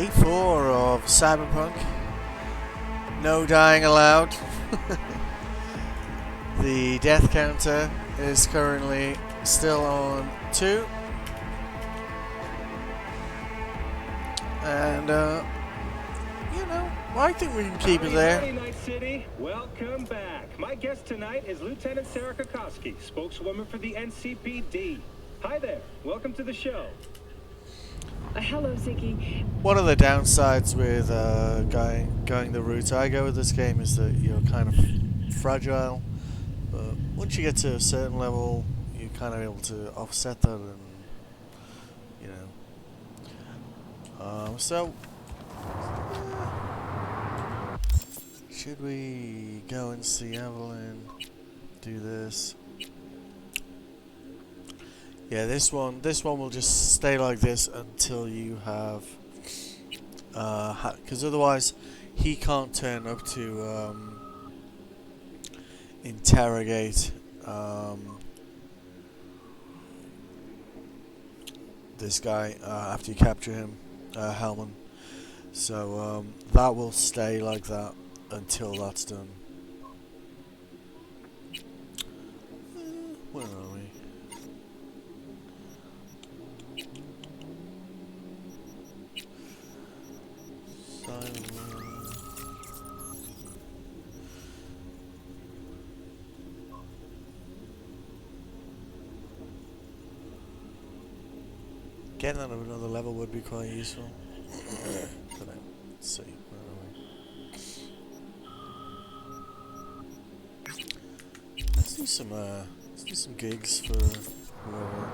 Day 4 of Cyberpunk. No dying allowed. The death counter is currently still on 2. And, you know, I think we can keep it there. Howdy, Night City. Welcome back. My guest tonight is Lieutenant Sarah Kokoski, spokeswoman for the NCPD. Hi there. Welcome to the show. Hello, Ziggy. One of the downsides with going the route I go with this game is that you're kind of fragile. But once you get to a certain level, you're kind of able to offset that, and you know. Should we go and see Evelyn? Do this? Yeah, this one will just stay like this until you have, because otherwise he can't turn up to interrogate this guy after you capture him, Hellman. So that will stay like that until that's done. Where are we? Getting on another level would be quite useful. Let's see, where are we? Let's do some gigs for whoever.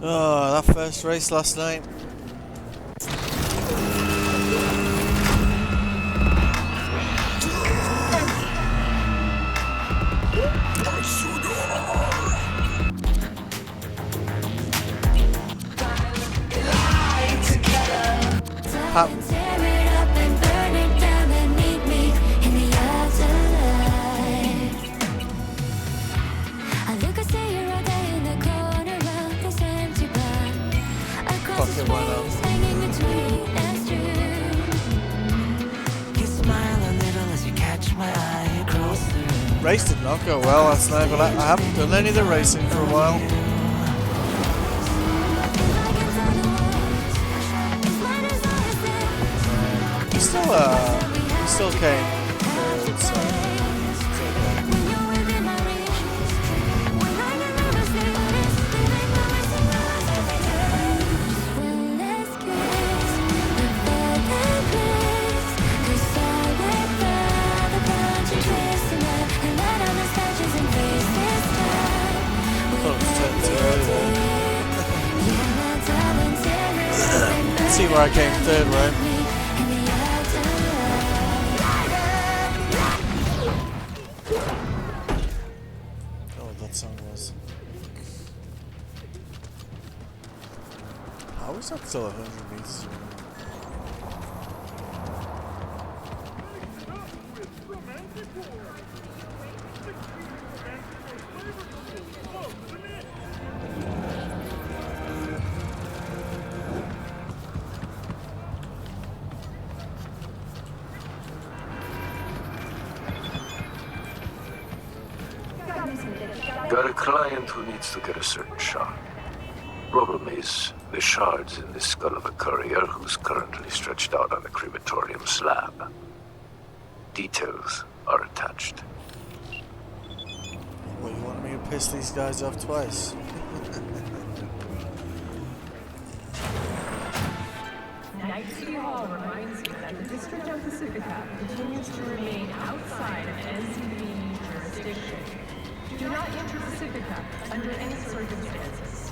Oh, that first race last night. Race did not go well last night, but I haven't done any of the racing for a while. He still came third, so it's okay. See where I came third, right? Oh, what that song was. How is that still 100 meters away? Got a client who needs to get a certain shard. Problem is, the shard's in the skull of a courier who's currently stretched out on a crematorium slab. Details are attached. Well, you wanted me to piss these guys off twice? Night City Hall reminds you that the District of Pacifica continues to remain outside of NCPD jurisdiction. Do not enter Pacifica under any circumstances.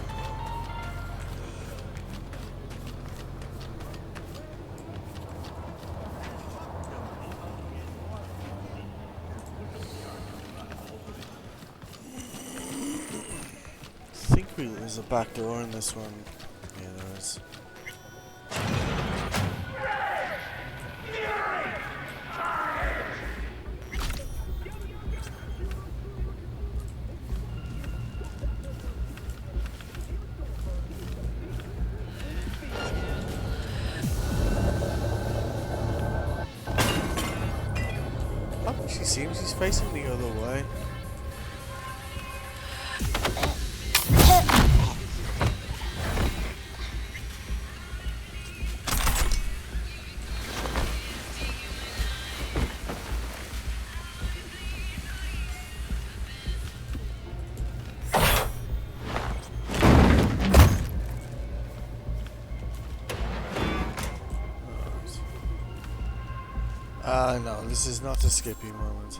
I think there's a back door in this one. Yeah, there is. seems he's facing the other way. No, this is not a Skippy moment.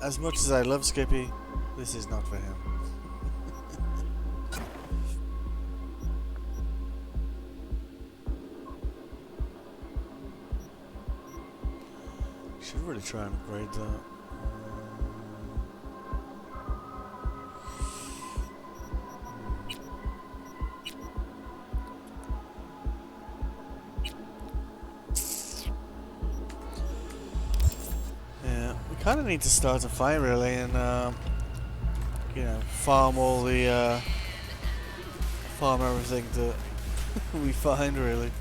As much as I love Skippy, this is not for him. Should really try and upgrade that. Kind of need to start a fight really, and you know, farm all the farm everything that we find really.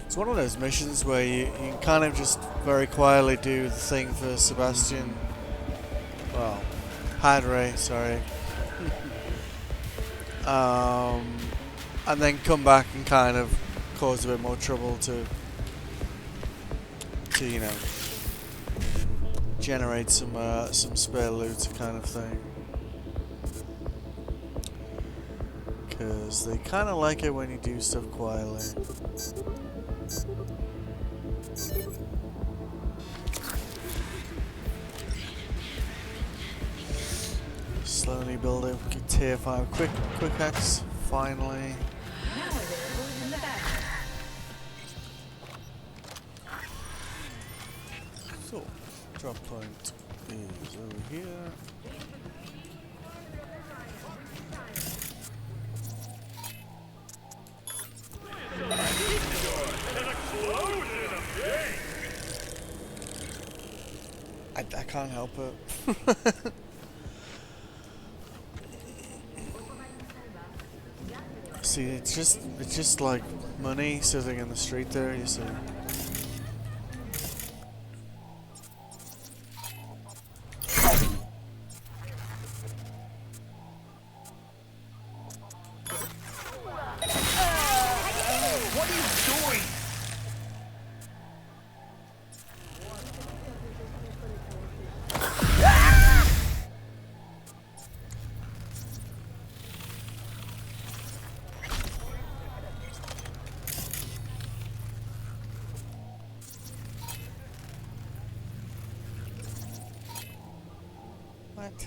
It's one of those missions where you can kind of just very quietly do the thing for Sebastian. Well, Padre, sorry. And then come back and kind of cause a bit more trouble to you know, generate some spare loot kind of thing. Because they kind of like it when you do stuff quietly. Slowly build it. Tier 5 quick axe. Finally. So, drop point is over here. I can't help it. See, it's just like money sitting in the street there, you see. What are you doing? What?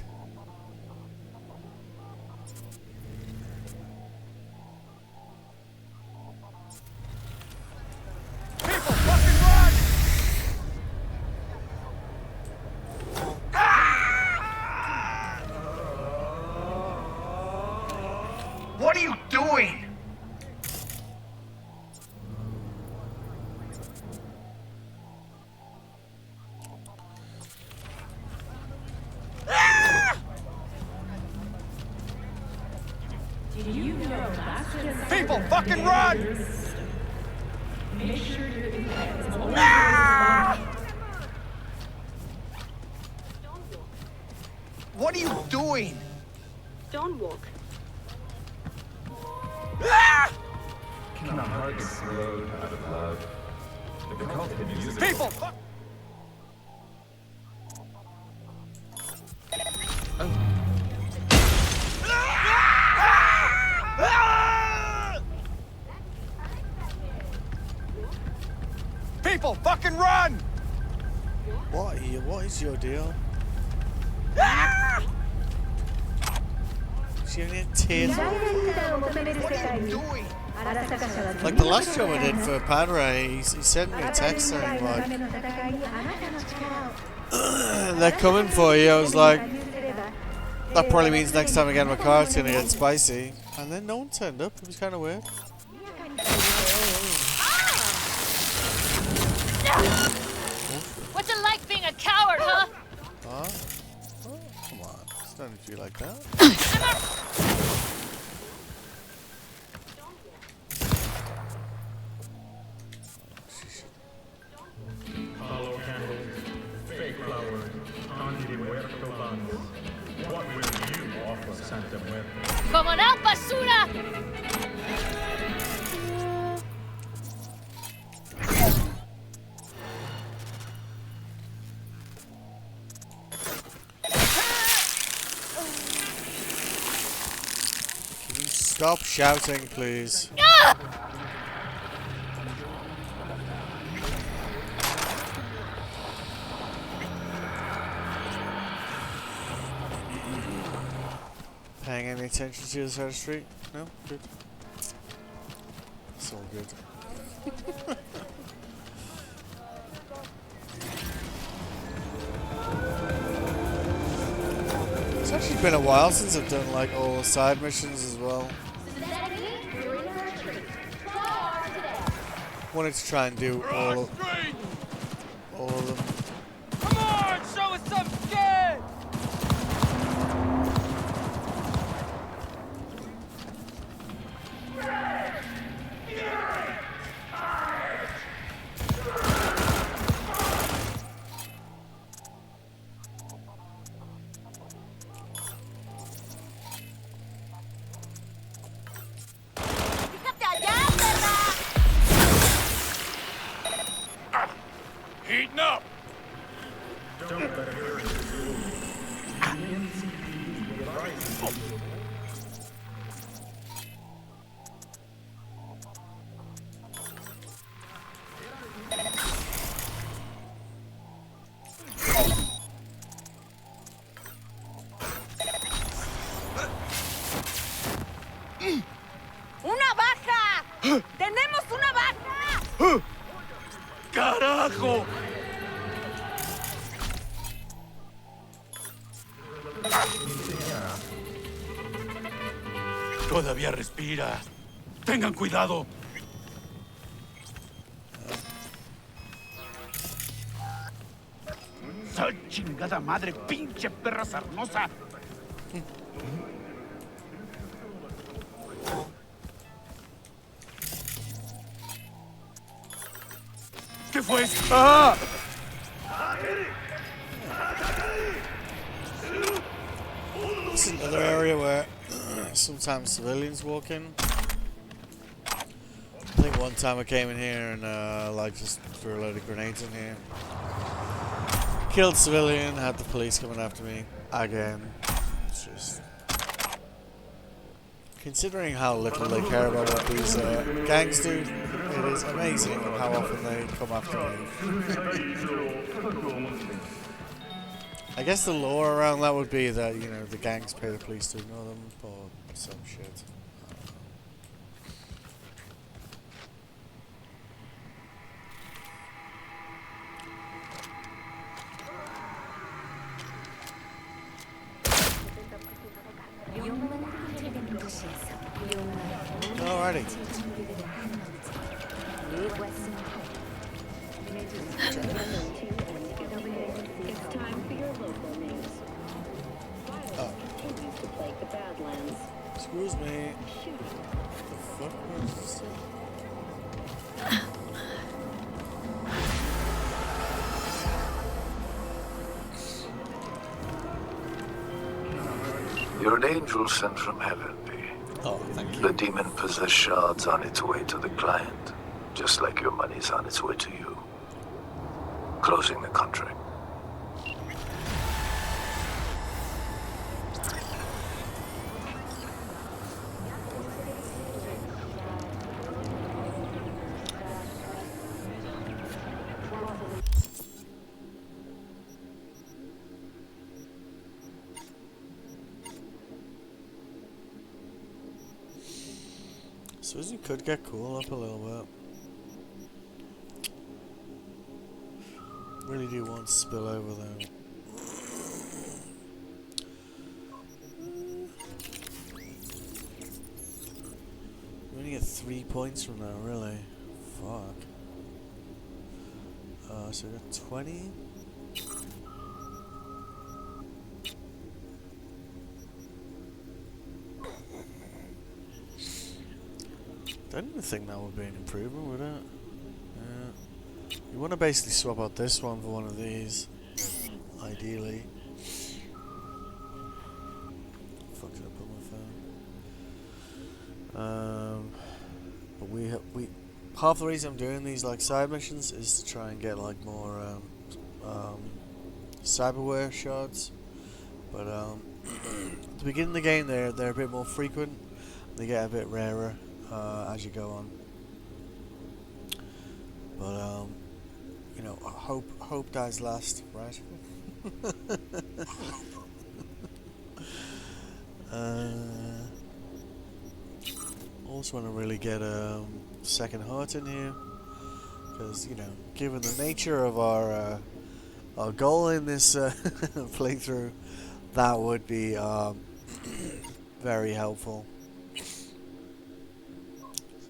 People, fucking run! What are you doing? Did you know last gen People, fucking run! Make sure your implant is always What are you doing? Don't walk. Can a heart explode out of love? The cult can use it. People, fuck! People, fucking run! What is your deal? She only had tears. What are you doing? Like the last job I did for Padre, he sent me a text saying like, they're coming for you. I was like, that probably means next time I get in my car it's gonna get spicy. And then no one turned up. It was kind of weird. What's it like being a coward, huh? Huh? Oh, come on. It's not to be like that. Hollow candles, fake flowers, anti-muerto buns. What will you offer Santa Muerte? Como no, basura! Can you stop shouting, please? Paying any attention to the side of the street? No? Good. It's all good. It's actually been a while since I've done like all the side missions as well. Wanted to try and do all of them. Come on, show us some skin! Heating up! Don't let it hurt you. The NCPD will rise in you. ¡Una baja! ¡Tenemos una baja! ¡Carajo! Todavía respira. Tengan cuidado. ¡Sal chingada madre, pinche perra sarnosa! ¿Qué fue eso? ¡Ah! This is another area where sometimes civilians walk in. I think one time I came in here and like just threw a load of grenades in here. Killed a civilian, had the police coming after me again. It's just considering how little they care about what these gangs do, it is amazing how often they come after me. I guess the lore around that would be that, you know, the gangs pay the police to ignore them, or some shit. Alrighty. It's time for your local news. Oh, Continues to plague the Badlands. excuse me. The fuck was this? You're an angel sent from heaven, B. Oh, thank The you. demon-possessed shard's on its way to the client, just like your money's on its way to you. Closing the contract. Susan could get cool up a little bit. Really do want spill over though. We only get 3 points from that, really. Fuck. So we got 20. I don't even think that would be an improvement, would it? You want to basically swap out this one for one of these, ideally. Fucked it up on my phone. But we half the reason I'm doing these like side missions is to try and get like more cyberware shards. But at the beginning of the game, they're a bit more frequent. They get a bit rarer as you go on. But you know, hope dies last, right? Also want to really get a second heart in here, because you know, given the nature of our goal in this playthrough, that would be very helpful. So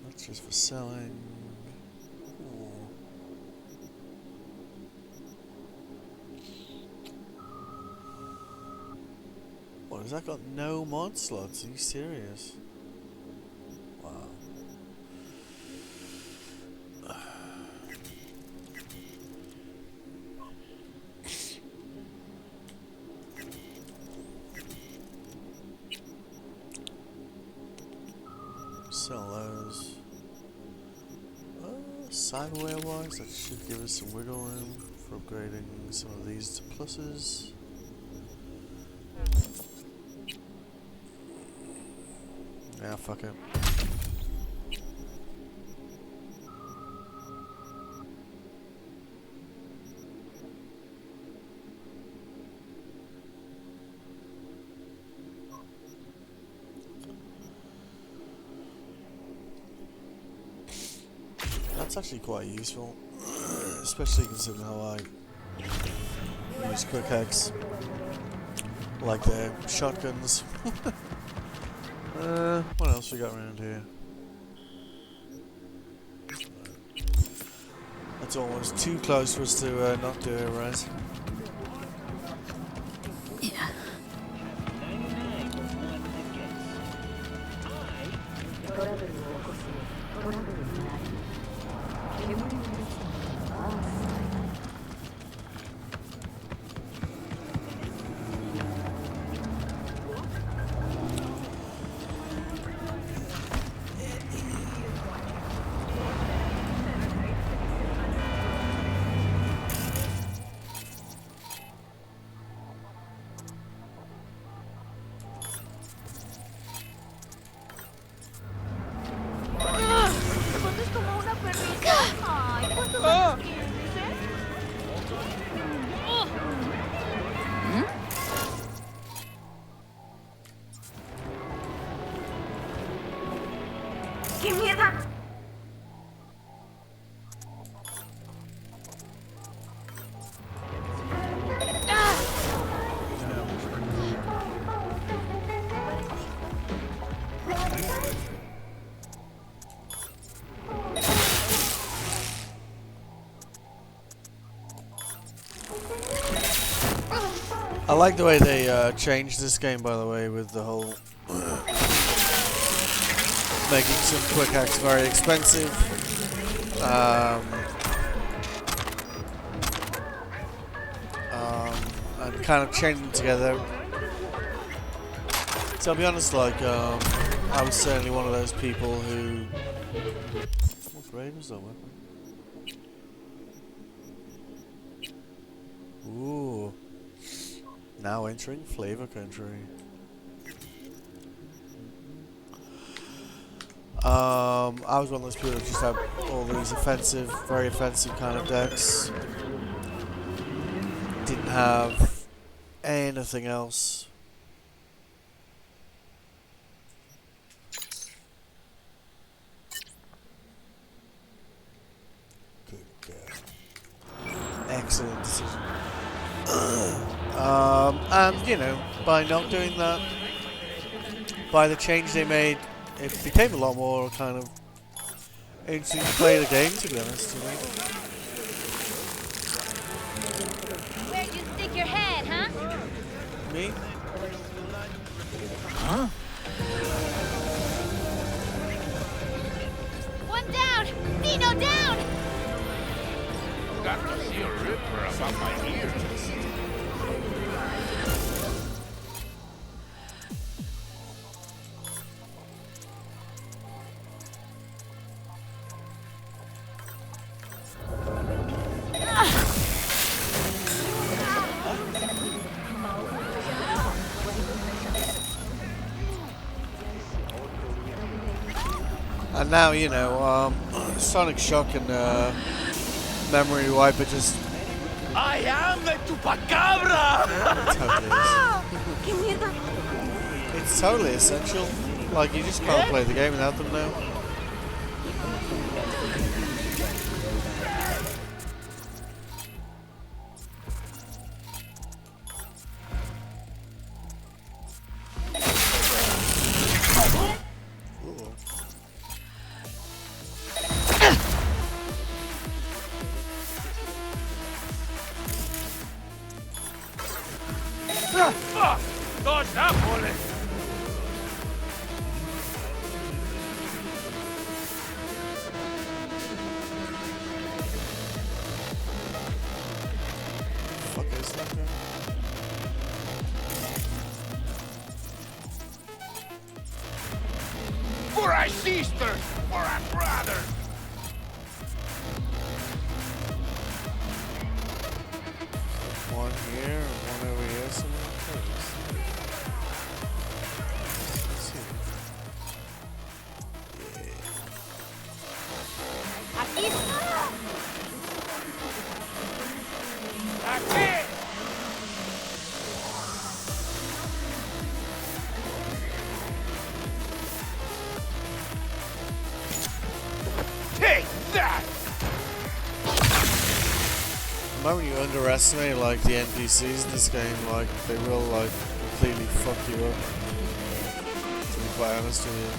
that's just for selling. What, has that got no mod slots? Are you serious? Wow. Sell those. Cyberware wise, that should give us some wiggle room for upgrading some of these to pluses. Yeah, fuck it. That's actually quite useful, especially considering how I use quick hacks, like the shotguns. What else we got around here? That's almost too close for us to not do it, right? Yeah. Te pones como una perrita. Ay, ¿cuántos años tienes, ¡Qué mierda! I like the way they changed this game, by the way, with the whole making some quick hacks very expensive. And kind of chaining them together. So I'll be honest, like, I was certainly one of those people who... What grade was that weapon? Ooh. Now entering flavor country. I was one of those people who just had all these offensive, very offensive kind of decks. Didn't have anything else. Good girl. Excellent decision. And, you know, by not doing that, by the change they made, it became a lot more kind of interesting to play the game, to be honest. You know? Where'd you stick your head, huh? Me? Huh? One down! Dino down! Got to see a ripper about my ears. And now, you know, Sonic Shock and Memory Wipe are just... I am the Chupacabra! Totally is. It's totally essential. Like, you just can't play the game without them now. Dodge that bullet! Fuck is that guy? For our sisters! For our brothers! One here and one over here. Some Let's see. Aquí está! Aquí! Take that! The moment you underestimate like the NPCs in this game, like they will like completely fuck you up. To be quite honest with you.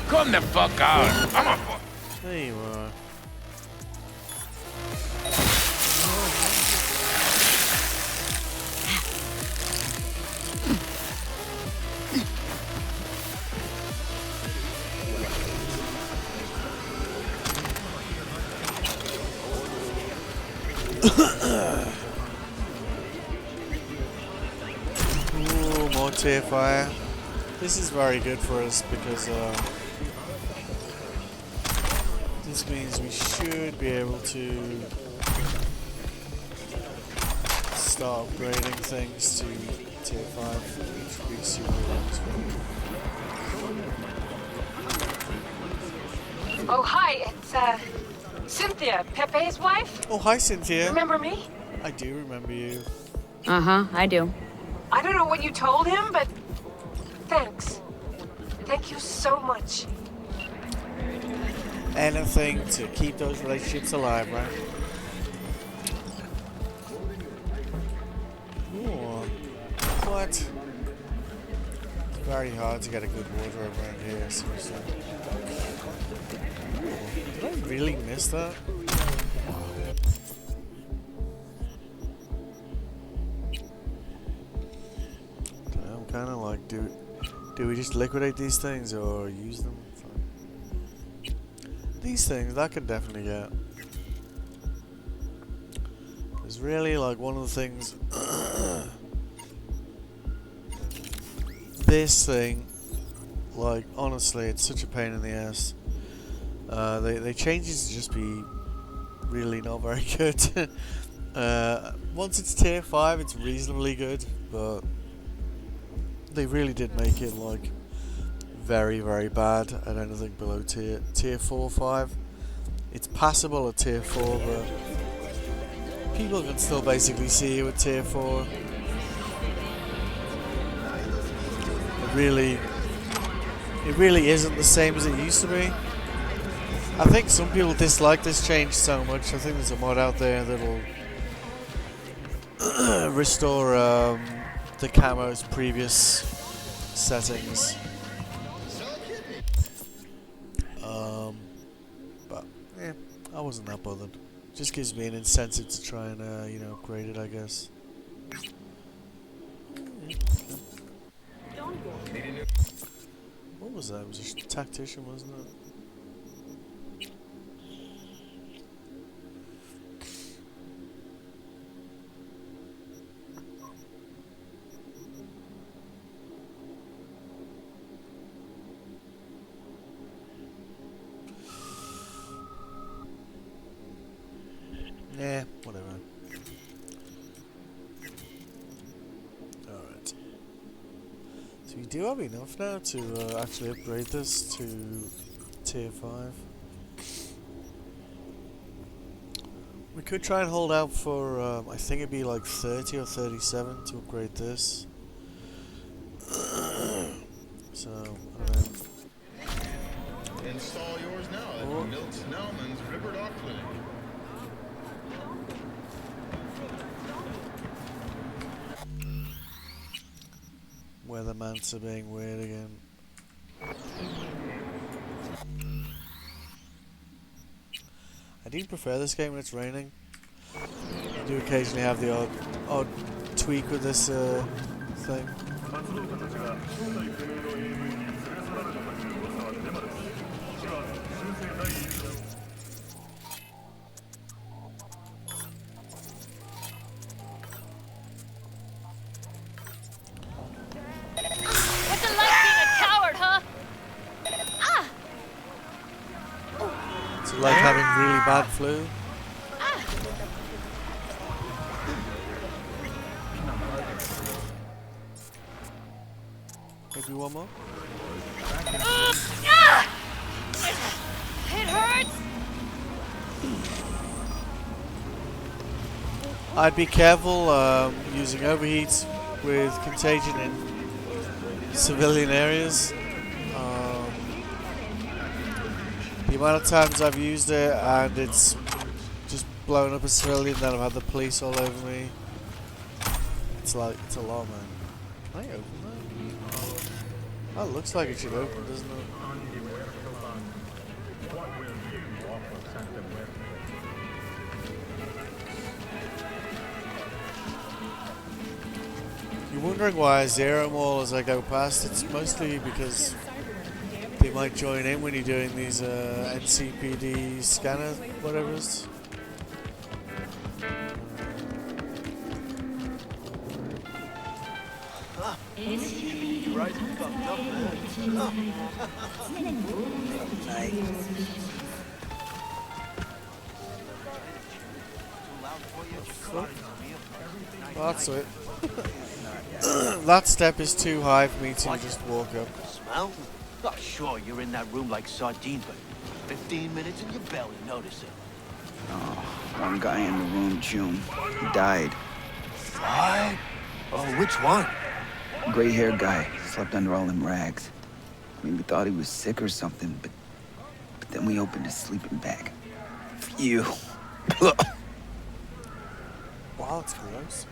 Come the fuck out! I'm a There you are. Ooh, more tier fire. This is very good for us because this means we should be able to start upgrading things to tier 5, which would be super useful. Oh, hi, it's, Cynthia, Pepe's wife. Oh, hi Cynthia. Remember me? I do remember you. Uh-huh, I do. I don't know what you told him, but thanks. Thank you so much. Anything to keep those relationships alive, right? Ooh. What? very hard to get a good wardrobe around here, seriously. Did I really miss that? I'm kind of like, do we just liquidate these things or use them? These things, that can definitely get. It's really like one of the things. This thing, like honestly, it's such a pain in the ass. They change it to just be really not very good. Once it's tier 5, it's reasonably good, but they really did make it like very, very bad at anything below tier 4 or 5. It's passable at tier 4, but people can still basically see you at tier 4. It really isn't the same as it used to be. I think some people dislike this change so much. I think there's a mod out there that'll restore the camo's previous settings. But yeah, I wasn't that bothered. Just gives me an incentive to try and upgrade it, I guess. What was that? It was a tactician, wasn't it? Yeah, whatever. Alright. So we do have enough now to actually upgrade this to tier 5. We could try and hold out for, I think it'd be like 30 or 37 to upgrade this. So, I don't know. Install yours now at Milt Snellman's River Dock Clinic. Weathermans are being weird again. I do prefer this game when it's raining. I do occasionally have the odd tweak with this thing. Like having really bad flu. Maybe one more. It hurts. I'd be careful using overheat with contagion in civilian areas. The amount of times I've used it and it's just blown up a civilian, then I've had the police all over me. It's like, it's a lot, man. Can I open that? Oh, it looks like it should open, doesn't it? You're wondering why I zero them all as I go past? It's mostly because they might join in when you're doing these NCPD scanner whatever's. Oh, that's it. That step is too high for me to just walk up. Smell? Oh, sure, you're in that room like sardines, but 15 minutes and you barely notice it. Oh, one guy in the room, June. He died. What? Oh, which one? Gray-haired guy. Slept under all them rags. I mean, we thought he was sick or something, but then we opened his sleeping bag. Phew. Wow, it's gross.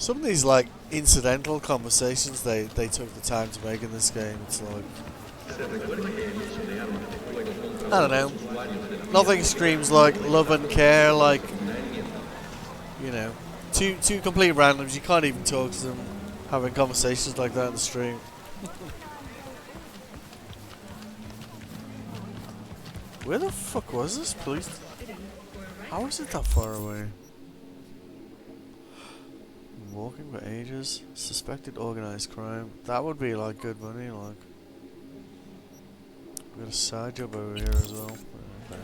Some of these like incidental conversations they took the time to make in this game. It's like I don't know. Nothing screams like love and care like you know. Two complete randoms. You can't even talk to them having conversations like that in the stream. Where the fuck was this police? How is it that far away? Walking for ages. Suspected organized crime. That would be like good money, like. We got a side job over here as well. Okay.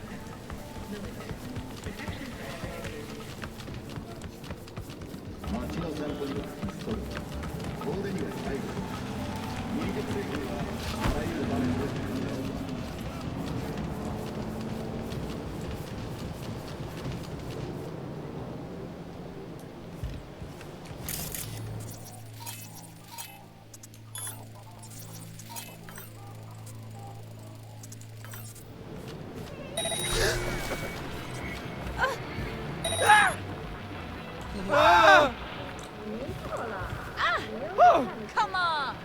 Come on.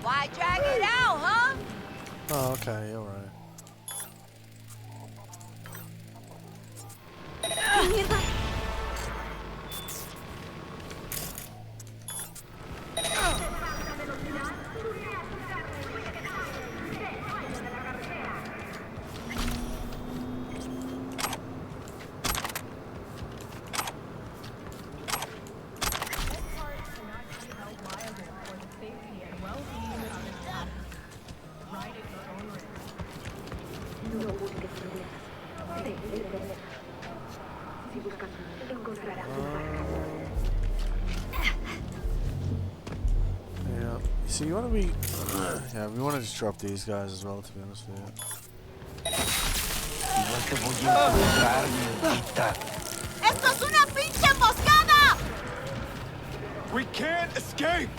Why drag it out, huh? Oh, okay, alright. Yeah. So you want to be... yeah, we want to just drop these guys as well, to be honest with you. ¡Esto es una pinche emboscada! We can't escape!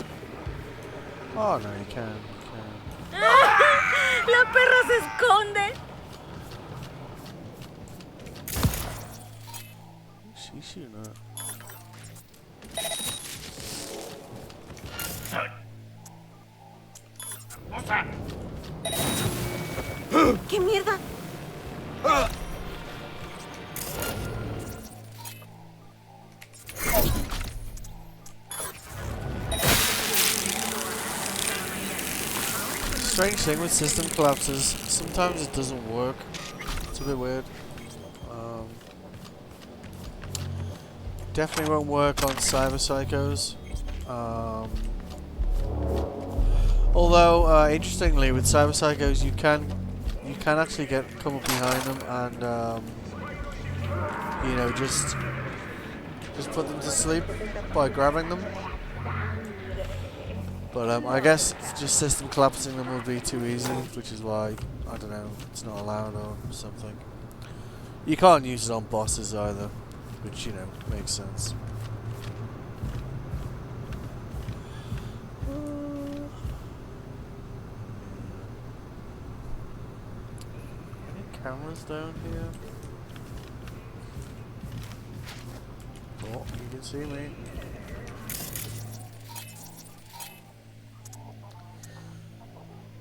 Oh, no, you can. La perra se esconde. She's shooting at. ¿Qué mierda? Strange thing with system collapses, sometimes it doesn't work. It's a bit weird. Definitely won't work on Cyber Psychos. Although, interestingly, with Cyber Psychos, you can actually come up behind them and you know just put them to sleep by grabbing them. But I guess just system collapsing them would be too easy, which is why I don't know, it's not allowed or something. You can't use it on bosses either, which you know makes sense. Any cameras down here? Oh, you can see me.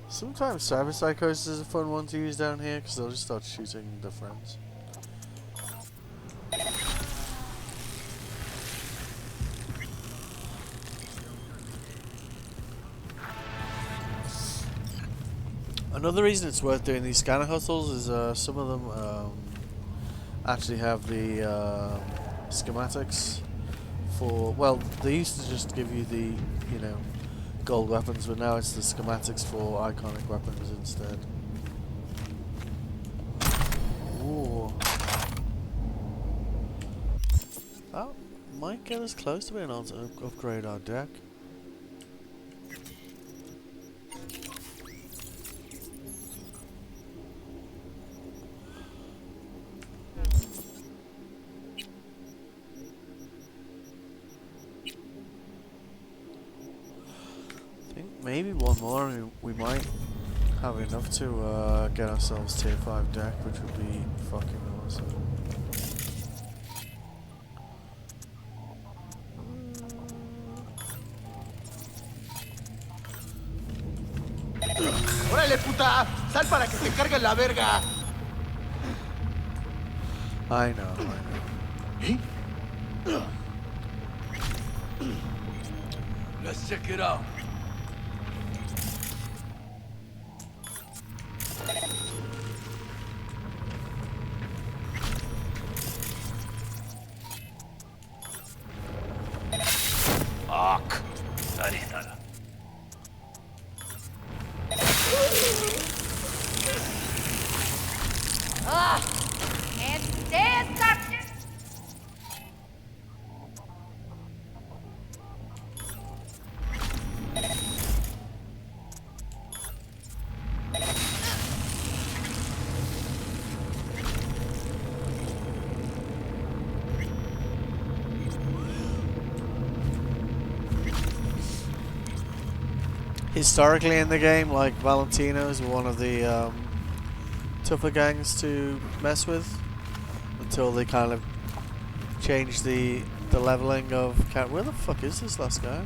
Sometimes Cyber Psychos is a fun one to use down here because they'll just start shooting their friends. Another reason it's worth doing these scanner hustles is some of them actually have the schematics for, well, they used to just give you the, you know, gold weapons, but now it's the schematics for iconic weapons instead. Ooh. That might get us close to being able to upgrade our deck. Maybe one more, we might have enough to get ourselves tier 5 deck, which would be fucking awesome. ¡Órale, puta! ¡Sal para que te cargue la verga! I know. Let's check it out. Fuck. Ugh! Can't stand something! Historically in the game, like Valentino's one of the tougher gangs to mess with until they kind of changed the leveling of where the fuck is this last guy?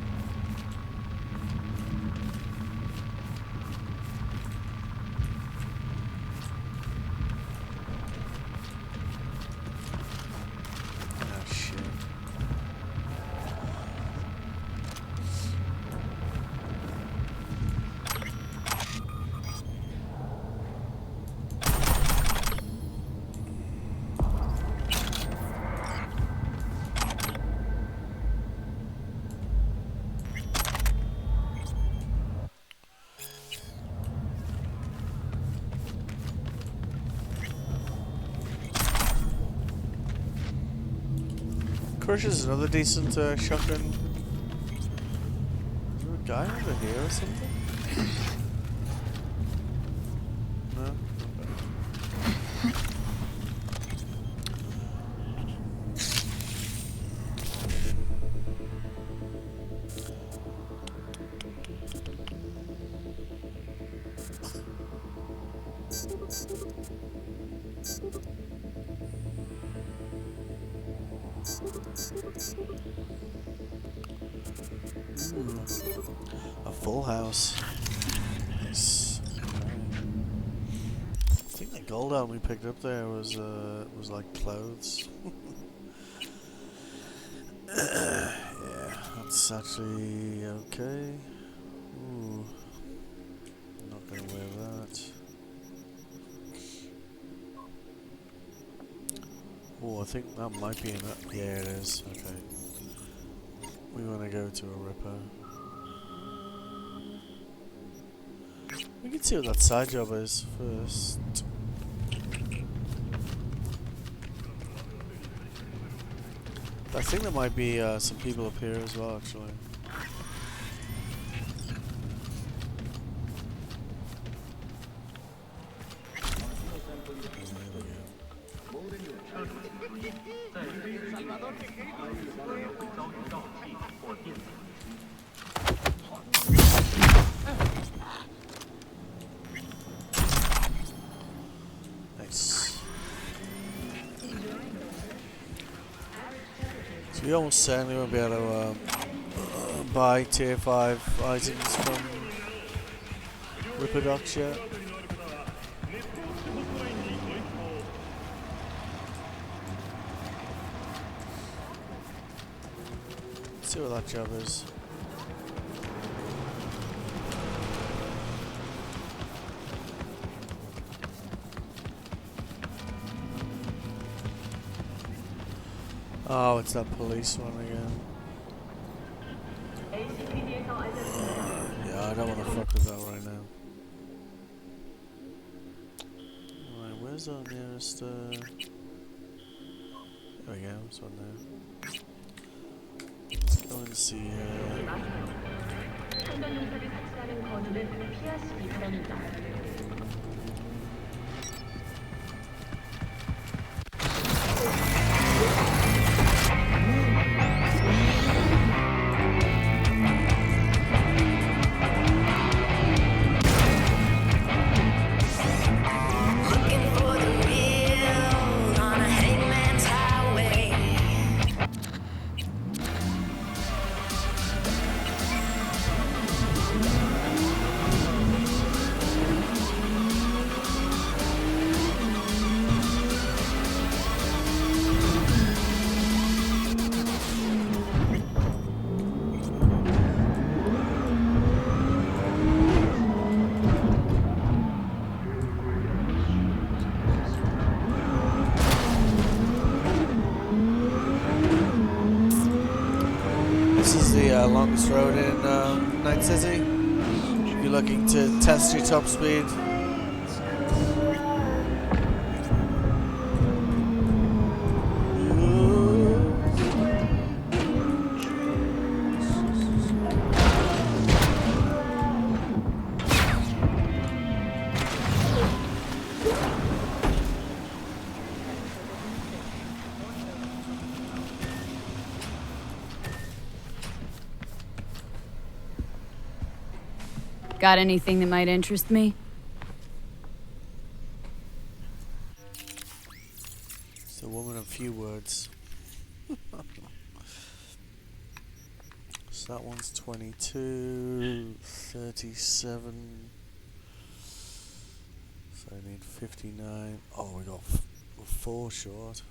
Oh shit. Crush is another decent shotgun. Is there a guy over here or something? No? A full house. Nice. I think the gold item we picked up there was like clothes. Yeah, that's actually okay. Ooh, not gonna wear that. Oh, I think that might be in that. Yeah, it is. Okay. We want to go to a Ripper. We can see what that side job is first. I think there might be some people up here as well, actually. Nice. So we almost certainly won't be able to buy tier 5 items from Ripper Docks yet. Let's see what that job is. Oh, it's that police one again. Yeah, I don't want to fuck with that right now. Alright, where's our nearest, There we go, it's one there. Let's go and see, longest road in Night City. If you're looking to test your top speed. Got anything that might interest me? It's a woman of few words. So that one's 22, 37. So I need 59. Oh, we got 4 short.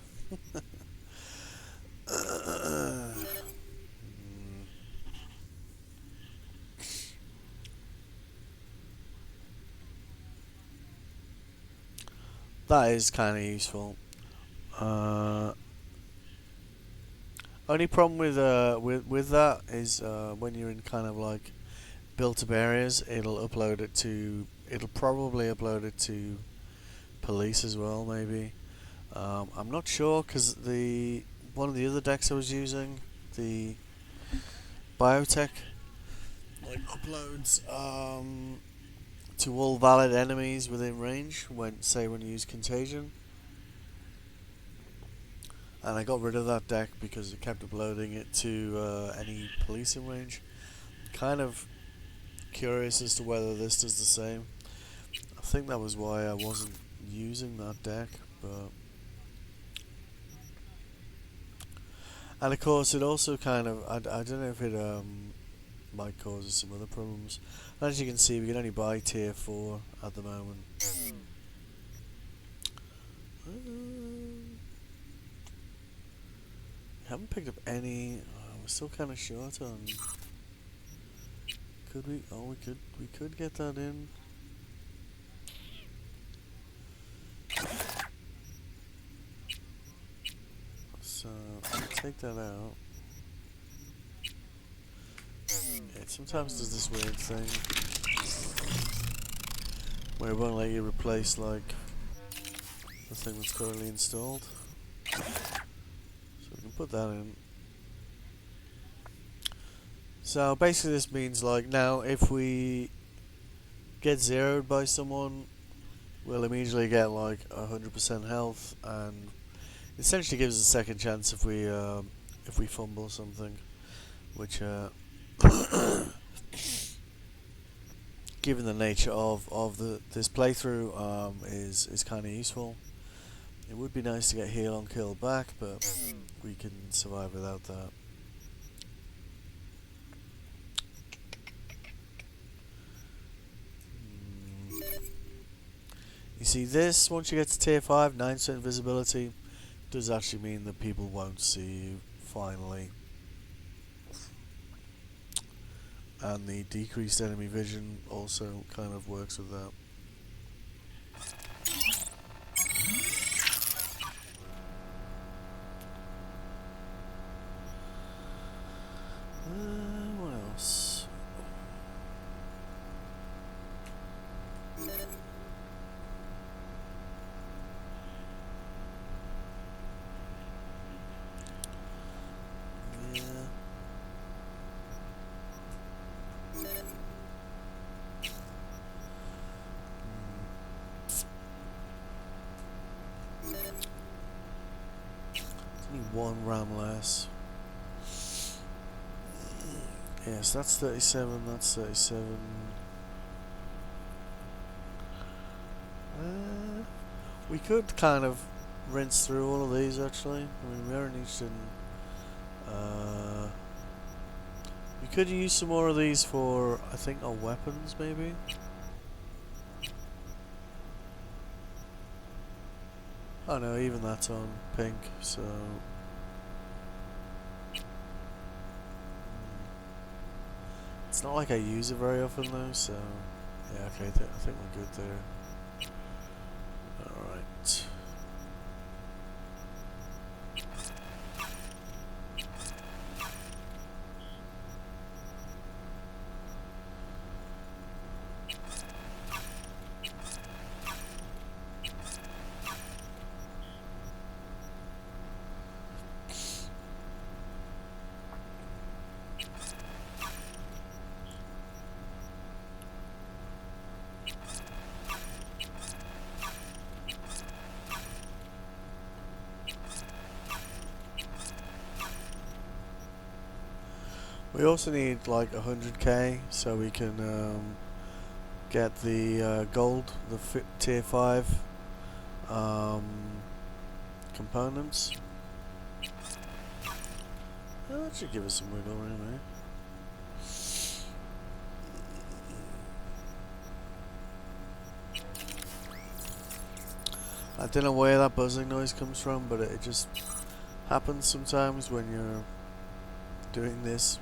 That is kind of useful. Only problem with that is when you're in kind of like built-up areas, it'll probably upload it to police as well, maybe. I'm not sure because one of the other decks I was using, the biotech, like uploads to all valid enemies within range when you use contagion. And I got rid of that deck because it kept uploading it to any police in range. Kind of curious as to whether this does the same. I think that was why I wasn't using that deck, but... And of course it also kind of, I don't know if it might cause some other problems. As you can see, we can only buy tier 4 at the moment. Haven't picked up any. We're still kind of short on. Could we? Oh, we could get that in. So I'll take that out. It sometimes does this weird thing where it won't let you replace like the thing that's currently installed. So we can put that in. So basically this means like now if we get zeroed by someone, we'll immediately get like 100% health, and essentially gives us a second chance if we fumble something, which given the nature of this playthrough is kind of useful. It would be nice to get heal on kill back, but we can survive without that. You see this, once you get to tier 5, 9% visibility, does actually mean that people won't see you, finally. And the decreased enemy vision also kind of works with that. What else? One ram less. Yes, that's 37, that's 37. We could kind of rinse through all of these actually. I mean, we are interested in... we could use some more of these for, I think, our weapons maybe? Oh no, even that's on pink, so... It's not like I use it very often though, so... Yeah, okay, I think we're good there. Alright. We also need like 100k so we can get the gold, the tier 5 components. Oh, that should give us some wiggle room, eh? I don't know where that buzzing noise comes from, but it just happens sometimes when you're doing this.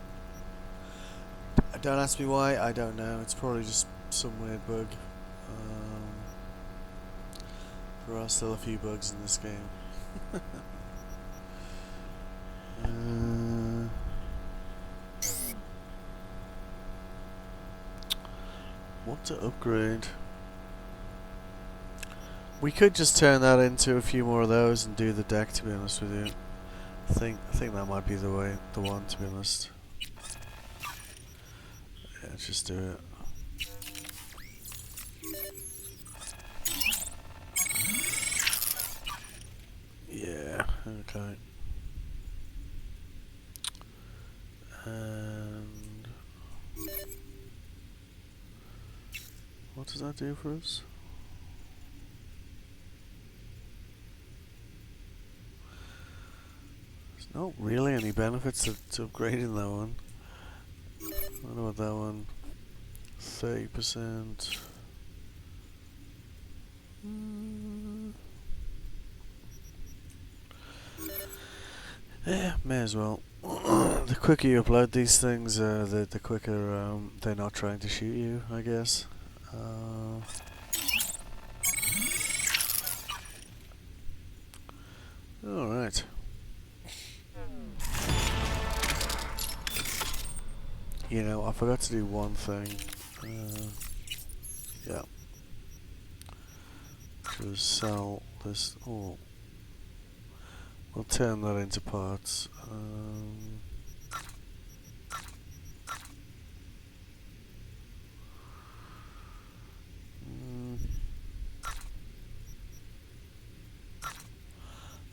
Don't ask me why, I don't know. It's probably just some weird bug. There are still a few bugs in this game. What to upgrade? We could just turn that into a few more of those and do the deck, to be honest with you. I think that might be the one, to be honest. Yeah, let's just do it. Yeah, okay. And what does that do for us? There's not really any benefits to upgrading that one. I don't know what that one. 30%. Yeah, may as well. The quicker you upload these things, the quicker they're not trying to shoot you, I guess. Alright. You know, I forgot to do one thing. Yeah. To sell this. Oh. We'll turn that into parts.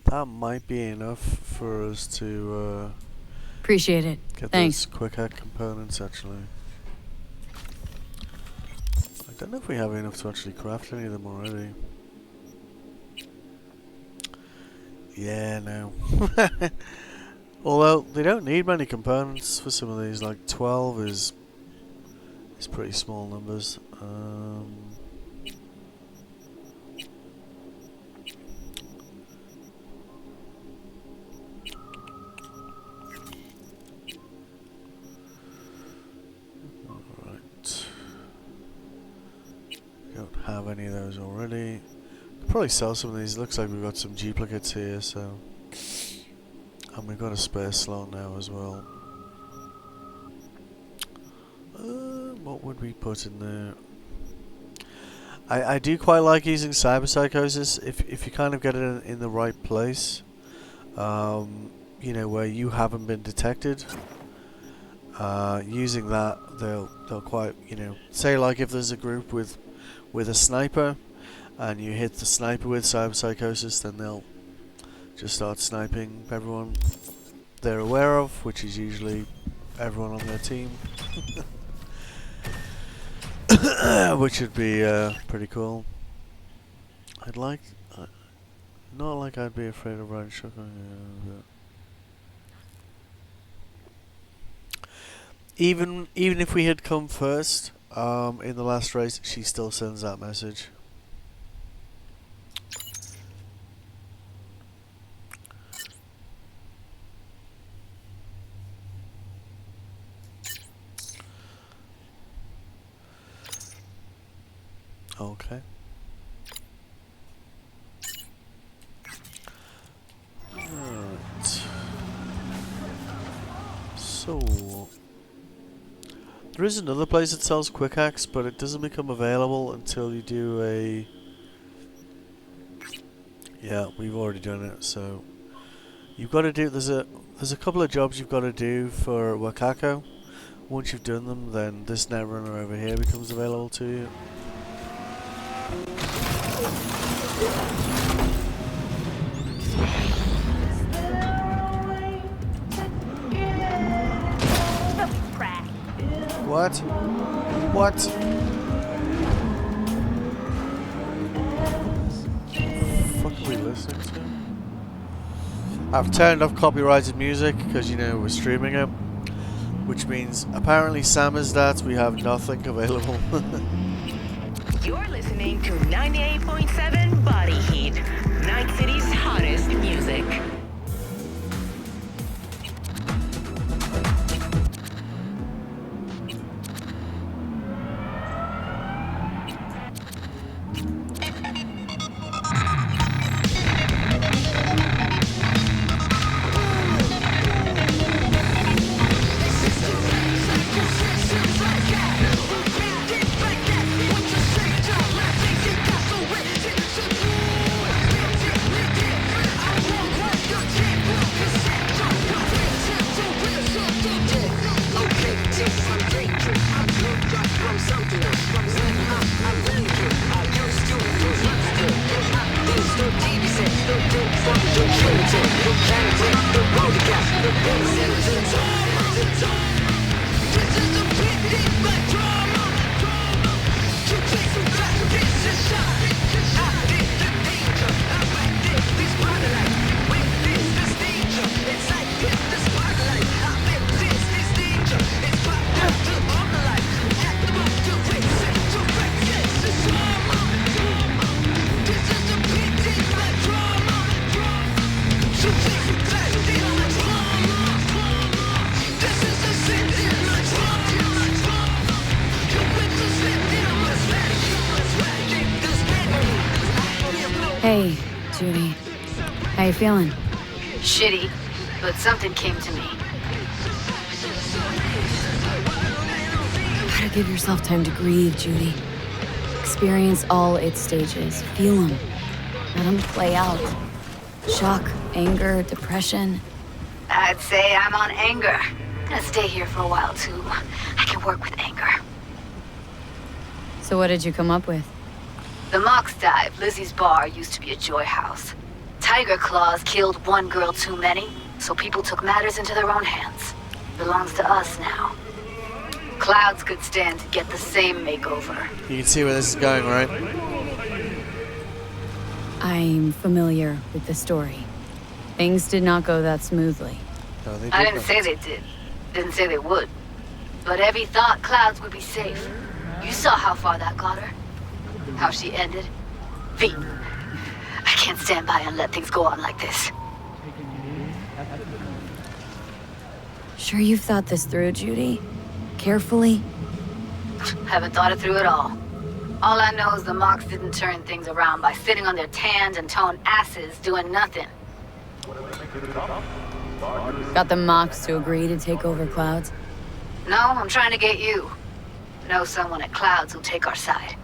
That might be enough for us to appreciate it. Get Thanks. those quick hack components actually. I don't know if we have enough to actually craft any of them already. Yeah, no. Although they don't need many components for some of these, like 12 is pretty small numbers. Alright. Don't have any of those already. Probably sell some of these. Looks like we've got some duplicates here, so, and we've got a spare slot now as well. What would we put in there? I do quite like using cyber psychosis if you kind of get it in the right place. You know, where you haven't been detected. Using that, they'll quite, you know, say like if there's a group with a sniper. And you hit the sniper with cyber psychosis, then they'll just start sniping everyone they're aware of, which is usually everyone on their team. Which would be pretty cool. I'd like, not like I'd be afraid of riding shotgun. But even if we had come first in the last race, she still sends that message. Okay. Right. So there is another place that sells quick hacks, but it doesn't become available until you do a. Yeah, we've already done it. So you've got to do. There's a couple of jobs you've got to do for Wakako. Once you've done them, then this netrunner over here becomes available to you. What? What? What are we listening to? I've turned off copyrighted music because, you know, we're streaming it. Which means, apparently Sam is that we have nothing available. You're listening to 98.7 Body Heat, Night City's hottest music. Hey, Judy. How you feeling? Shitty, but something came to me. Gotta give yourself time to grieve, Judy. Experience all its stages. Feel them. Let them play out. Shock, anger, depression. I'd say I'm on anger. Gonna stay here for a while, too. I can work with anger. So what did you come up with? The Mox Dive, Lizzie's bar, used to be a joy house. Tiger Claws killed one girl too many, so people took matters into their own hands. Belongs to us now. Clouds could stand to get the same makeover. You can see where this is going, right? I'm familiar with the story. Things did not go that smoothly. No, I didn't say they did. Didn't say they would. But Evie thought Clouds would be safe. You saw how far that got her. How she ended. V. I can't stand by and let things go on like this. Sure you've thought this through, Judy? Carefully? Haven't thought it through at all. All I know is the Mox didn't turn things around by sitting on their tanned and toned asses doing nothing. Got the Mox to agree to take over Clouds? No, I'm trying to get you. Know someone at Clouds who'll take our side.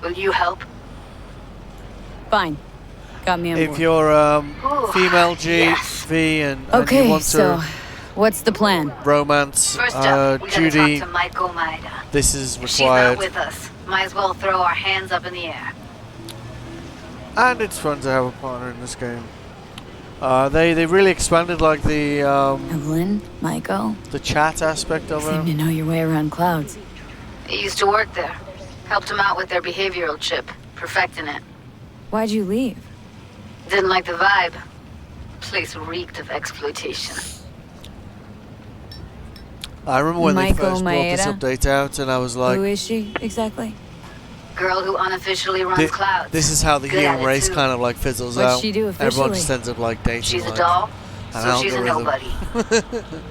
Will you help? Fine. Got me on board. If you're female G, yes. V, and Okay, you want so to what's the plan? romance First up, we gotta Judy, talk to Maiko Maeda. this is If she's not required. with us, might as well throw our hands up in the air. And it's fun to have a partner in this game. They really expanded like the Evelyn? Maiko? the chat aspect of Seem to it. know your way around Clouds. He used to work there. Helped him out with their behavioral chip, perfecting it. Why'd you leave? Didn't like the vibe. Place reeked of exploitation. I remember when they Maiko first brought this Maeda? update out, and I was Who like, is she, exactly? Girl who unofficially runs Clouds. this is how the Good human race attitude. kind of like fizzles What'd out. she do Everyone officially? just ends up like dating. She's a like, doll, an so she's a algorithm. nobody.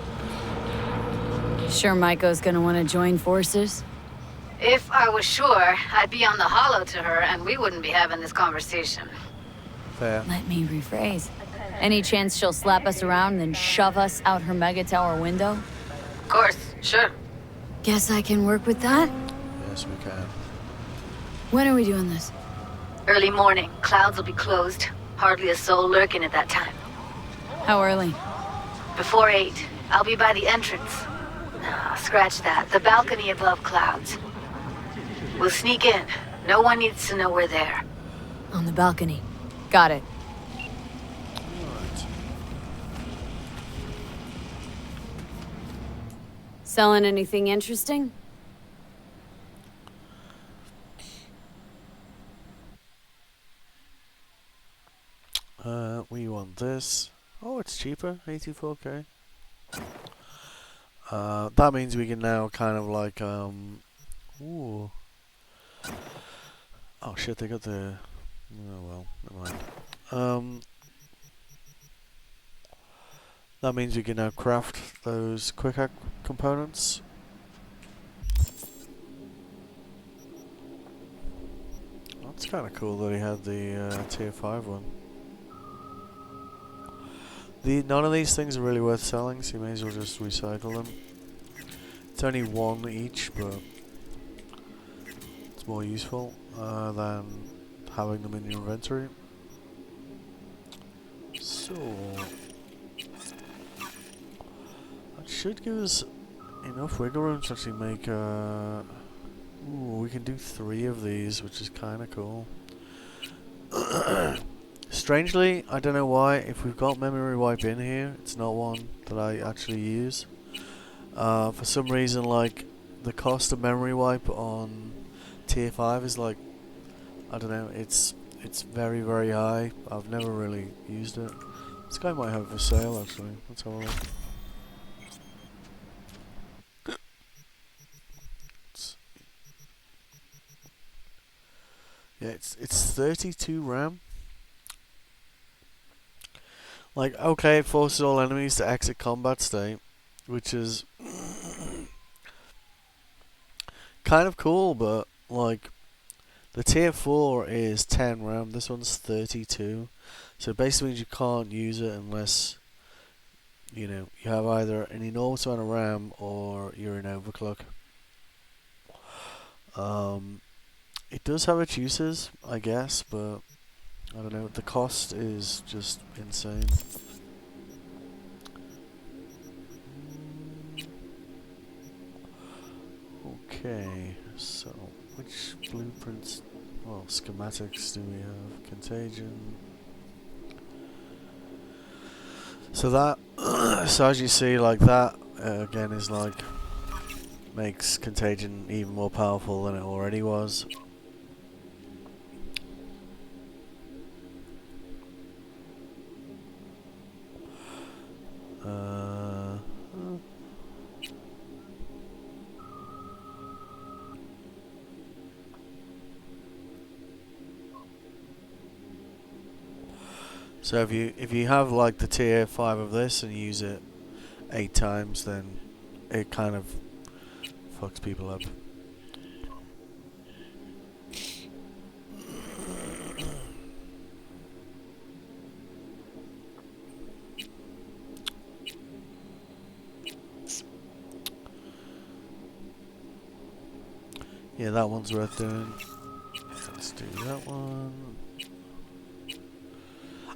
Sure Maiko's gonna want to join forces? If I was sure, I'd be on the hollow to her and we wouldn't be having this conversation. Fair. Let me rephrase. Any chance she'll slap us around and then shove us out her mega tower window? Of course, sure. Guess I can work with that? Yes, we can. When are we doing this? Early morning, Clouds will be closed. Hardly a soul lurking at that time. How early? Before 8, I'll be by the entrance. No, scratch that. The balcony above Clouds. We'll sneak in. No one needs to know we're there. On the balcony. Got it. Selling anything interesting? We want this. Oh, it's cheaper, 84k. That means we can now kind of like, ooh. Oh shit, they got the, oh well, never mind. That means we can now craft those quick hack components. That's kind of cool that he had the tier 5 one. None of these things are really worth selling, so you may as well just recycle them. It's only one each, but it's more useful than having them in your inventory. So that should give us enough wiggle room to actually make. Ooh, we can do 3 of these, which is kind of cool. Strangely, I don't know why, if we've got memory wipe in here, it's not one that I actually use. For some reason, like, the cost of memory wipe on tier 5 is like, I don't know, it's very, very high. I've never really used it. This guy might have it for sale, actually. Let's have a look. Yeah, it's 32 RAM. Like, okay, it forces all enemies to exit combat state, which is kind of cool, but like the tier 4 is 10 RAM, this one's 32. So it basically means you can't use it unless you know you have either an enormous amount of RAM or you're in overclock. It does have its uses, I guess, but I don't know, the cost is just insane. Okay, so which blueprints, well, schematics do we have? Contagion. So that, so as you see, like that, again is like, makes Contagion even more powerful than it already was. So if you have like the tier 5 of this and use it 8 times, then it kind of fucks people up. Yeah, that one's worth doing. Let's do that one.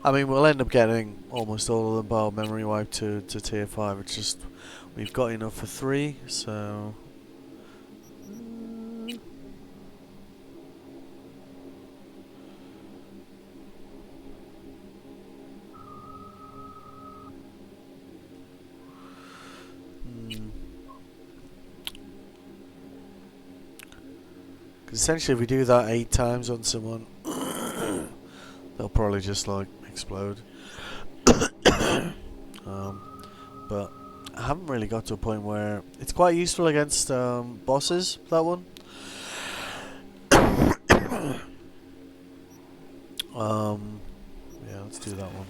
I mean, we'll end up getting almost all of them by memory wipe to tier 5. It's just, we've got enough for 3, so... Because essentially if we do that 8 times on someone, they'll probably just like explode. But I haven't really got to a point where it's quite useful against bosses, that one. Yeah, let's do that one.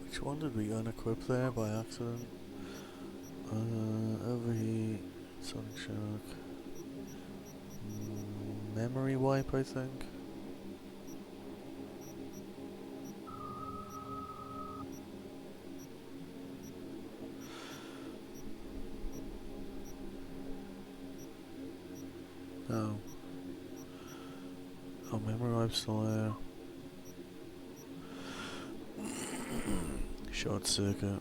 Which one did we unequip there by accident? Overheat, sonic shock, memory wipe, I think. No. Oh, memory wipe's still there. Short circuit.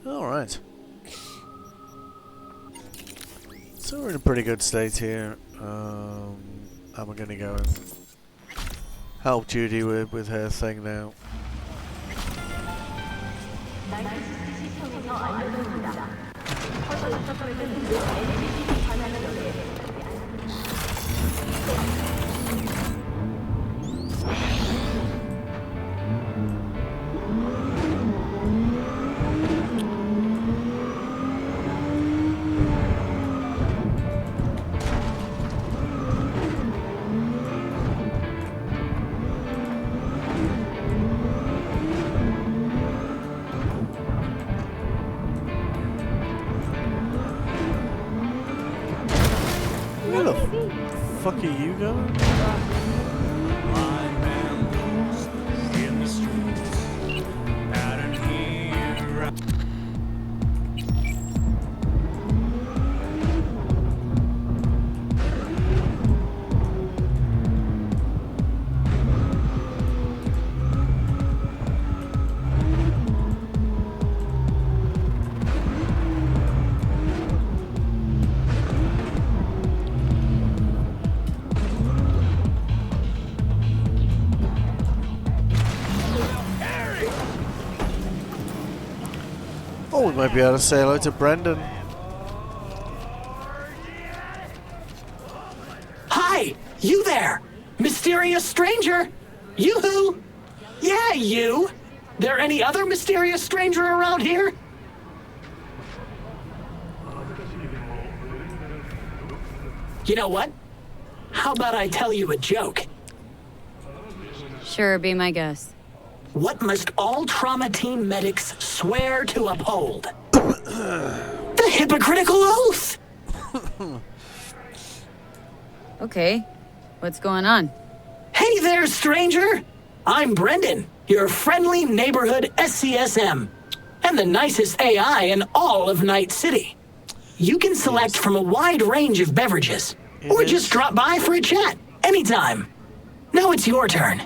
Alright. So we're in a pretty good state here. And we're going to go and help Judy with her thing now. Where the fuck are you going? Oh, we might be able to say hello to Brendan. Hi! You there! Mysterious stranger! Yoo-hoo! Yeah, you! There any other mysterious stranger around here? You know what? How about I tell you a joke? Sure, be my guest. What must all trauma team medics swear to uphold? The hypocritical oath! Okay, what's going on? Hey there, stranger! I'm Brendan, your friendly neighborhood SCSM, and the nicest AI in all of Night City. You can select from a wide range of beverages, or just drop by for a chat, anytime. Now it's your turn.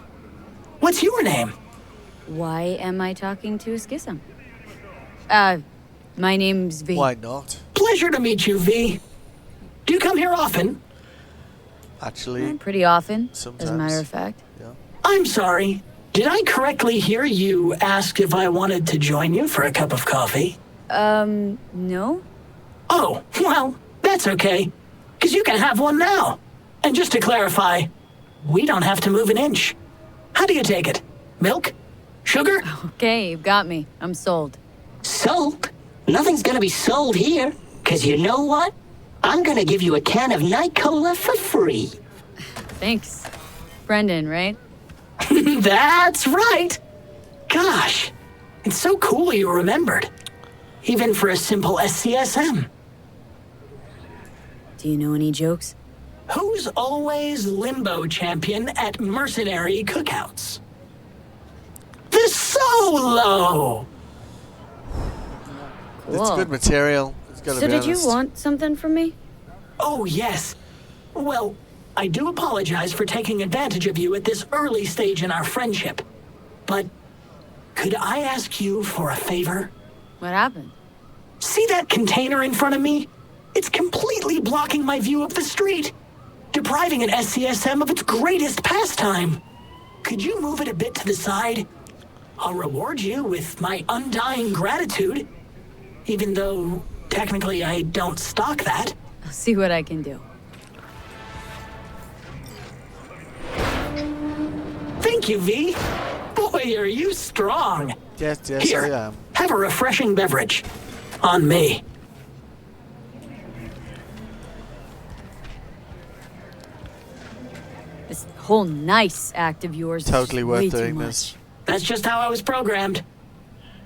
What's your name? Why am I talking to a schism? My name's V. Why not? Pleasure to meet you, V. Do you come here often? Actually, pretty often, sometimes. as a matter of fact. Yeah. I'm sorry. Did I correctly hear you ask if I wanted to join you for a cup of coffee? No? Oh, well, that's okay. Because you can have one now. And just to clarify, we don't have to move an inch. How do you take it? Milk? Sugar? Okay, you've got me. I'm sold. Sold? Nothing's gonna be sold here. Cause you know what? I'm gonna give you a can of Night Cola for free. Thanks. Brendan, right? That's right. Gosh, it's so cool you remembered. Even for a simple SCSM. Do you know any jokes? Who's always limbo champion at mercenary cookouts? The Solo! Cool. It's good material. It's gotta So be did you honest. want something from me? Oh, yes. Well, I do apologize for taking advantage of you at this early stage in our friendship. But could I ask you for a favor? What happened? See that container in front of me? It's completely blocking my view of the street, depriving an SCSM of its greatest pastime. Could you move it a bit to the side? I'll reward you with my undying gratitude, even though technically I don't stock that. I'll see what I can do. Thank you, V. Boy, are you strong. Yes, Here, I am. have a refreshing beverage. On me. This whole nice act of yours Totally is worth way too doing much. this. That's just how I was programmed.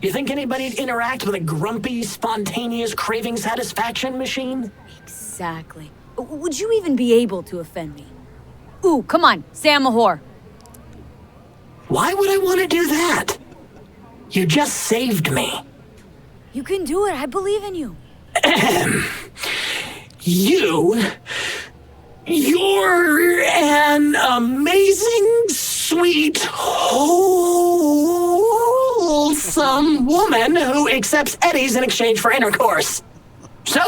You think anybody'd interact with a grumpy, spontaneous craving satisfaction machine? Exactly. Would you even be able to offend me? Ooh, come on, say I'm a whore. Why would I want to do that? You just saved me. You can do it, I believe in you. You're an amazing, sweet, wholesome some woman who accepts eddies in exchange for intercourse. So,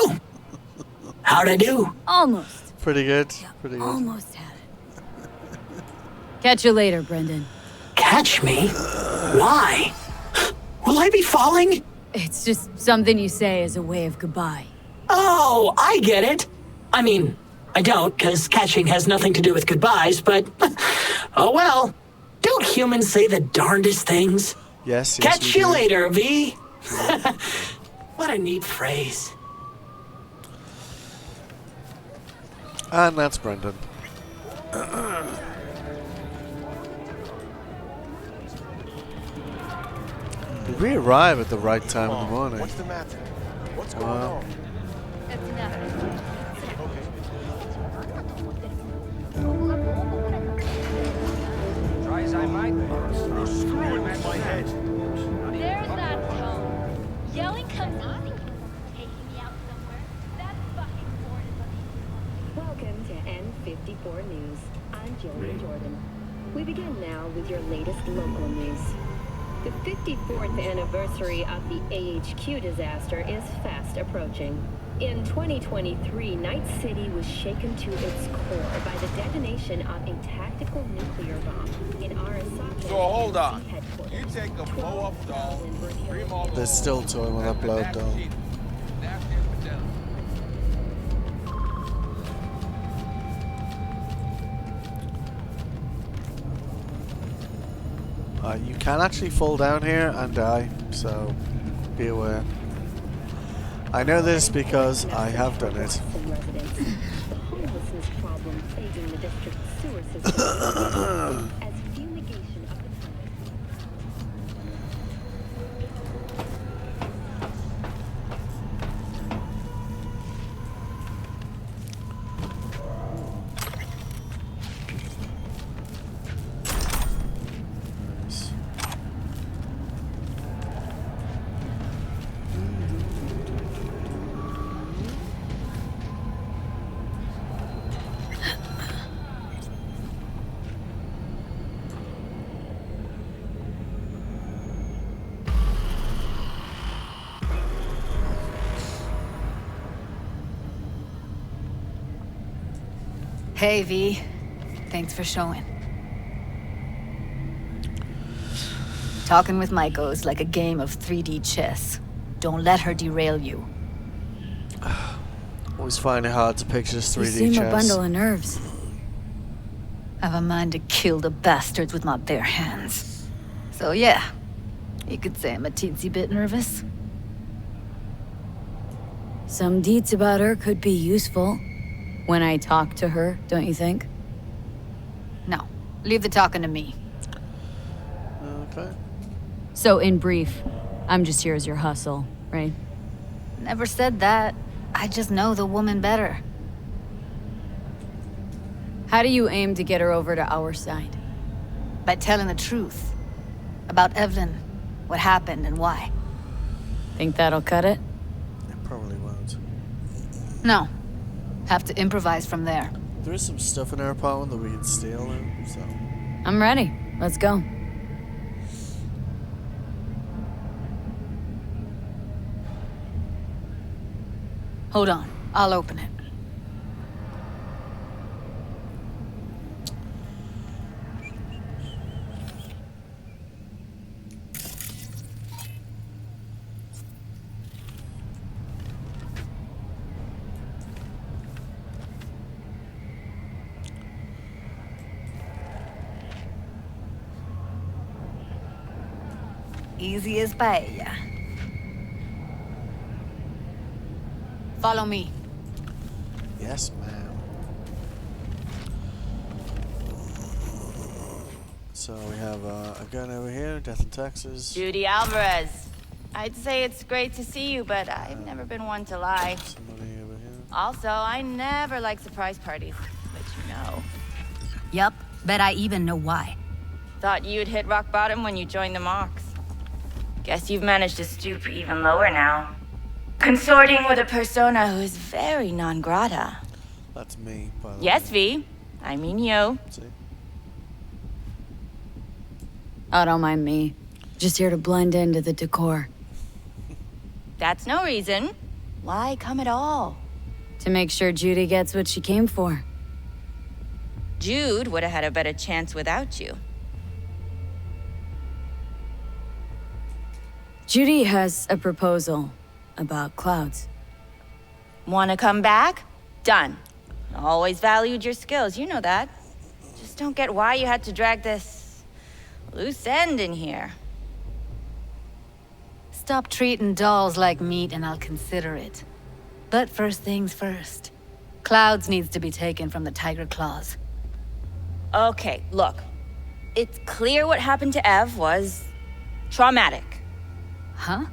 how'd I do? Almost. Pretty good. Pretty good. Almost had it. Catch you later, Brendan. Catch me? Why? Will I be falling? It's just something you say as a way of goodbye. Oh, I get it. I mean, I don't, because catching has nothing to do with goodbyes, but... oh well. Don't humans say the darndest things? Yes, Catch you later, V. What a neat phrase. And that's Brendan. Did we arrive at the right time in the morning? What's the matter? What's going on? It's nothing. Try as I might. You're screwing with my head. There's that tone. Yelling comes easy. Taking me out somewhere. That's fucking boring. Welcome to N54 News. I'm Jillian Jordan. We begin now with your latest local news. The 54th anniversary of the AHQ disaster is fast approaching. In 2023, Night City was shaken to its core by the detonation of a tactical nuclear bomb in Arasaka. So hold on. You take a blow-up doll, remodel. They're still toying with that blow-up doll. You can actually fall down here and die, so be aware. I know this because I have done it. The homelessness problem plaguing the district's sewer system as fumigation of the Hey, V. Thanks for showing. Talking with Maiko is like a game of 3D chess. Don't let her derail you. Always find it hard to picture this 3D You seem chess. a bundle of nerves. I've a mind to kill the bastards with my bare hands. So yeah, you could say I'm a teensy bit nervous. Some deets about her could be useful. When I talk to her, don't you think? No, leave the talking to me. Okay. So in brief, I'm just here as your hustle, right? Never said that. I just know the woman better. How do you aim to get her over to our side? By telling the truth. About Evelyn, what happened and why. Think that'll cut it? It probably won't. No. Have to improvise from there. There is some stuff in our apartment that we can steal, so... I'm ready. Let's go. Hold on. I'll open it. Easy as paella. Follow me. Yes, ma'am. So we have a gun over here, death in Texas. Judy Alvarez. I'd say it's great to see you, but I've never been one to lie. Somebody over here. Also, I never like surprise parties, but you know. Yup, bet I even know why. Thought you'd hit rock bottom when you joined the Mox. Guess you've managed to stoop even lower now. Consorting with a persona who is very non grata. That's me, by the way. Yes, V. I mean you. See? Oh, don't mind me. Just here to blend into the decor. That's no reason. Why come at all? To make sure Judy gets what she came for. Jude would have had a better chance without you. Judy has a proposal about clouds. Wanna come back? Done. Always valued your skills, you know that. Just don't get why you had to drag this loose end in here. Stop treating dolls like meat and I'll consider it. But first things first. Clouds needs to be taken from the Tiger Claws. Okay, look. It's clear what happened to Ev was traumatic. Huh?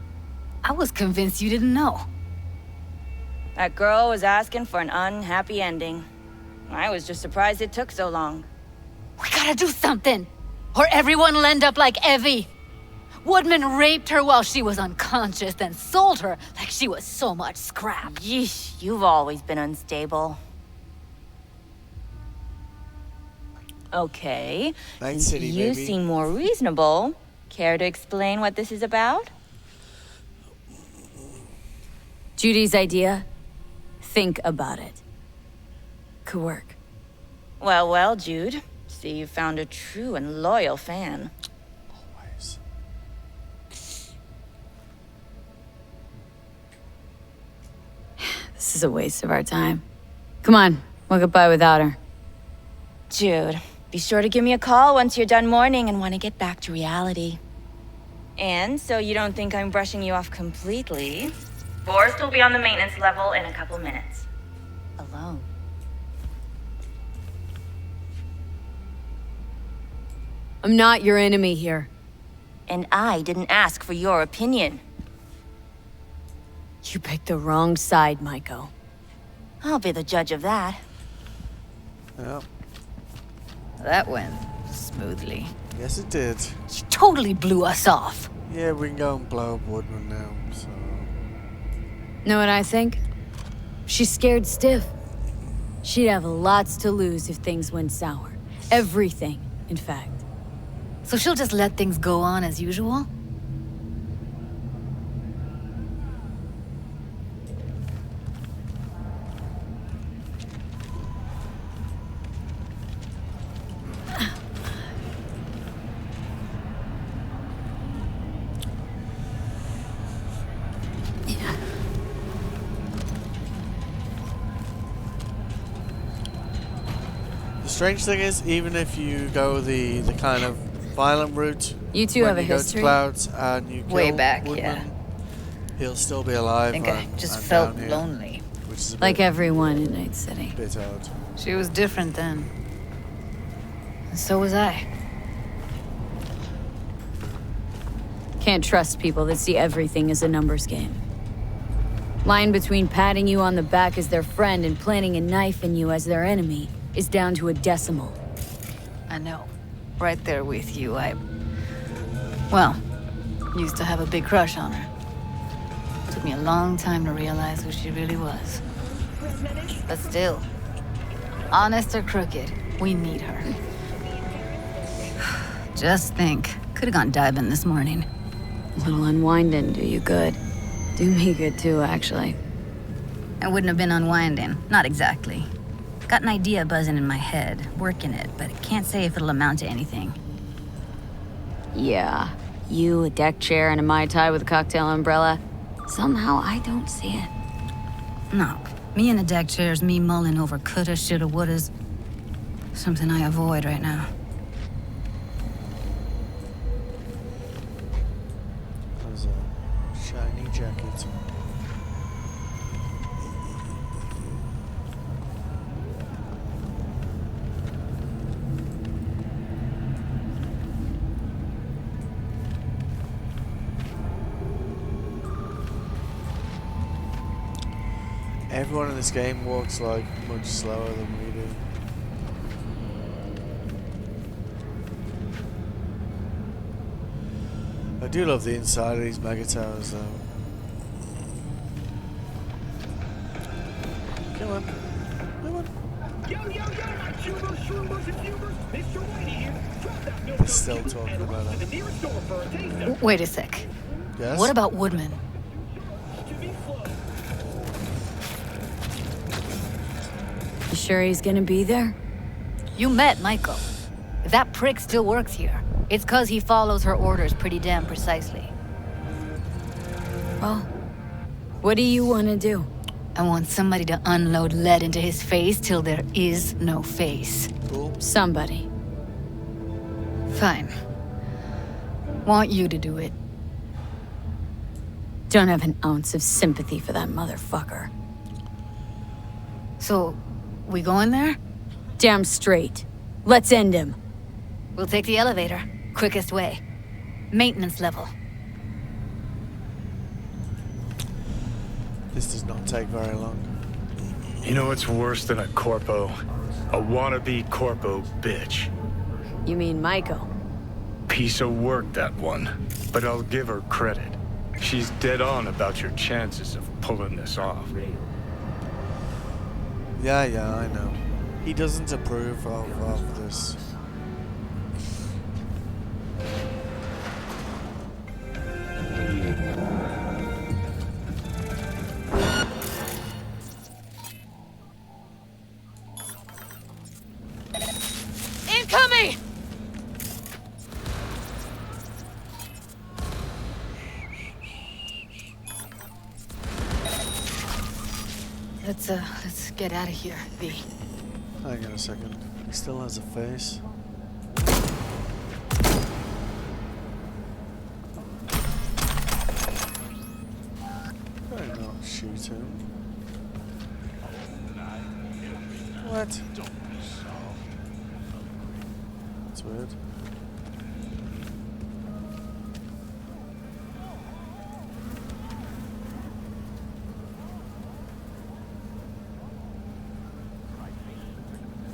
I was convinced you didn't know. That girl was asking for an unhappy ending. I was just surprised it took so long. We gotta do something, or everyone will end up like Evie. Woodman raped her while she was unconscious, then sold her like she was so much scrap. Yeesh, you've always been unstable. Okay, Night since City, you baby. seem more reasonable, care to explain what this is about? Judy's idea? Think about it. Could work. Well, well, Jude. See, you found a true and loyal fan. Always. This is a waste of our time. Come on, we'll get by without her. Jude, be sure to give me a call once you're done mourning and want to get back to reality. And so you don't think I'm brushing you off completely, Forrest will be on the maintenance level in a couple minutes. Alone. I'm not your enemy here. And I didn't ask for your opinion. You picked the wrong side, Maiko. I'll be the judge of that. Yeah. That went smoothly. Yes, it did. She totally blew us off. Yeah, we can go and blow up Woodman now, so... Know what I think? She's scared stiff. She'd have lots to lose if things went sour. Everything, in fact. So she'll just let things go on as usual? The strange thing is, even if you go the kind of violent route, You two when have a you go history? to Clouds and you Way kill back, Woodman, yeah. he'll still be alive. I think I and- just and felt down here, lonely. which is a Like bit, everyone in Night City. bit odd. She was different then. And so was I. Can't trust people that see everything as a numbers game. Line between patting you on the back as their friend and planting a knife in you as their enemy is down to a decimal. I know. Right there with you, well, used to have a big crush on her. Took me a long time to realize who she really was. But still, honest or crooked, we need her. Just think, could have gone diving this morning. A little unwinding do you good. Do me good too, actually. I wouldn't have been unwinding, not exactly. Got an idea buzzing in my head, working it, but can't say if it'll amount to anything. Yeah, you, a deck chair, and a Mai Tai with a cocktail umbrella. Somehow I don't see it. No, me in a deck chair's me mulling over coulda, shoulda, wouldas. Something I avoid right now. There's a shiny jacket. Everyone in this game walks like much slower than we do. I do love the inside of these mega towers though. Come on. Come on. Yo, yo, yo, my tubers, shroomers, and fumers. Mr. Whitey here. Drop that They're still talking about it. Wait a sec. Yes? What about Woodman? You sure he's gonna be there? You met Michael. If that prick still works here, it's 'cause he follows her orders pretty damn precisely. Well, what do you want to do? I want somebody to unload lead into his face till there is no face. Cool. Somebody. Fine. Want you to do it. Don't have an ounce of sympathy for that motherfucker. So, we going there? Damn straight. Let's end him. We'll take the elevator. Quickest way. Maintenance level. This does not take very long. You know what's worse than a corpo? A wannabe corpo bitch. You mean Maiko? Piece of work, that one. But I'll give her credit. She's dead on about your chances of pulling this off. Yeah, I know. He doesn't approve of this. Incoming! Let's get out of here, V. Hang on a second. He still has a face. Why not shoot him? What? That's weird.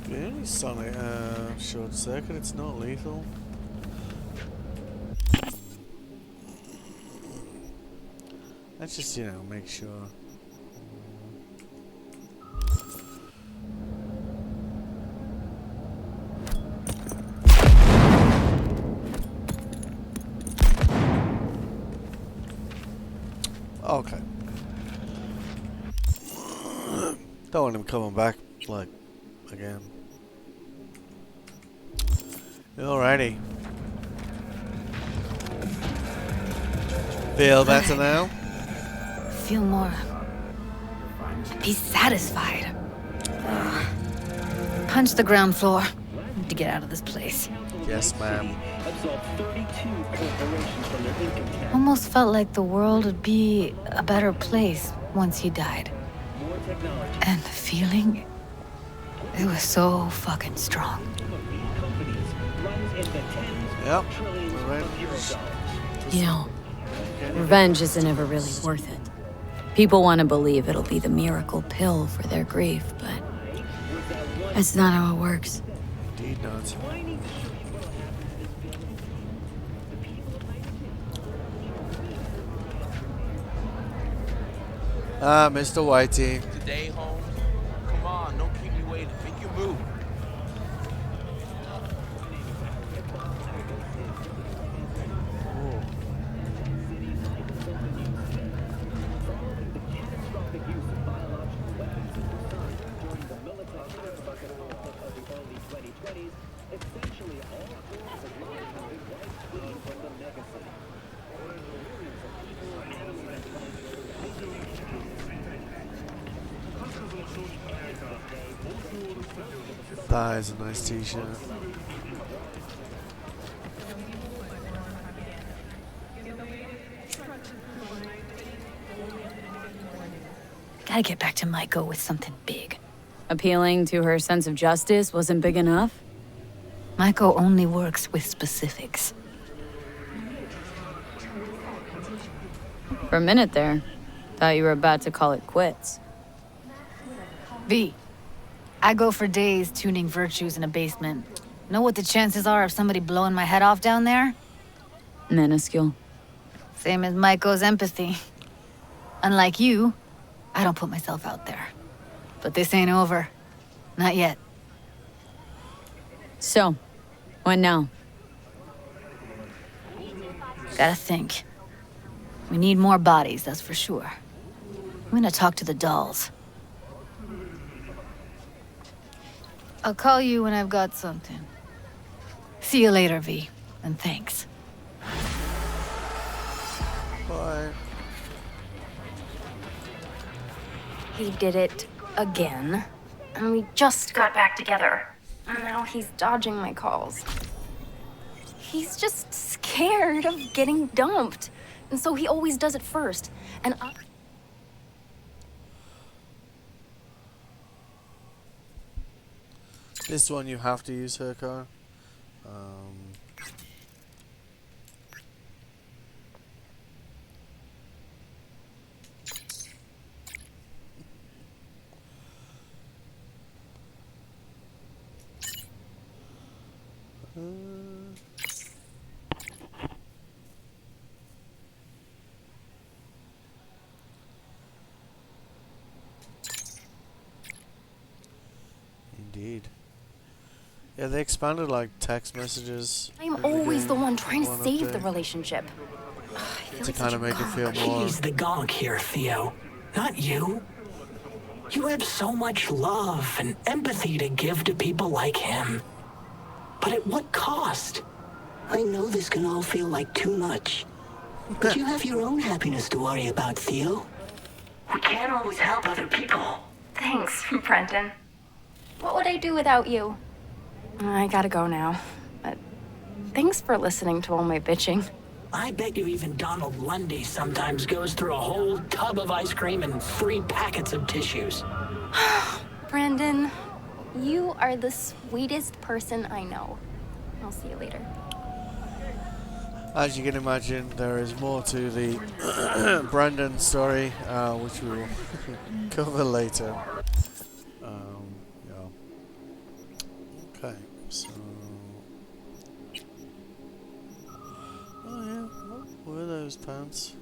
Yeah, Sonic short circuit, it's not lethal. Let's just, make sure. Okay. Don't want him coming back, like, again. Alrighty. Feel better now? Feel more... be satisfied. Ugh. Punch the ground floor. Need to get out of this place. Yes, ma'am. Almost felt like the world would be a better place once he died. And the feeling... it was so fucking strong. Yep. You know, revenge isn't ever really worth it. People want to believe it'll be the miracle pill for their grief, but that's not how it works. Indeed not. Ah, Mr. Whitey. Today, Holmes? Come on, don't keep me waiting. Make your move. That is a nice t-shirt. Gotta get back to Maiko with something big. Appealing to her sense of justice wasn't big enough? Maiko only works with specifics. For a minute there, thought you were about to call it quits. V, I go for days tuning virtues in a basement. Know what the chances are of somebody blowing my head off down there? Minuscule. Same as Maiko's empathy. Unlike you, I don't put myself out there. But this ain't over. Not yet. So, what now? Gotta think. We need more bodies, that's for sure. I'm gonna talk to the dolls. I'll call you when I've got something. See you later, V. And thanks. Bye. He did it again. And we just got back together. And now he's dodging my calls. He's just scared of getting dumped. And so he always does it first. And I... This one you have to use her car. Indeed. Yeah, they expanded like text messages. I'm always the one trying to save the relationship. To kind of make it feel more. He's the gonk here, Theo. Not you. You have so much love and empathy to give to people like him. But at what cost? I know this can all feel like too much. But you have your own happiness to worry about, Theo. We can't always help other people. Thanks, Brendan. What would I do without you? I gotta go now. But thanks for listening to all my bitching. I bet you even Donald Lundy sometimes goes through a whole tub of ice cream and 3 packets of tissues. Brandon, you are the sweetest person I know. I'll see you later. As you can imagine, there is more to the Brandon story, which we will cover later. Yeah. Okay, so... Oh yeah, what were those pants?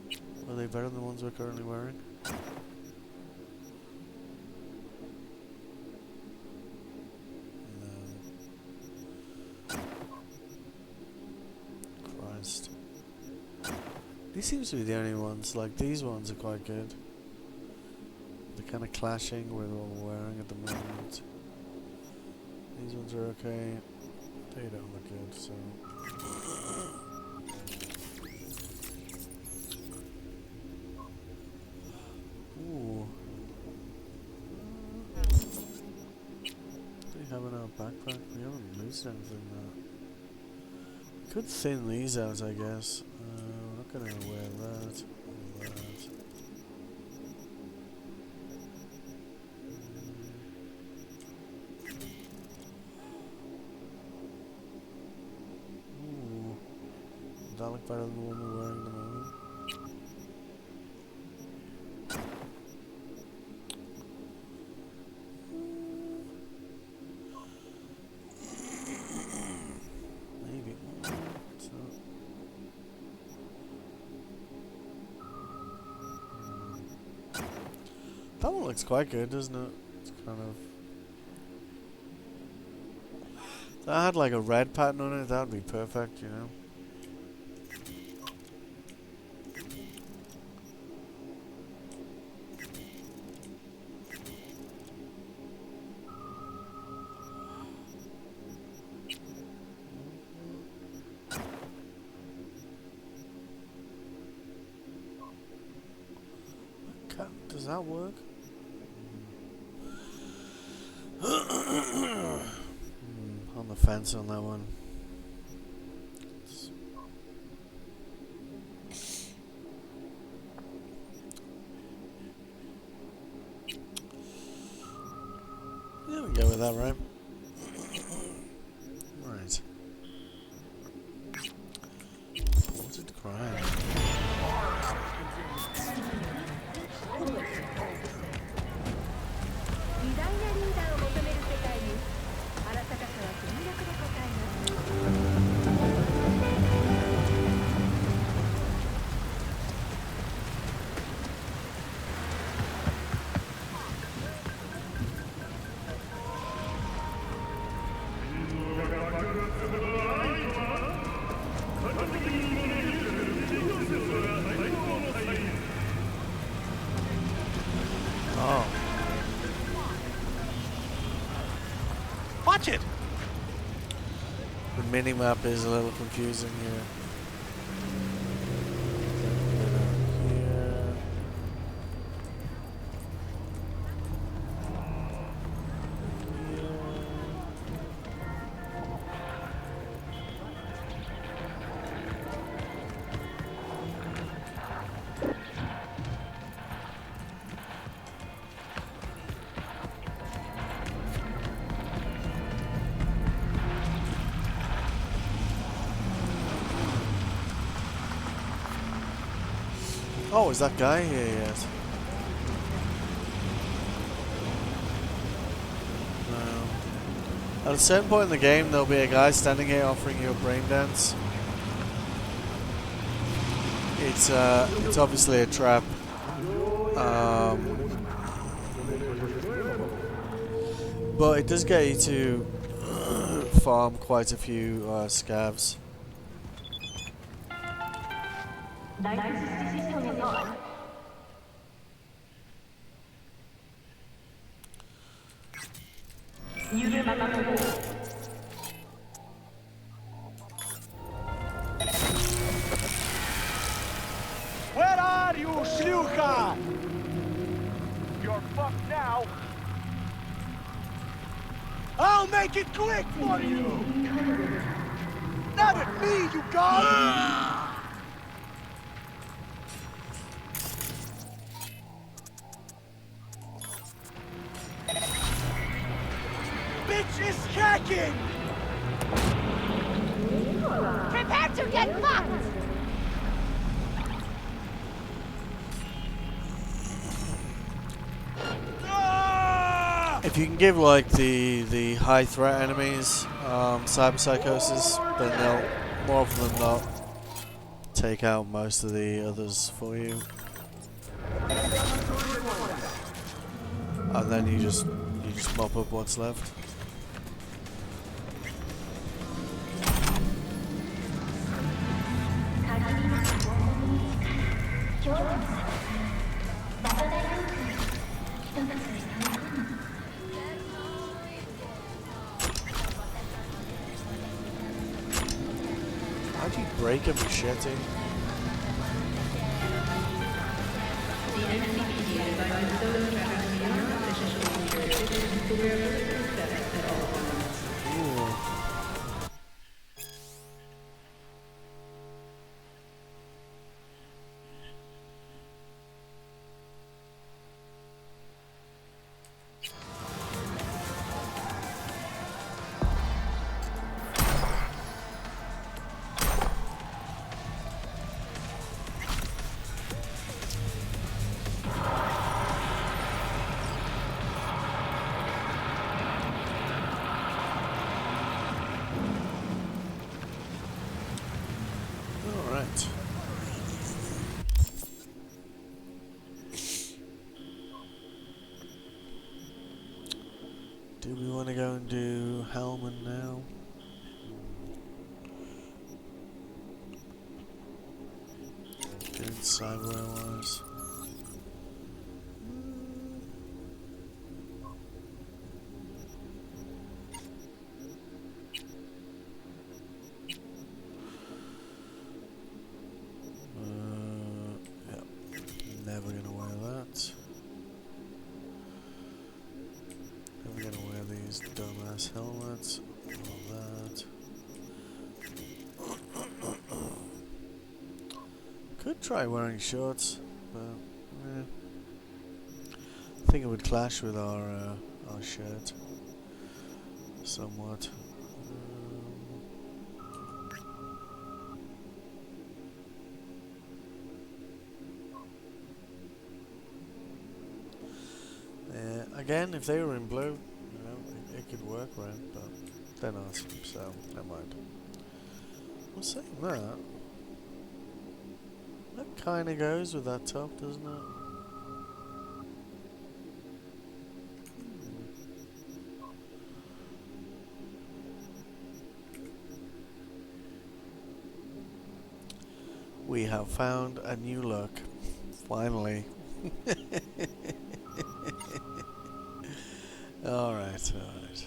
Were they better than the ones we're currently wearing? Christ. These seems to be the only ones, like these ones are quite good. They're kind of clashing with what we're wearing at the moment. These ones are okay. They don't look good, so... Ooh. What do we have in our backpack? We haven't loosened anything there. Could thin these out, I guess. We're not gonna wear that. Or that. Ooh. Does that look better than the one we're wearing at the moment? That one looks quite good, doesn't it? It's kind of... If I had like a red pattern on it, that would be perfect, you know? Does that work? On the fence on that one. Yeah, we go with that, right? Right. Reported crime. mini-map is a little confusing here. Oh, is that guy here yet? No. At a certain point in the game, there'll be a guy standing here offering you a brain dance. It's obviously a trap. But it does get you to farm quite a few scavs. Where are you, Sluka? You're fucked now. I'll make it quick for you. Not at me, you god! Bitch is hacking! Prepare to get fucked! If you can give like the high threat enemies cyber psychosis, then they'll more often than not take out most of the others for you. And then you just mop up what's left. How'd you break a machete? Ooh. Do we want to go and do Hellman now? Doing Cyberware-wise. Yeah, never gonna wear that. Never gonna wear these dumbass helmets. All that. Could try wearing shorts, but I think it would clash with our shirt somewhat. Again, if they were in blue, you know, it could work, right? But they're not, so never mind. Well, saying that, that kind of goes with that top, doesn't it? We have found a new look, finally. Alright, alright.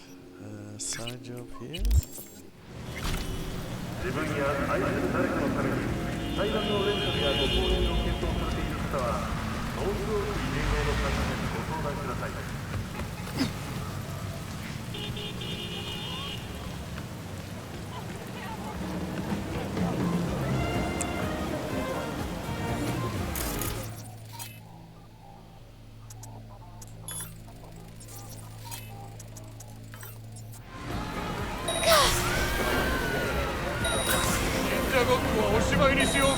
Side job here. 自分や愛する誰かのために対談のレンタルやご購入を検討されている方はノースローク連合の参加者にご相談ください。ごっこはおしまいにしようぜ。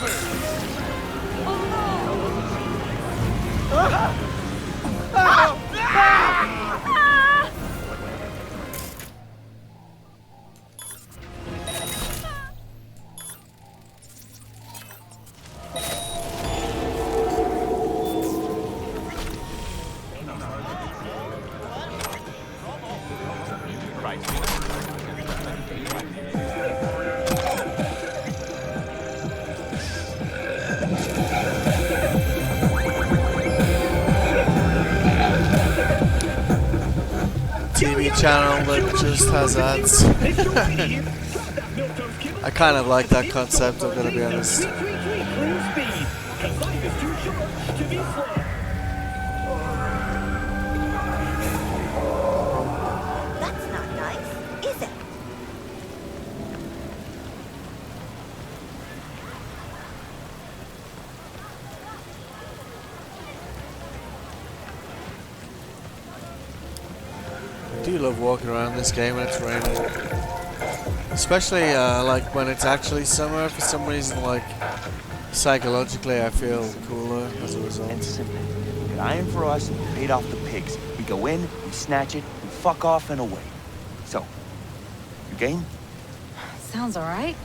TV channel that just has ads. I kind of like that concept, I'm gonna be honest. That's not nice, is it? I do love walking around this game when it's raining. Especially like when it's actually summer. For some reason, like psychologically I feel cooler as a result. And simple. You get iron for us, and paid off the pigs. We go in, we snatch it, we fuck off and away. So, you game? Sounds alright.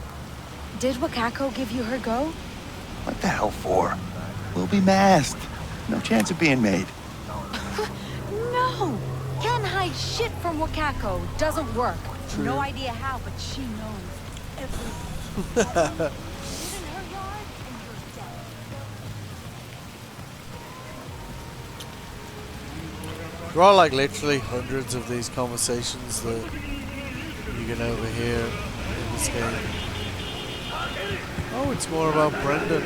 Did Wakako give you her go? What the hell for? We'll be masked. No chance of being made. No! Can't hide shit from Wakako. Doesn't work. True. No idea how, but she knows everything. There are like literally hundreds of these conversations that you can overhear in this game. Oh, it's more about Brendan.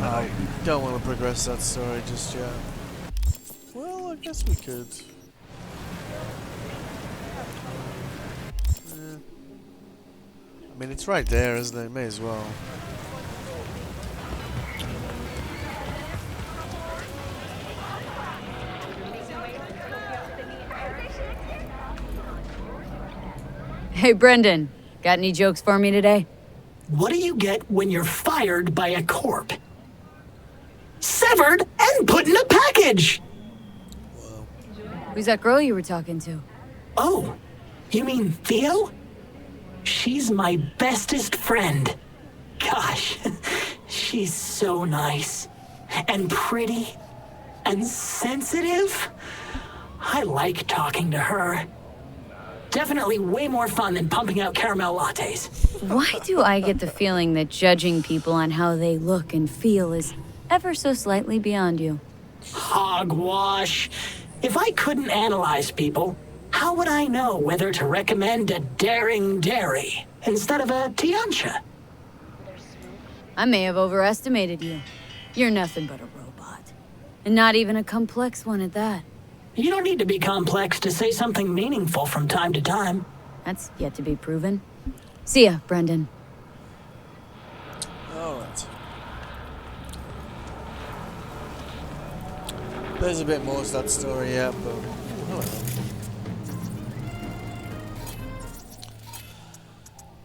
I don't want to progress that story just yet. Well, I guess we could. I mean, it's right there, isn't it? May as well. Hey, Brendan. Got any jokes for me today? What do you get when you're fired by a corp? Severed and put in a package! Who's that girl you were talking to? Oh, you mean Theo? She's my bestest friend. Gosh, she's so nice. And pretty. And sensitive. I like talking to her. Definitely way more fun than pumping out caramel lattes. Why do I get the feeling that judging people on how they look and feel is ever so slightly beyond you? Hogwash. If I couldn't analyze people, how would I know whether to recommend a daring dairy instead of a Tiancha? I may have overestimated you. You're nothing but a robot. And not even a complex one at that. You don't need to be complex to say something meaningful from time to time. That's yet to be proven. See ya, Brendan. Alright. There's a bit more to that story yet, but oh well.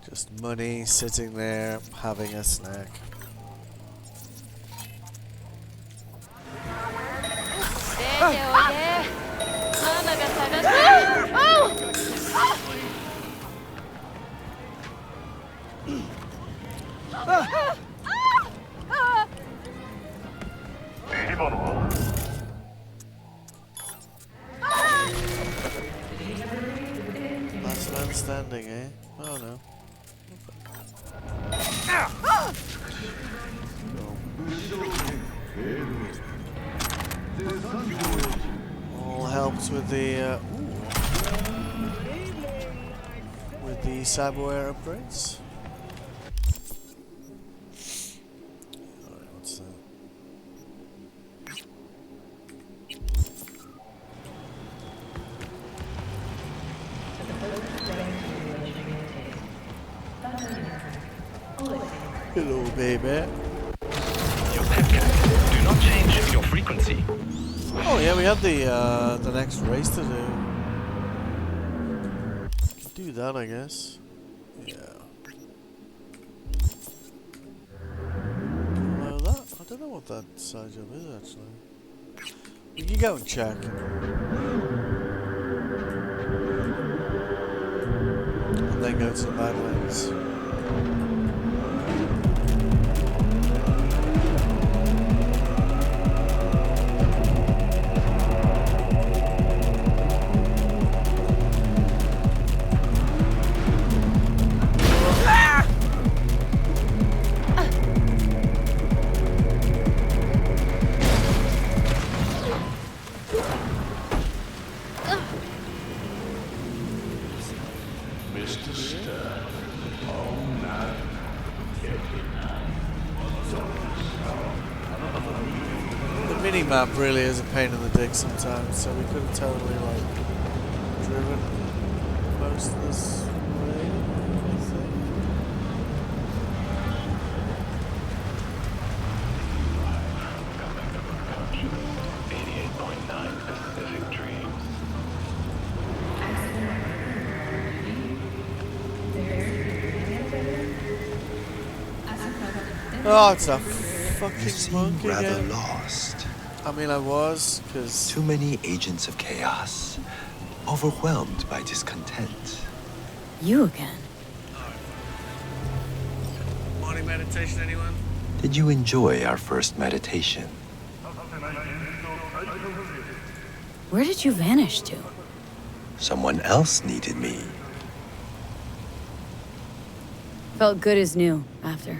Just money sitting there having a snack. Last man standing, eh? Oh no. All helps with the with the cyberware upgrades. Alright, what's that? Hello, baby. Your pet. Do not change your frequency. Oh yeah, we have the next race to do. Do that, I guess. Yeah. That I don't know what that side job is actually. We can go and check. And then go to the Badlands. Map really is a pain in the dick sometimes, so we could have totally like driven most of this way, I think. Oh, it's a fucking monkey rather again. Lost. I mean, I was, because... Too many agents of chaos. Overwhelmed by discontent. You again. Morning meditation, anyone? Did you enjoy our first meditation? Where did you vanish to? Someone else needed me. Felt good as new after.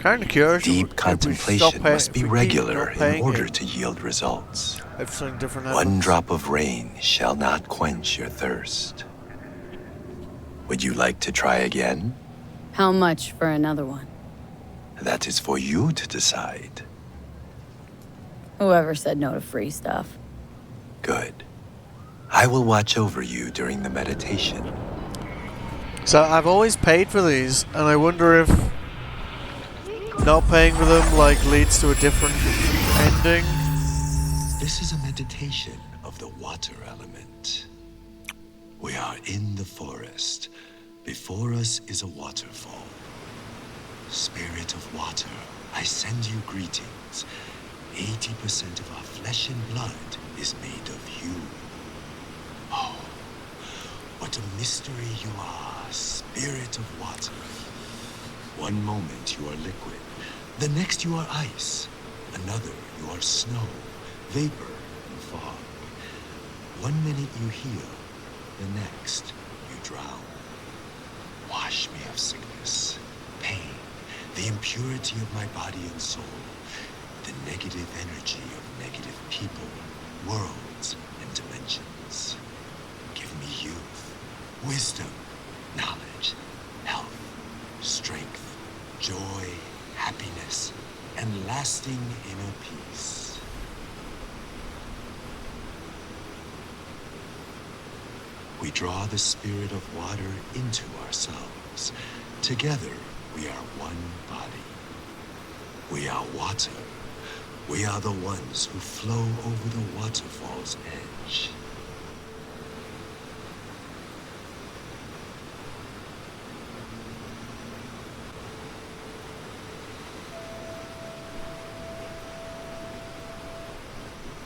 Kind of curious. Deep contemplation must be regular in order to yield results. One drop of rain shall not quench your thirst. Would you like to try again? How much for another one? That is for you to decide. Whoever said no to free stuff. Good. I will watch over you during the meditation. So I've always paid for these, and I wonder if not paying for them like leads to a different ending. This is a meditation of the water element. We are in the forest. Before us is a waterfall. Spirit of water, I send you greetings. 80% of our flesh and blood is made of you. Oh, what a mystery you are, spirit of water. One moment you are liquid, the next you are ice, another you are snow, vapor, and fog. 1 minute you heal, the next you drown. Wash me of sickness, pain, the impurity of my body and soul, the negative energy of negative people, worlds, and dimensions. Give me youth, wisdom, knowledge, health, strength, joy, happiness, and lasting inner peace. We draw the spirit of water into ourselves. Together, we are one body. We are water. We are the ones who flow over the waterfall's edge.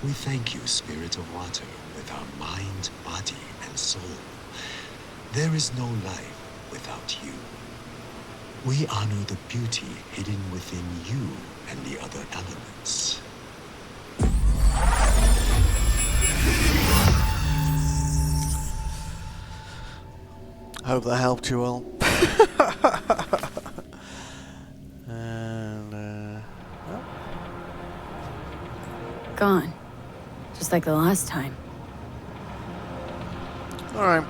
We thank you, Spirit of Water, with our mind, body, and soul. There is no life without you. We honor the beauty hidden within you and the other elements. I hope that helped you all. And, Gone. Just like the last time. Alright.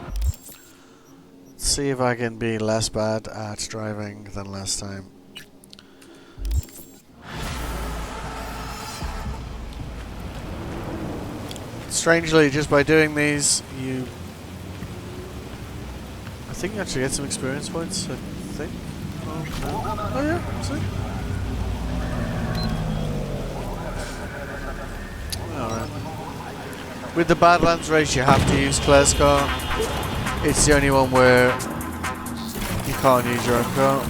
Let's see if I can be less bad at driving than last time. Strangely, just by doing these, I think you actually get some experience points, I think. Oh yeah, see? Alright. With the Badlands race, you have to use Claire's car. It's the only one where you can't use your own car.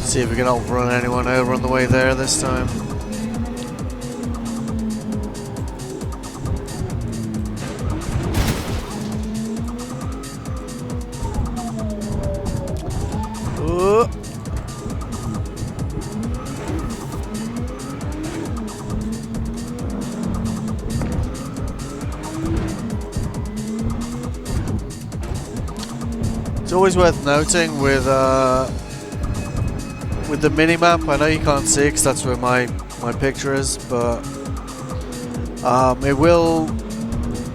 See if we can outrun anyone over on the way there this time. Ooh. It's always worth noting with the minimap, I know you can't see it because that's where my picture is, but it will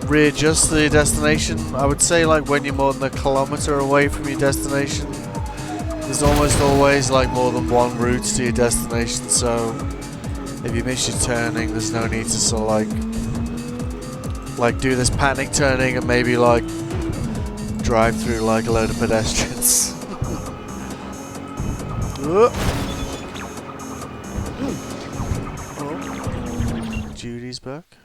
readjust the destination. I would say like when you're more than a kilometer away from your destination, there's almost always like more than one route to your destination, so if you miss your turning, there's no need to sort of like do this panic turning and maybe like drive through like a load of pedestrians. Oh. Judy's back.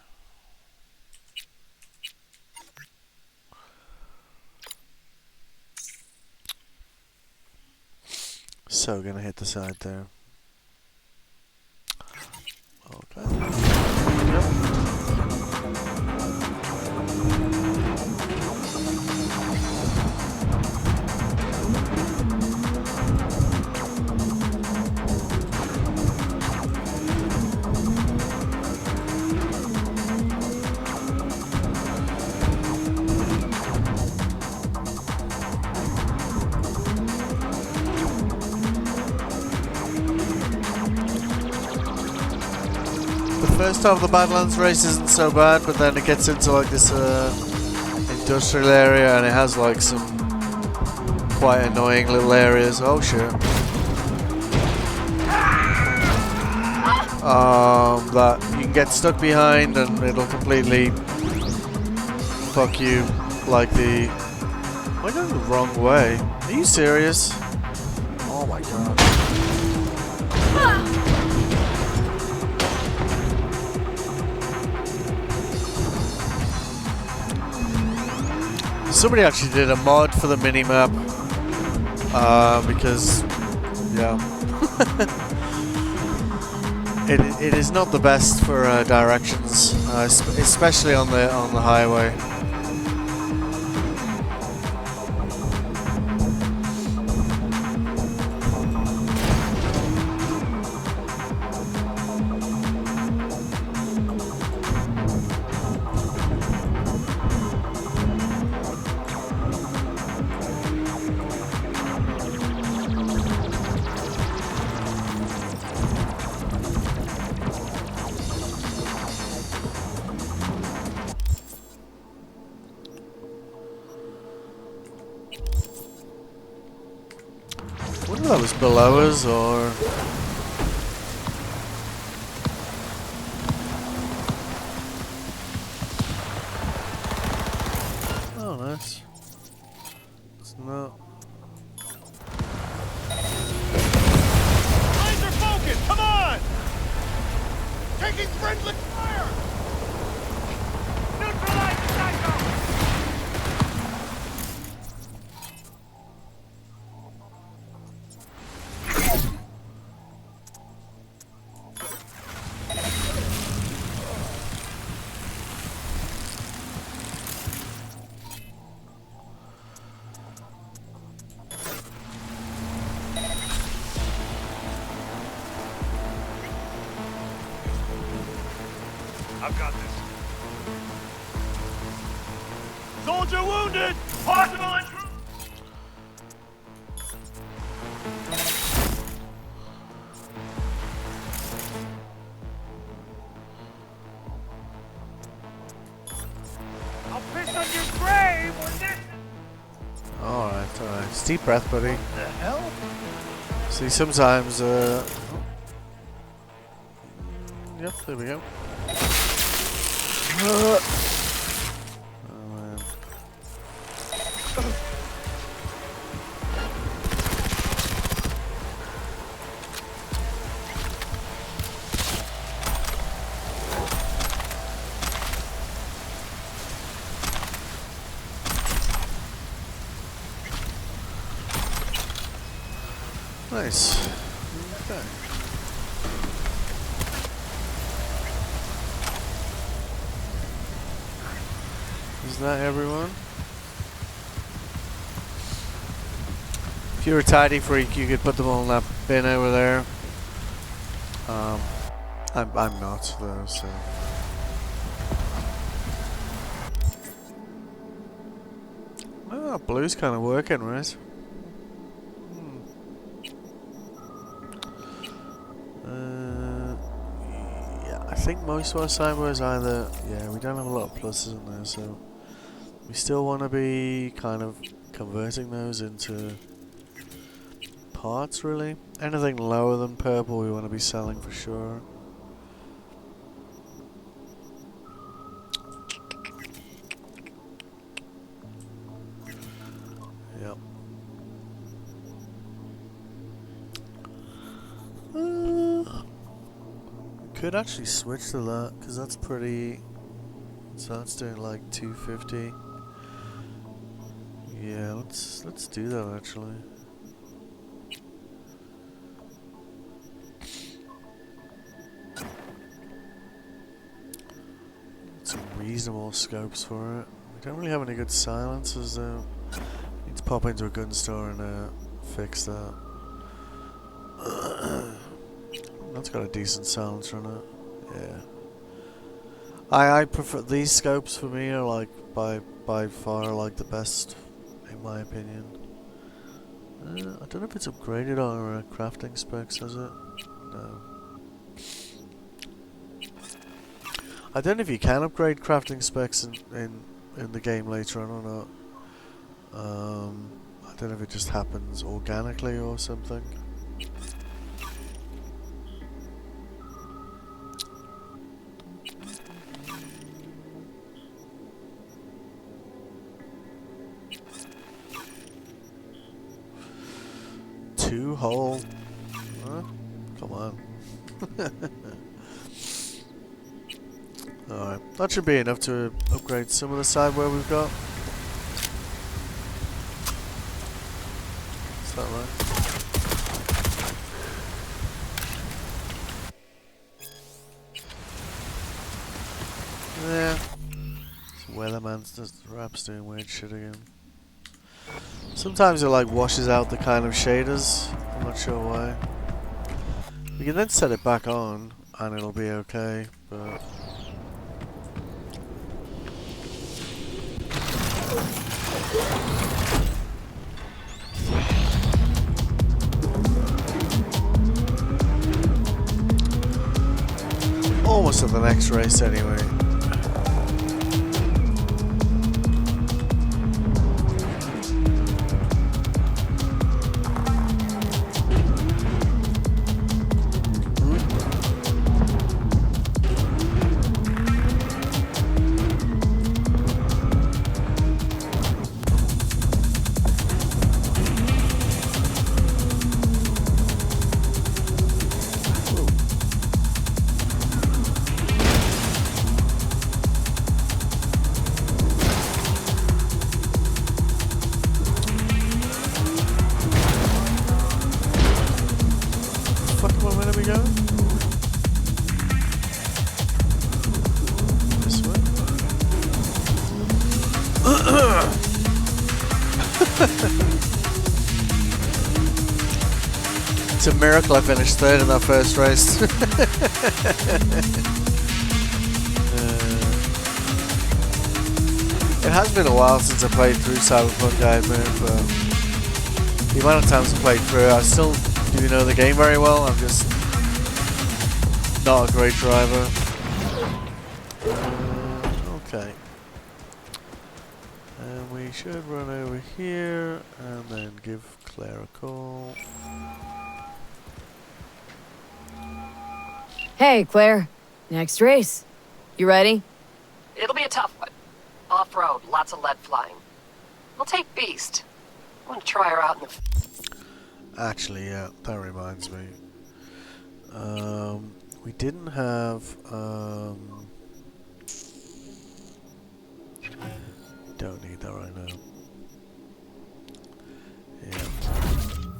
So gonna hit the side there. Okay. Yep. First half of the Badlands race isn't so bad, but then it gets into like this industrial area and it has like some quite annoying little areas. Oh shit. That you can get stuck behind and it'll completely fuck you like the... Am I going the wrong way? Are you serious? Oh my god. Somebody actually did a mod for the minimap because, yeah, it is not the best for directions, especially on the highway. That was below us, or... Oh, nice. It's not... Laser focus! Come on! Taking friendly fire! Neutralize the psycho! I've got this. Soldier wounded! Possible intrusion! I'll piss on your grave when this... Alright, alright. Just deep breath, buddy. What the hell? See, sometimes, yep, there we go. Oh, man. Nice. Okay. Is that everyone? If you're a tidy freak, you could put them all in that bin over there. I'm not though, so. Oh, blue's kind of working, right? Yeah, I think most of our cyber is either, yeah, we don't have a lot of pluses in there, so we still want to be kind of converting those into parts, really. Anything lower than purple we want to be selling for sure. Yep. Could actually switch to that because that's pretty. So that's doing like 250. Yeah, let's do that actually. Some reasonable scopes for it. We don't really have any good silencers though. Need to pop into a gun store and fix that. That's got a decent silencer on it. Yeah. I prefer these scopes for me are like by far like the best in my opinion. I don't know if it's upgraded our crafting specs, has it? No. I don't know if you can upgrade crafting specs in the game later on or not. I don't know if it just happens organically or something. Two hole. Huh? Come on. Alright, that should be enough to upgrade some of the sideware we've got. Is that right? Yeah. Weatherman's just rap's doing weird shit again. Sometimes it like washes out the kind of shaders. I'm not sure why. We can then set it back on and it'll be okay, but almost at the next race anyway. It's a miracle I finished third in that first race. It has been a while since I played through Cyberpunk, I admit, but the amount of times I played through, I still do know the game very well. I'm just not a great driver. Okay. And we should run over here and then give Claire a call. Hey, Claire. Next race. You ready? It'll be a tough one. Off-road, lots of lead flying. We'll take Beast. I want to try her out in the... Actually, yeah, that reminds me. We didn't have... Don't need that right now. Yeah.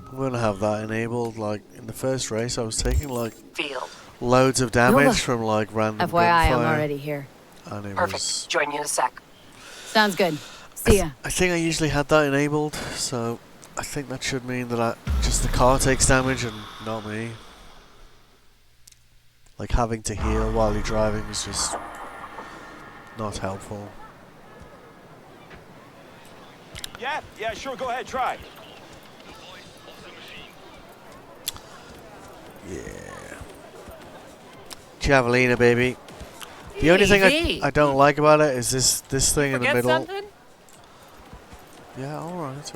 I'm gonna have that enabled. Like, in the first race, I was taking, like, loads of damage from, like, random FYI, gunfire. I'm already here. And it Perfect. was... Join you in a sec. Sounds good. See ya. I think I usually had that enabled, so I think that should mean that just the car takes damage and not me. Like, having to heal while you're driving is just not helpful. Yeah, sure, go ahead, try. Yeah. Javelina, baby. The only thing I don't like about it is this thing in the middle. Something? Yeah, alright.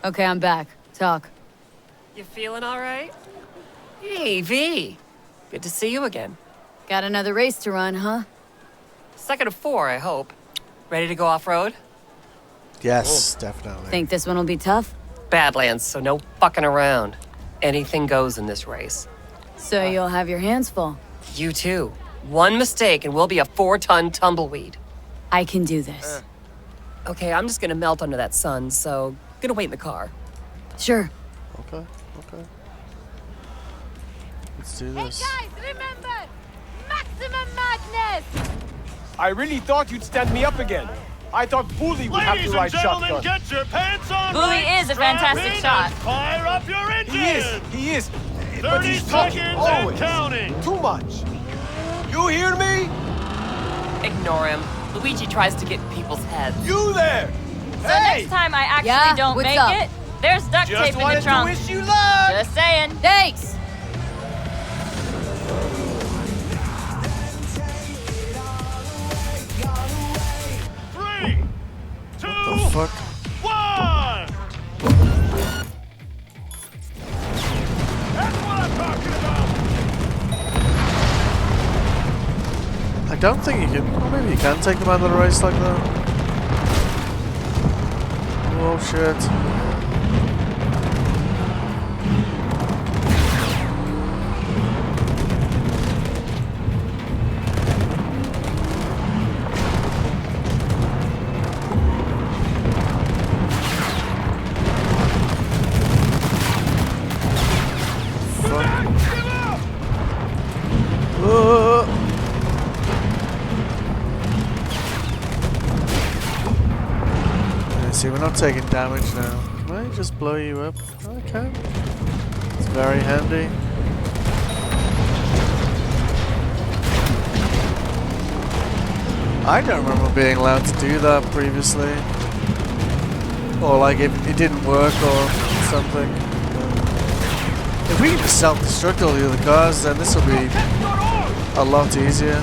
Okay, I'm back. Talk. You feeling all right? Hey, V. Good to see you again. Got another race to run, huh? Second of 4, I hope. Ready to go off-road? Yes, definitely. Think this one will be tough? Badlands, so no fucking around. Anything goes in this race. So you'll have your hands full. You too. One mistake and we'll be a 4-ton tumbleweed. I can do this. Okay, I'm just gonna melt under that sun, so gonna wait in the car. Sure. Okay. Let's do this. Hey guys, remember! Maximum madness! I really thought you'd stand me up again. I thought Bully would have the right shotgun. Get your pants on! Bully is a fantastic shot. Fire up your engine! He is. 30 he's talking seconds always. and counting! Too much. You hear me? Ignore him. Luigi tries to get in people's heads. You there! So next time I actually don't what's make up? it, there's duct Just tape in wanted the trunk. to wish you luck! Just saying. Thanks! What the fuck? 1! That's what I'm talking about! I don't think you can... Well, maybe you can take them out of the race like that. Oh, shit. See, we're not taking damage now. Can I just blow you up? I can. It's very handy. I don't remember being allowed to do that previously. Or like if it didn't work or something. If we can just self-destruct all the other cars, then this will be a lot easier.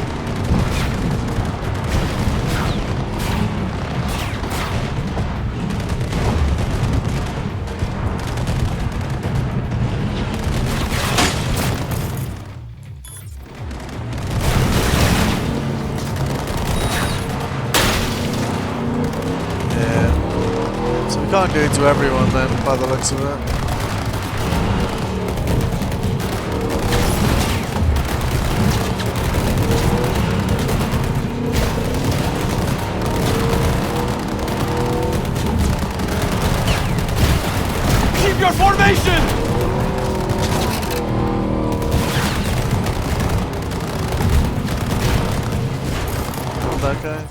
Can't do it to everyone then, by the looks of it. Keep your formation! Oh, that guy.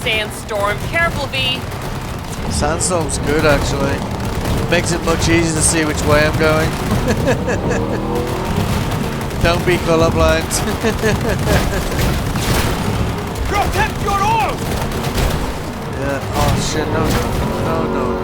Sandstorm. Careful, V. Sandstorm's good, actually. Makes it much easier to see which way I'm going. Don't be colorblind. Yeah, oh shit, no.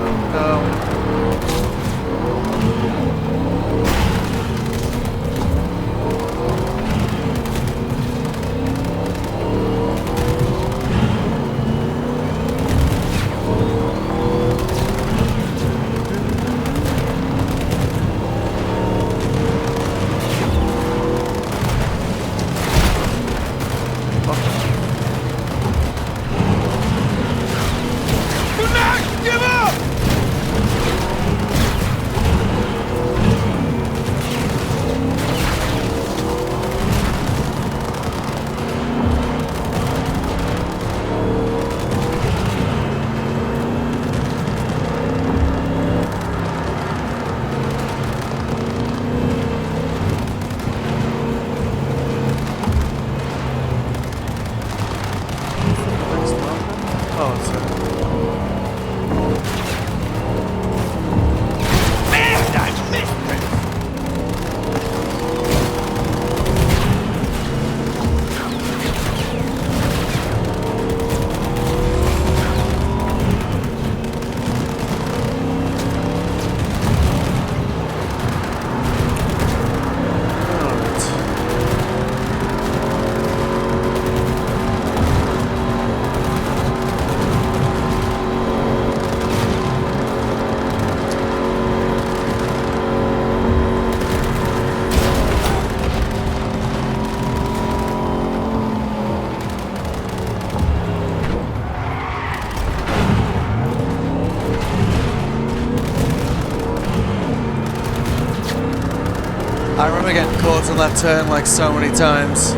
I remember getting caught on that turn like so many times.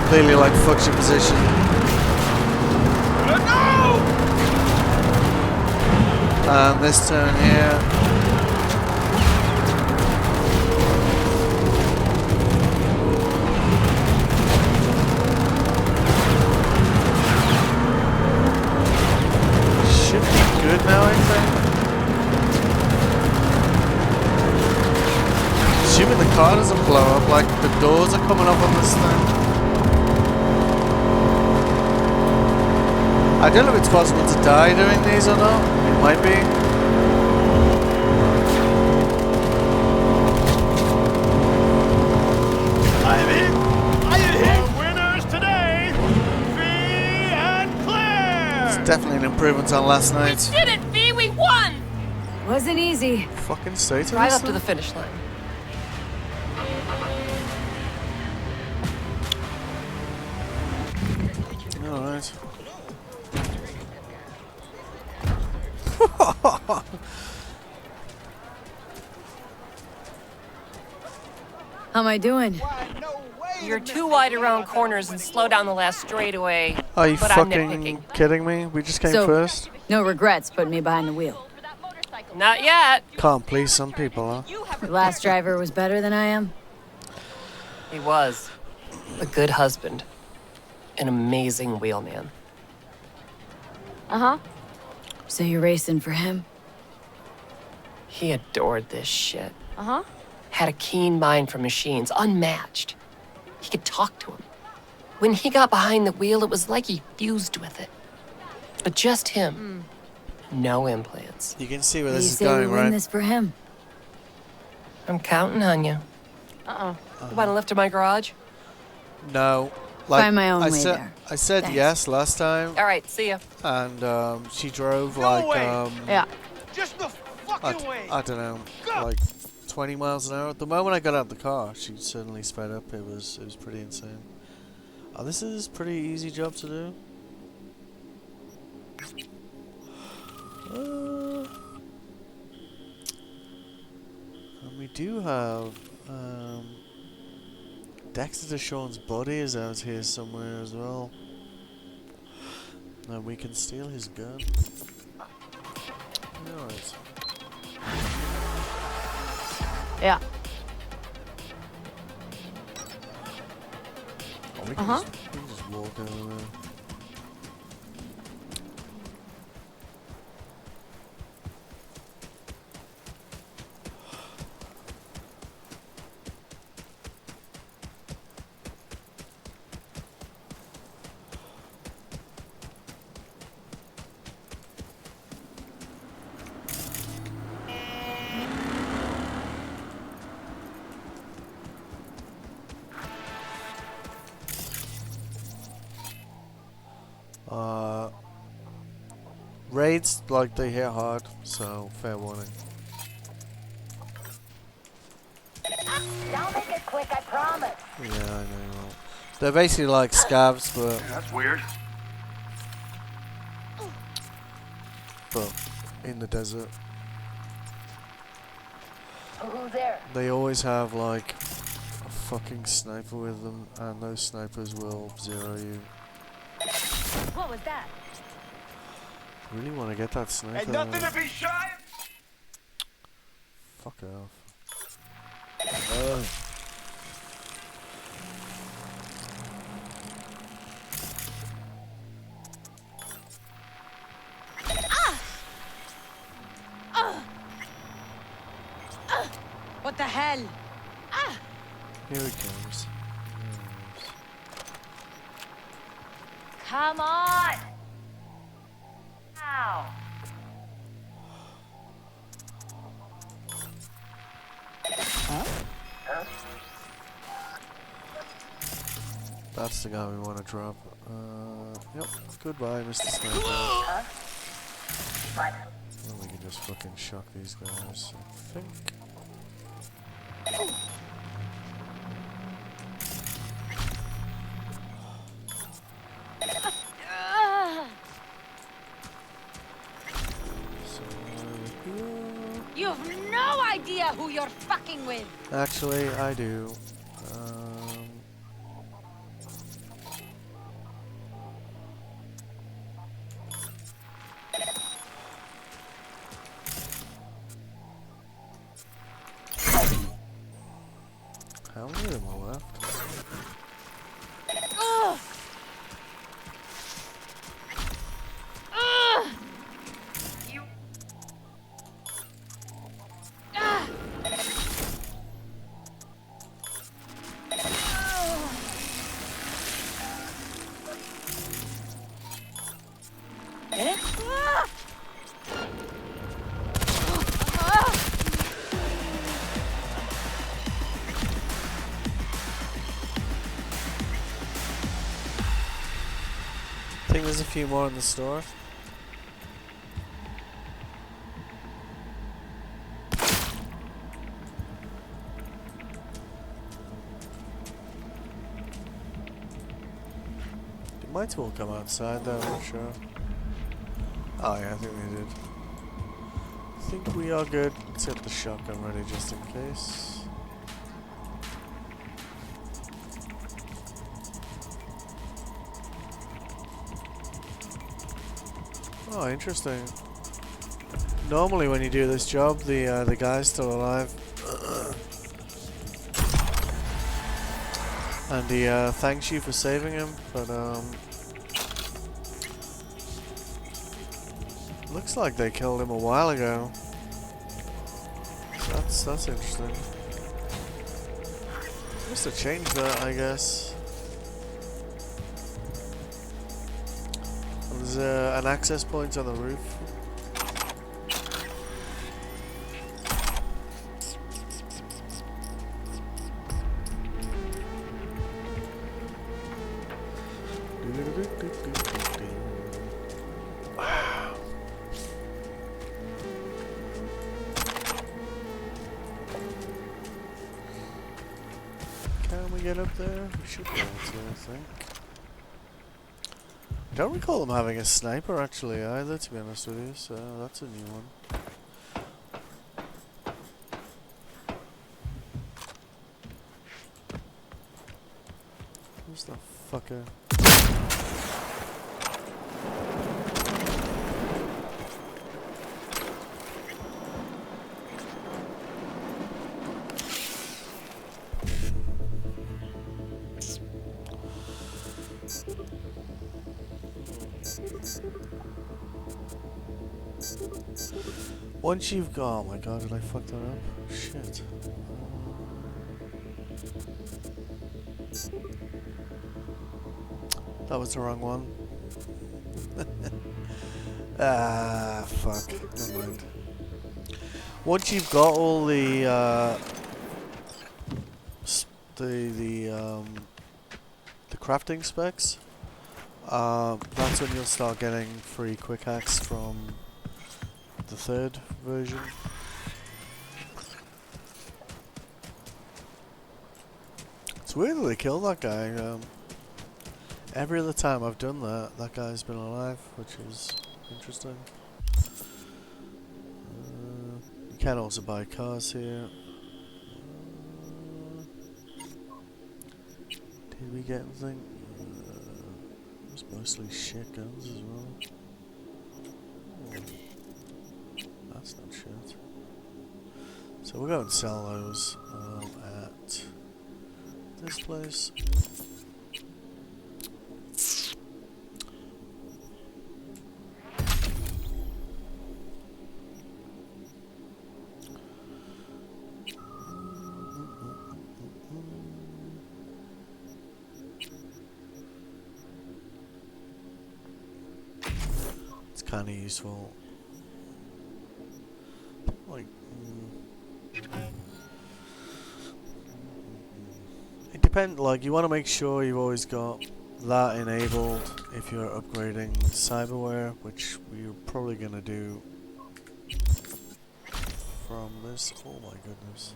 Completely like fucks your position. And this turn here. Should be good now, I think. Assuming the car doesn't blow up, like the doors are coming up on this thing. I don't know if it's possible to die doing these or not. It might be. I am here. Winners today, free and clear. It's definitely an improvement on last night. We did it, V! We won! Wasn't easy. Fucking Satan. Drive up to the finish line. Alright. How am I doing? You're too wide around corners and slow down the last straightaway. Are you but I'm fucking nitpicking. kidding me? We just came So, first. no regrets putting me behind the wheel. Not yet. Can't please some people, huh? The last driver was better than I am. He was a good husband, an amazing wheelman. Uh-huh. So you're racing for him? He adored this shit. Uh-huh. Had a keen mind for machines, unmatched. He could talk to him. When he got behind the wheel, it was like he fused with it. But just him. No implants. You can see where You this is say going, we win right? this for him. I'm counting on you. Uh-uh. You want to lift to my garage? No. Find my own I way said, there. I said Thanks. yes last time, All right, see ya. and she drove No like way. Yeah. Just the fucking way. I don't know, like 20 miles an hour. The moment I got out of the car, she suddenly sped up. It was pretty insane. Oh, this is a pretty easy job to do. And we do have Dexter Deshawn's body is out here somewhere as well. And we can steal his gun. Alright. Yeah. Oh, we can Uh-huh. we can just walk over there. grenades, like, they hit hard, so fair warning. Don't make it quick, I promise. Yeah, I know you won't. They're basically like scavs, but That's weird. in the desert. Who's there? They always have like a fucking sniper with them, and those snipers will zero you. What was that? Really want to get that sniper. Ain't nothing to be shy. Fuck off. What the hell? Here he comes. Come on! Ow! That's the guy we want to drop. Yep. Goodbye, Mr. Sniper. Well, we can just fucking shock these guys, I think. You have no idea who you're fucking with. Actually, I do. How many of them are left? I think there's a few more in the store. They might all come outside though, I'm not sure. Oh yeah, I think they did. I think we are good. Let's get the shotgun ready just in case. Oh, interesting. Normally when you do this job, the guy's still alive. And he thanks you for saving him, but looks like they killed him a while ago. So that's interesting. Must have changed that, I guess. There's an access point on the roof. Can we get up there? We should be able to, I think. I don't recall them having a sniper actually either, to be honest with you, so that's a new one. Who's the fucker? Once you've got, oh my god, did I fuck that up? Shit. That was the wrong one. Ah, fuck. Never mind. Once you've got all the crafting specs, that's when you'll start getting free quick hacks from the third version. It's weird that they killed that guy. Every other time I've done that, that guy's been alive, which is interesting. You can also buy cars here. Did we get anything? It's mostly shit guns as well. Oh, that's not shit. So we'll go and sell those at this place. Kind of useful. Like, it depends. Like, you want to make sure you've always got that enabled if you're upgrading cyberware, which we're probably gonna do from this. Oh my goodness.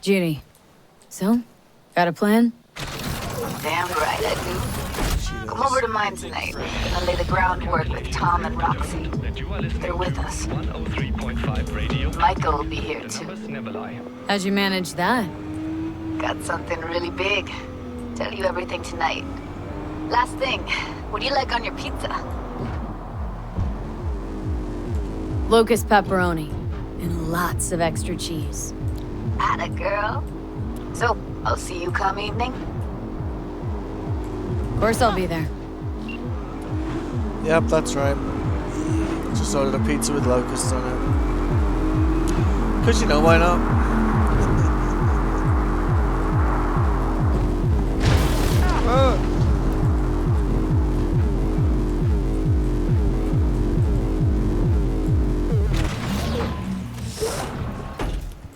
Judy, so got a plan? Damn right I do. Come over to mine tonight. Gonna lay the groundwork with Tom and Roxy. They're with us. Michael will be here too. How'd you manage that? Got something really big. Tell you everything tonight. Last thing, what do you like on your pizza? Locust pepperoni. And lots of extra cheese. Atta girl. So, I'll see you come evening. Of course I'll be there. Yep, that's right. Just ordered a pizza with locusts on it. 'Cause you know, why not?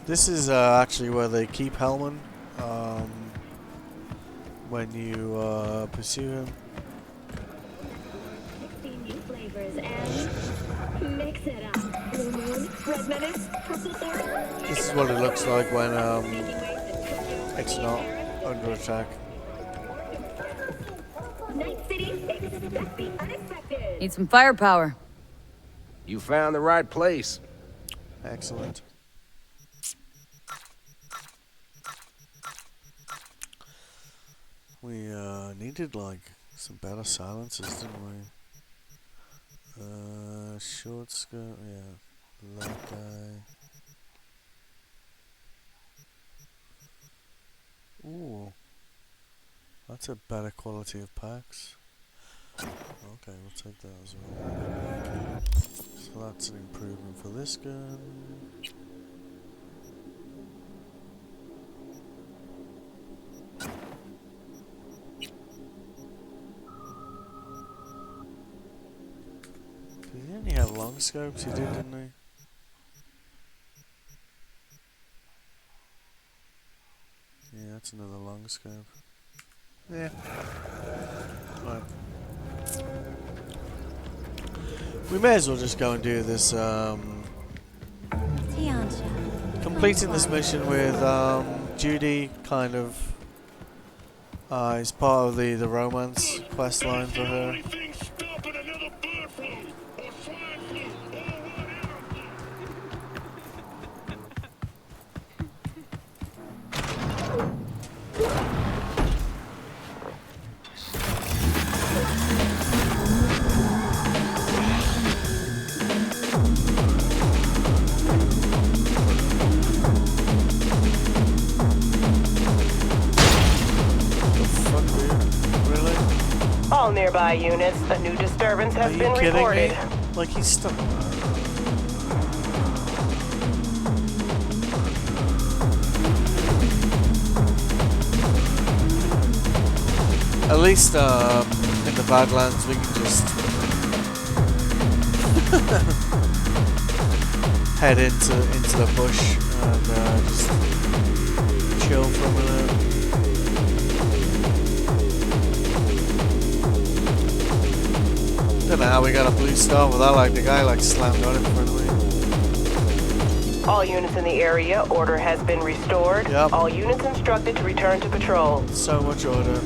This is actually where they keep Hellman when you pursue him. 16 new flavors and mix it up. Blue moon, red menace, purple forest. This is what it looks like when it's not under attack. Night City, expect the unexpected. Need some firepower. You found the right place. Excellent. We needed like some better silencers, didn't we? Short skirt, yeah. That guy. Ooh. That's a better quality of packs. Okay, we'll take that as well. So that's an improvement for this gun. Did he only have long scopes? He did, didn't he? Yeah, that's another long scope. Yeah. Right. We may as well just go and do this, completing this mission with, Judy, kind of, is part of the romance quest line for her. All nearby units, a new disturbance has been kidding reported. me? Like, he's stuck. At least in the Badlands we can just head into the bush and just chill for a minute. Don't know how we got a blue star with that. Like the guy like slammed on in front of me. All units in the area, order has been restored. Yep. All units instructed to return to patrol. So much order.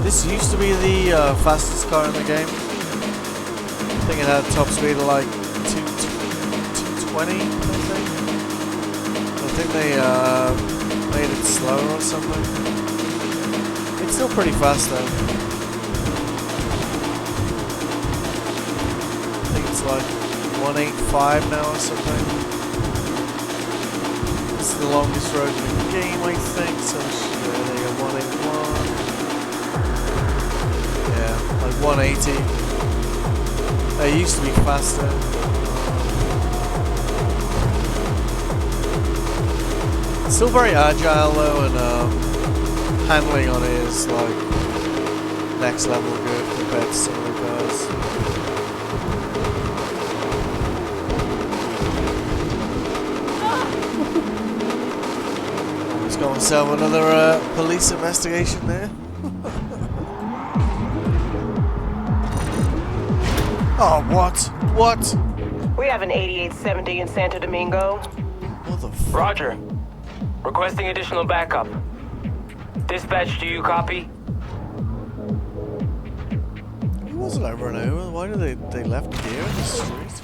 This used to be the fastest car in the game. I think it had a top speed of like 220, I think. I think they made it slower or something. It's still pretty fast though. I think it's like 185 now or something. This is the longest road in the game, I think. So yeah, there you go, 181. Yeah, like 180. They used to be faster. It's still very agile though, and handling on it is like next level good compared to some of the cars. Let's go and solve another police investigation there. Oh, what? What? We have an 8870 in Santo Domingo. What the f— Roger. Requesting additional backup. Dispatch, do you copy? Who was it I run over? Why did they left gear in the street?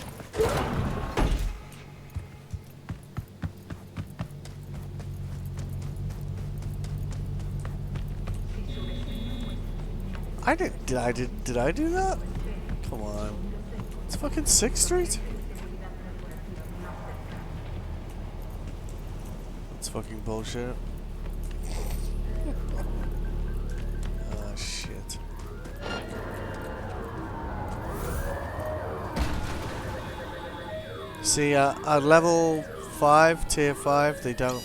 Did I do that? Come on. It's fucking 6th Street? That's fucking bullshit. Oh shit. See, at level 5, tier 5, they don't,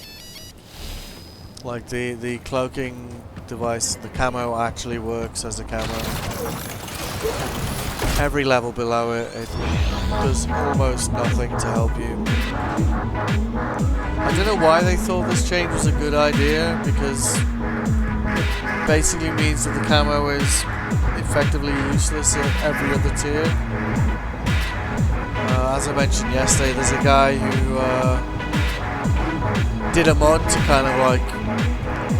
like the cloaking device, the camo actually works as a camo. Every level below it, it does almost nothing to help you. I don't know why they thought this change was a good idea, because it basically means that the camo is effectively useless at every other tier. As I mentioned yesterday, there's a guy who did a mod to kind of like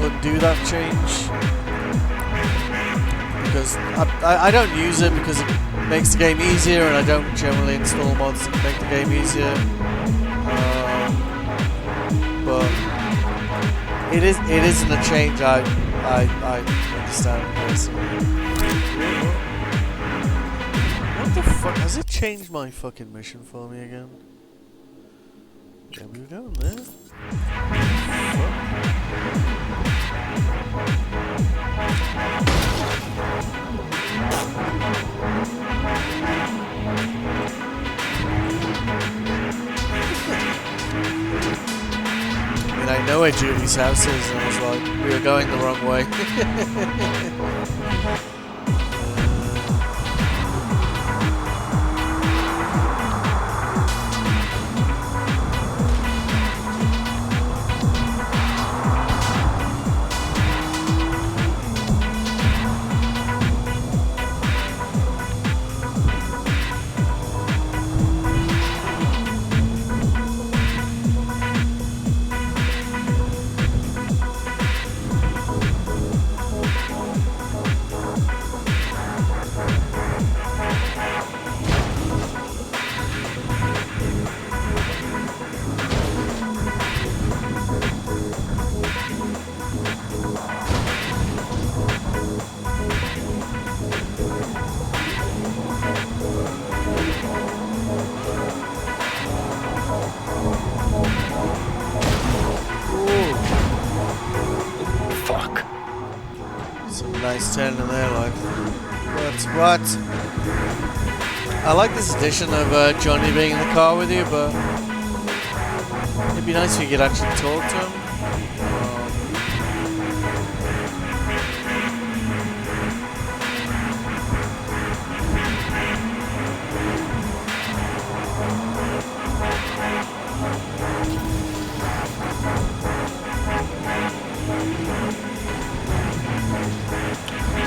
undo that change. Because I don't use it because it makes the game easier, and I don't generally install mods that make the game easier. But it isn't a change I understand personally. What the fuck? Has it changed my fucking mission for me again? Yeah, we were going there. I know where Judy's house is, and I was like, we were going the wrong way. standing there like, what? I like this addition of Johnny being in the car with you, but it'd be nice if you could actually talk to him.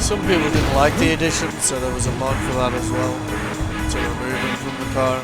Some people didn't like the addition, so there was a mod for that as well, to remove him from the car.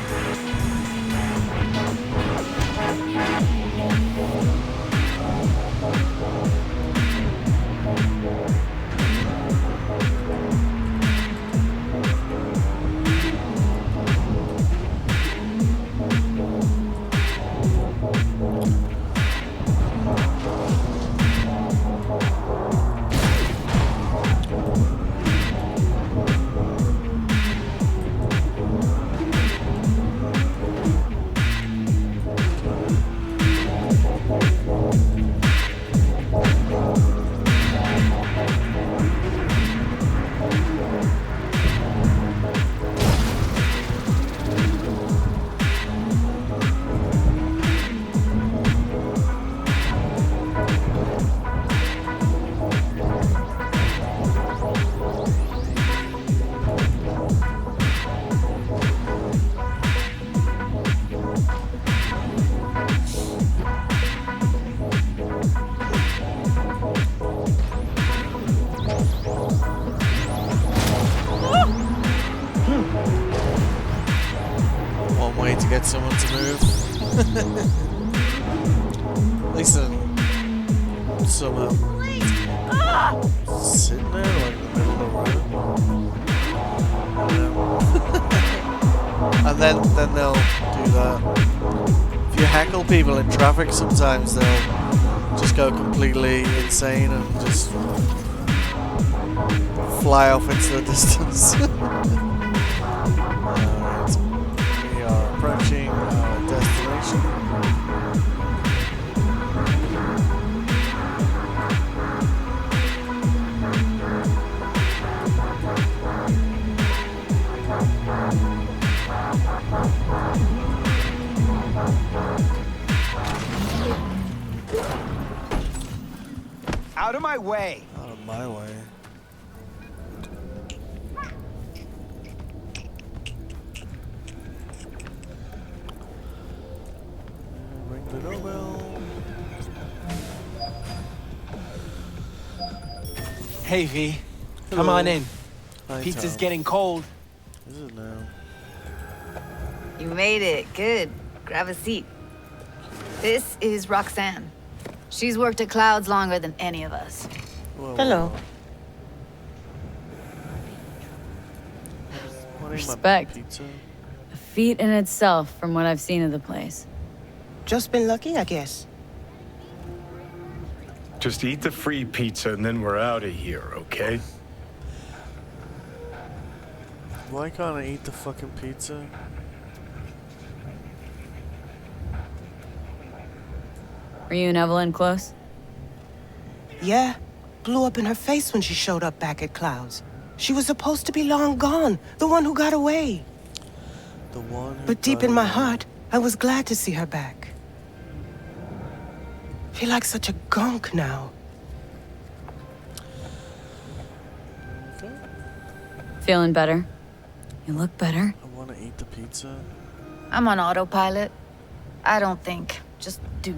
Get someone to move. At least somehow sitting there like in the middle of the road. And then they'll do that. If you heckle people in traffic, sometimes they'll just go completely insane and just fly off into the distance. Approaching our destination. Out of my way! Out of my way. The doorbell. Hey V, come Hello. on in. Hi, Pizza's Tom. getting cold. Is it now? You made it. Good. Grab a seat. This is Roxanne. She's worked at Clouds longer than any of us. Whoa, Hello. Respect. Pizza? A feat in itself from what I've seen of the place. Just been lucky, I guess. Just eat the free pizza and then we're out of here, okay? Why can't I eat the fucking pizza? Were you and Evelyn close? Yeah. Blew up in her face when she showed up back at Clouds. She was supposed to be long gone. The one who got away. The one who But deep in my heart, I was glad to see her back. Feel like such a gunk now. Okay. Feeling better? You look better. I want to eat the pizza. I'm on autopilot. I don't think. Just do.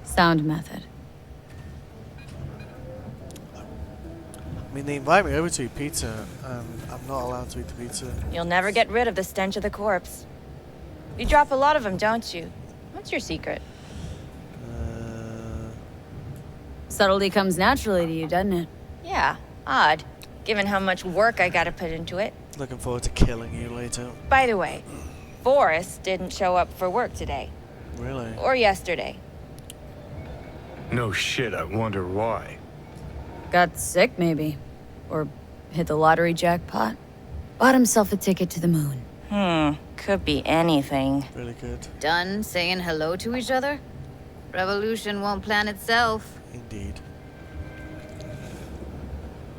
Sound method. I mean, they invite me over to eat pizza, and I'm not allowed to eat the pizza. You'll never get rid of the stench of the corpse. You drop a lot of them, don't you? What's your secret? Subtlety comes naturally to you, doesn't it? Yeah, odd, given how much work I gotta put into it. Looking forward to killing you later. By the way, Forrest didn't show up for work today. Really? Or yesterday. No shit, I wonder why. Got sick, maybe. Or hit the lottery jackpot. Bought himself a ticket to the moon. Could be anything. Really good. Done saying hello to each other? Revolution won't plan itself. Indeed.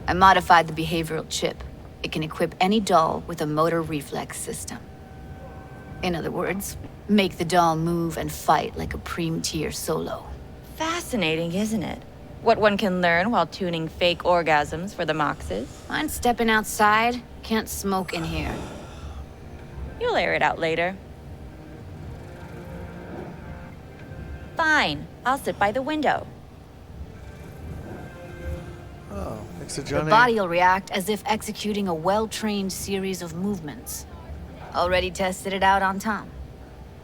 I modified the behavioral chip. It can equip any doll with a motor reflex system. In other words, make the doll move and fight like a Prem-tier solo. Fascinating, isn't it? What one can learn while tuning fake orgasms for the Moxes. Mind stepping outside? Can't smoke in here. You'll air it out later. Fine, I'll sit by the window. Oh, thanks to The Johnny. body will react as if executing a well-trained series of movements. Already tested it out on Tom.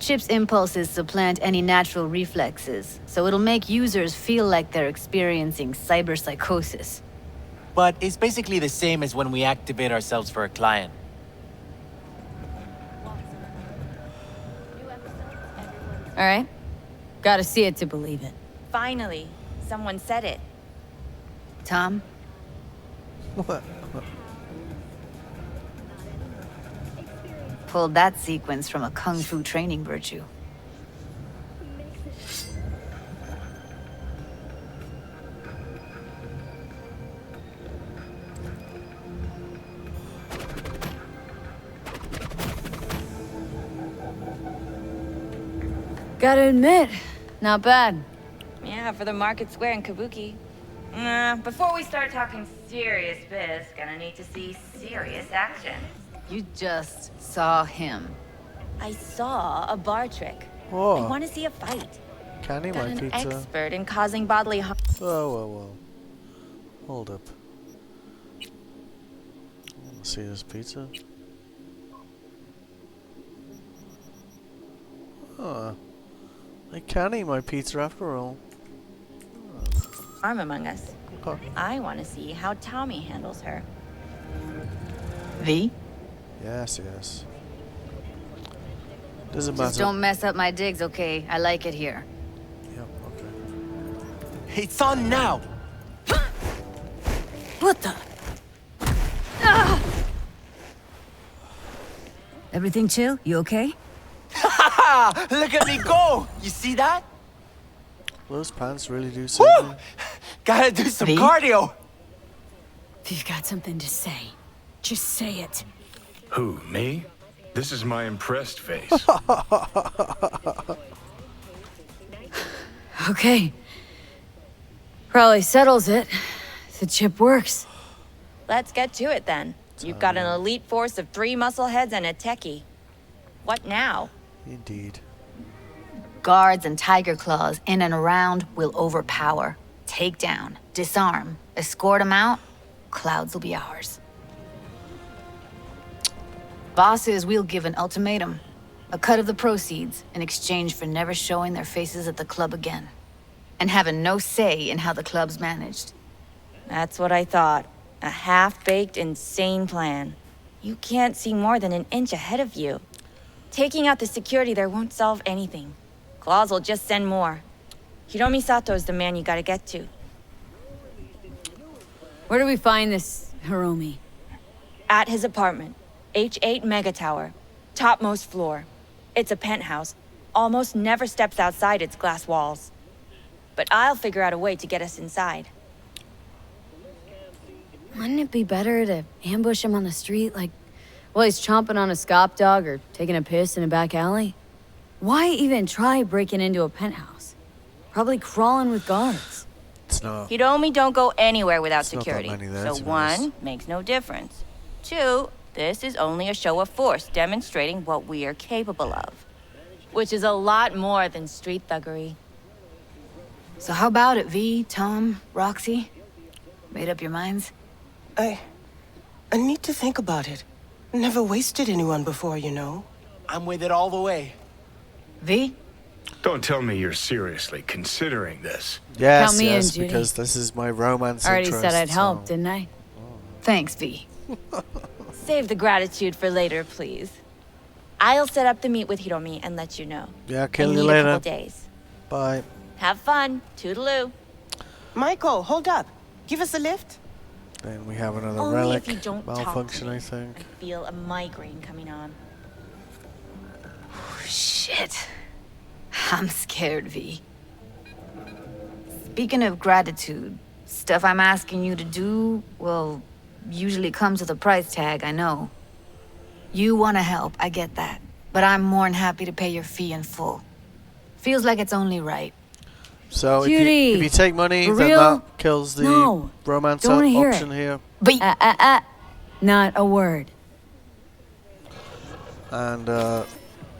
Chip's impulses supplant any natural reflexes, so it'll make users feel like they're experiencing cyberpsychosis. But it's basically the same as when we activate ourselves for a client. All right. Gotta see it to believe it. Finally, someone said it. Tom? What? Pulled that sequence from a kung fu training virtue. Gotta admit, not bad. Yeah, for the Market Square in Kabuki. Before we start talking serious biz, gonna need to see serious action. You just saw him. I saw a bar trick. Oh. I want to see a fight. Can he, Got my an pizza? expert in causing bodily harm. Whoa. Hold up. Let's see this pizza. Oh. I can eat my pizza after all. Harm among us. Okay. I want to see how Tommy handles her. V? Yes. Doesn't Just matter. don't mess up my digs, okay? I like it here. Yep, okay. It's on now! What the? Ah! Everything chill? You okay? Look at me go! You see that? Those pants really do Woo! something. Gotta do some V? cardio! If you've got something to say, just say it. Who, me? This is my impressed face. Okay. Probably settles it. The chip works. Let's get to it then. You've got an elite force of 3 muscleheads and a techie. What now? Indeed. Guards and tiger claws in and around will overpower. Take down, disarm, escort them out. Clouds will be ours. Bosses, we'll give an ultimatum. A cut of the proceeds in exchange for never showing their faces at the club again. And having no say in how the club's managed. That's what I thought. A half-baked, insane plan. You can't see more than an inch ahead of you. Taking out the security there won't solve anything. Claws will just send more. Hiromi Sato is the man you gotta get to. Where do we find this Hiromi? At his apartment. H8 Mega Tower. Topmost floor. It's a penthouse. Almost never steps outside its glass walls. But I'll figure out a way to get us inside. Wouldn't it be better to ambush him on the street, like while he's chomping on a scop dog or taking a piss in a back alley? Why even try breaking into a penthouse? Probably crawling with guards. It's not. Hiromi don't go anywhere without It's not that security. many there, So to be honest. 1, makes no difference. 2, this is only a show of force demonstrating what we are capable of. Which is a lot more than street thuggery. So how about it, V, Tom, Roxy? Made up your minds? I need to think about it. Never wasted anyone before, you know. I'm with it all the way. V? Don't tell me you're seriously considering this. Yes, Count me in, yes, Judy. because this is my romance I already interest. said I'd help, so- didn't I? Thanks, V. Save the gratitude for later, please. I'll set up the meet with Hiromi and let you know. Yeah, kill I you need a later. couple days. Bye. Have fun. Toodaloo. Michael, hold up. Give us a lift. Then we have another Only relic if you don't talk to malfunction, me. I think. I feel a migraine coming on. Shit. I'm scared, V. Speaking of gratitude, Stuff I'm asking you to do, well, usually comes with a price tag, I know. You want to help, I get that. But I'm more than happy to pay your fee in full. Feels like it's only right. So Judy, if you take money, for then real? that kills the No, romance don't wanna hear option it. here. But not a word. And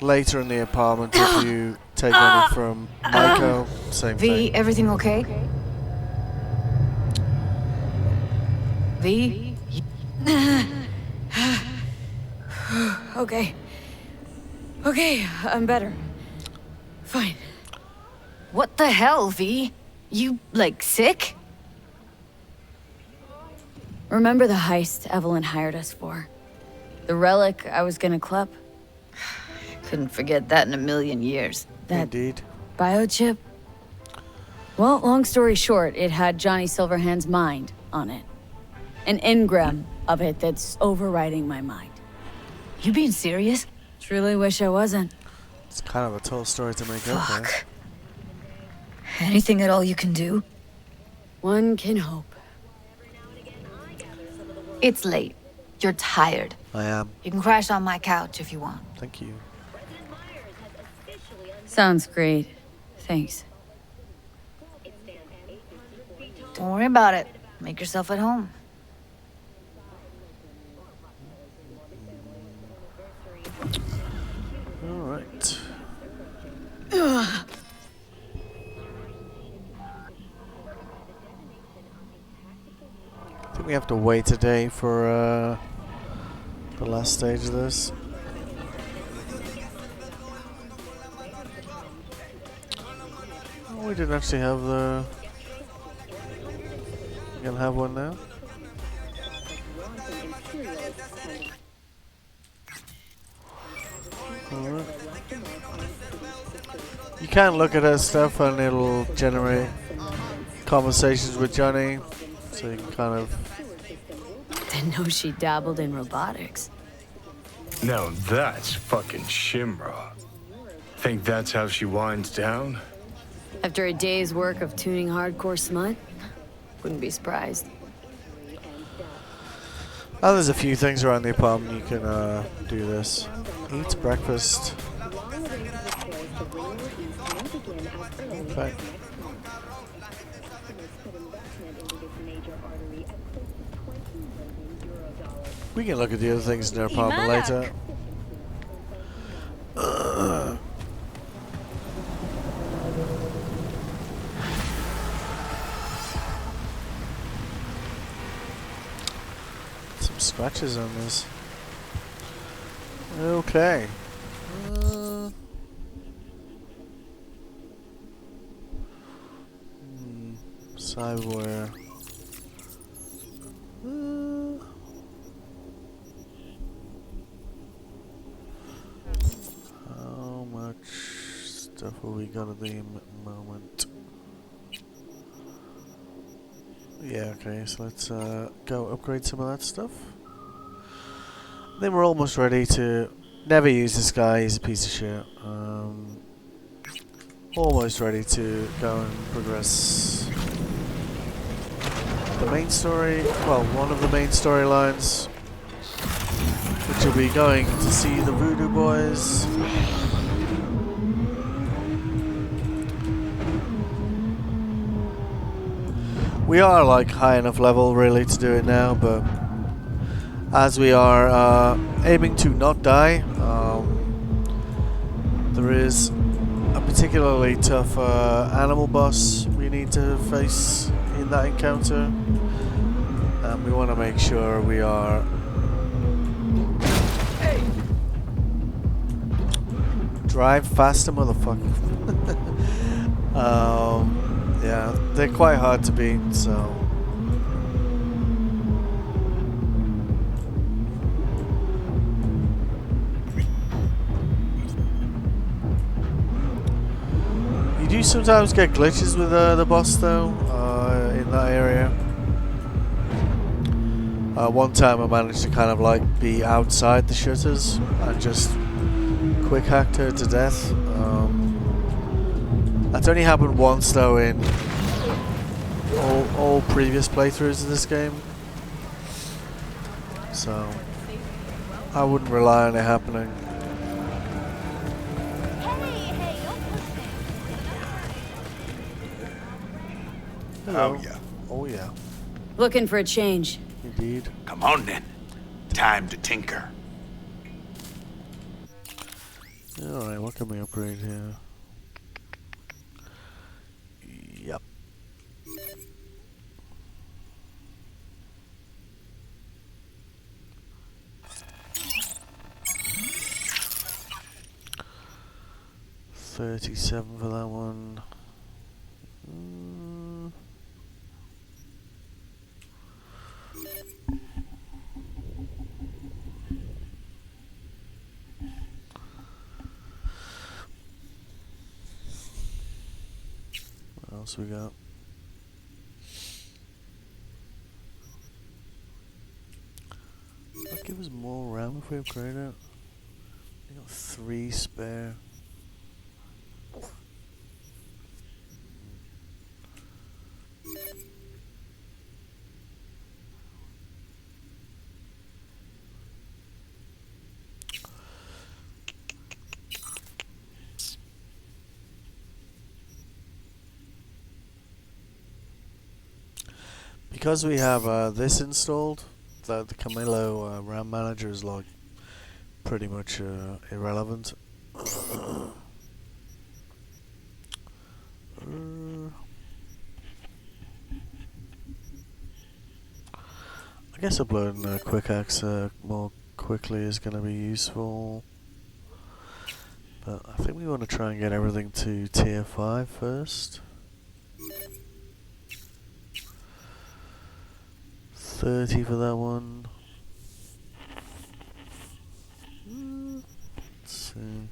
later in the apartment, if you take money from Maiko, same V, thing. everything okay? V? Okay. Okay, I'm better. Fine. What the hell, V? You, like, sick? Remember the heist Evelyn hired us for? The relic I was gonna klep? Couldn't forget that in a million years. That Indeed. biochip? Well, long story short, it had Johnny Silverhand's mind on it. An engram of it that's overriding my mind. You being serious? Truly wish I wasn't. It's kind of a tall story to make up there. Anything at all you can do? One can hope. It's late. You're tired. I am. You can crash on my couch if you want. Thank you. Sounds great. Thanks. Don't worry about it. Make yourself at home. All right. I think we have to wait a day for the last stage of this. Oh, we didn't actually have the... We're gonna have one now? Alright. You can look at her stuff and it'll generate conversations with Johnny, so you can kind of... Didn't know she dabbled in robotics. Now that's fucking Shimra. Think that's how she winds down? After a day's work of tuning hardcore smut? Wouldn't be surprised. Oh, there's a few things around the apartment you can do this. Eat breakfast. Okay. We can look at the other things in their apartment later. Some scratches on this. Okay. Cyberware. How much stuff are we gonna do at the moment? Yeah, okay, so let's go upgrade some of that stuff. Then we're almost ready to... Never use this guy, he's a piece of shit. Almost ready to go and progress the main story, well, one of the main storylines, which will be going to see the Voodoo Boys. We are like high enough level really to do it now, but as we are aiming to not die, there is a particularly tough animal boss we need to face in that encounter, and we want to make sure we are drive faster, motherfucker. Yeah, they're quite hard to beat, so you do sometimes get glitches with the boss though, in that area. One time I managed to kind of like be outside the shutters and just quick hacked her to death. That's only happened once though in all previous playthroughs of this game, so I wouldn't rely on it happening. Hello. Oh yeah. Oh yeah. Looking for a change. Indeed. Come on then. Time to tinker. Alright, what can we upgrade here? Yep. $37 for that one. What else we got? That'll give us more RAM if we upgrade it. We got 3 spare. Because we have this installed, the Camillo RAM manager is like pretty much irrelevant. I guess uploading quick access more quickly is going to be useful, but I think we want to try and get everything to tier 5 first. 30 for that one. Let's see.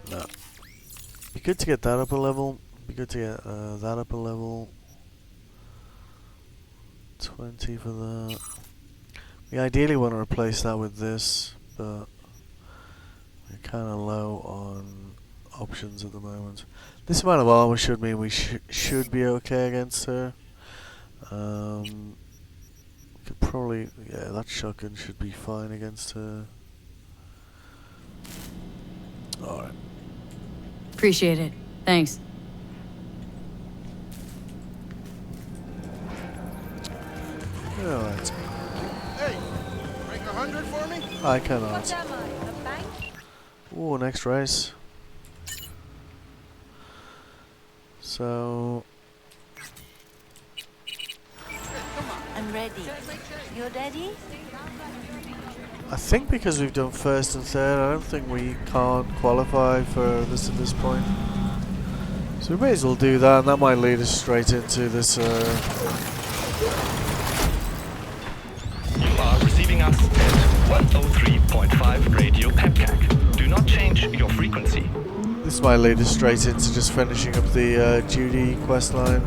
No. Be good to get that up a level. Be good to get that up a level. 20 for that. We ideally want to replace that with this, but we're kind of low on options at the moment. This amount of armor should mean we should be okay against her. Could probably, yeah, that shotgun should be fine against her. Alright. Appreciate it. Thanks. Alright. Hey, break 100 for me? I cannot. Ooh, next race. So... I'm ready. You ready? I think because we've done first and third, I don't think we can't qualify for this at this point. So we may as well do that, and that might lead us straight into this... You are receiving us at 103.5 Radio Pepcac. Do not change your frequency. This might lead us straight into just finishing up the Judy questline.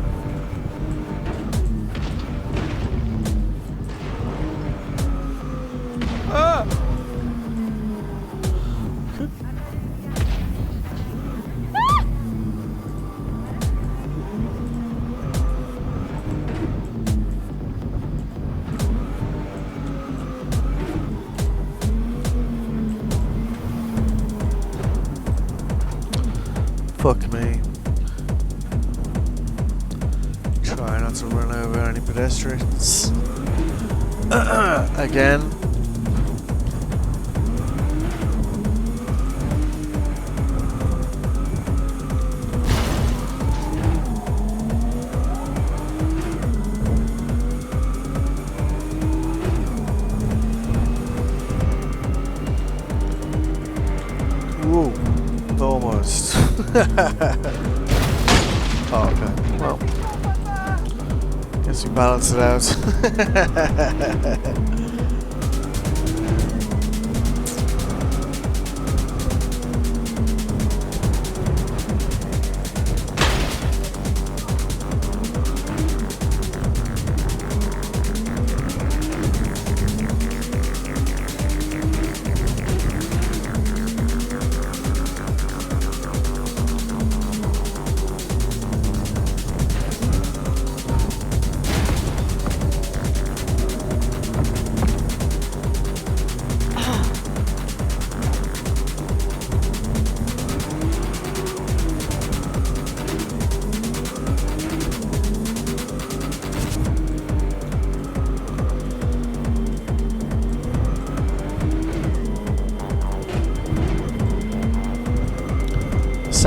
Fuck me. Try not to run over any pedestrians. Again. Whoa. Almost. Oh, okay. Well, guess we balance it out.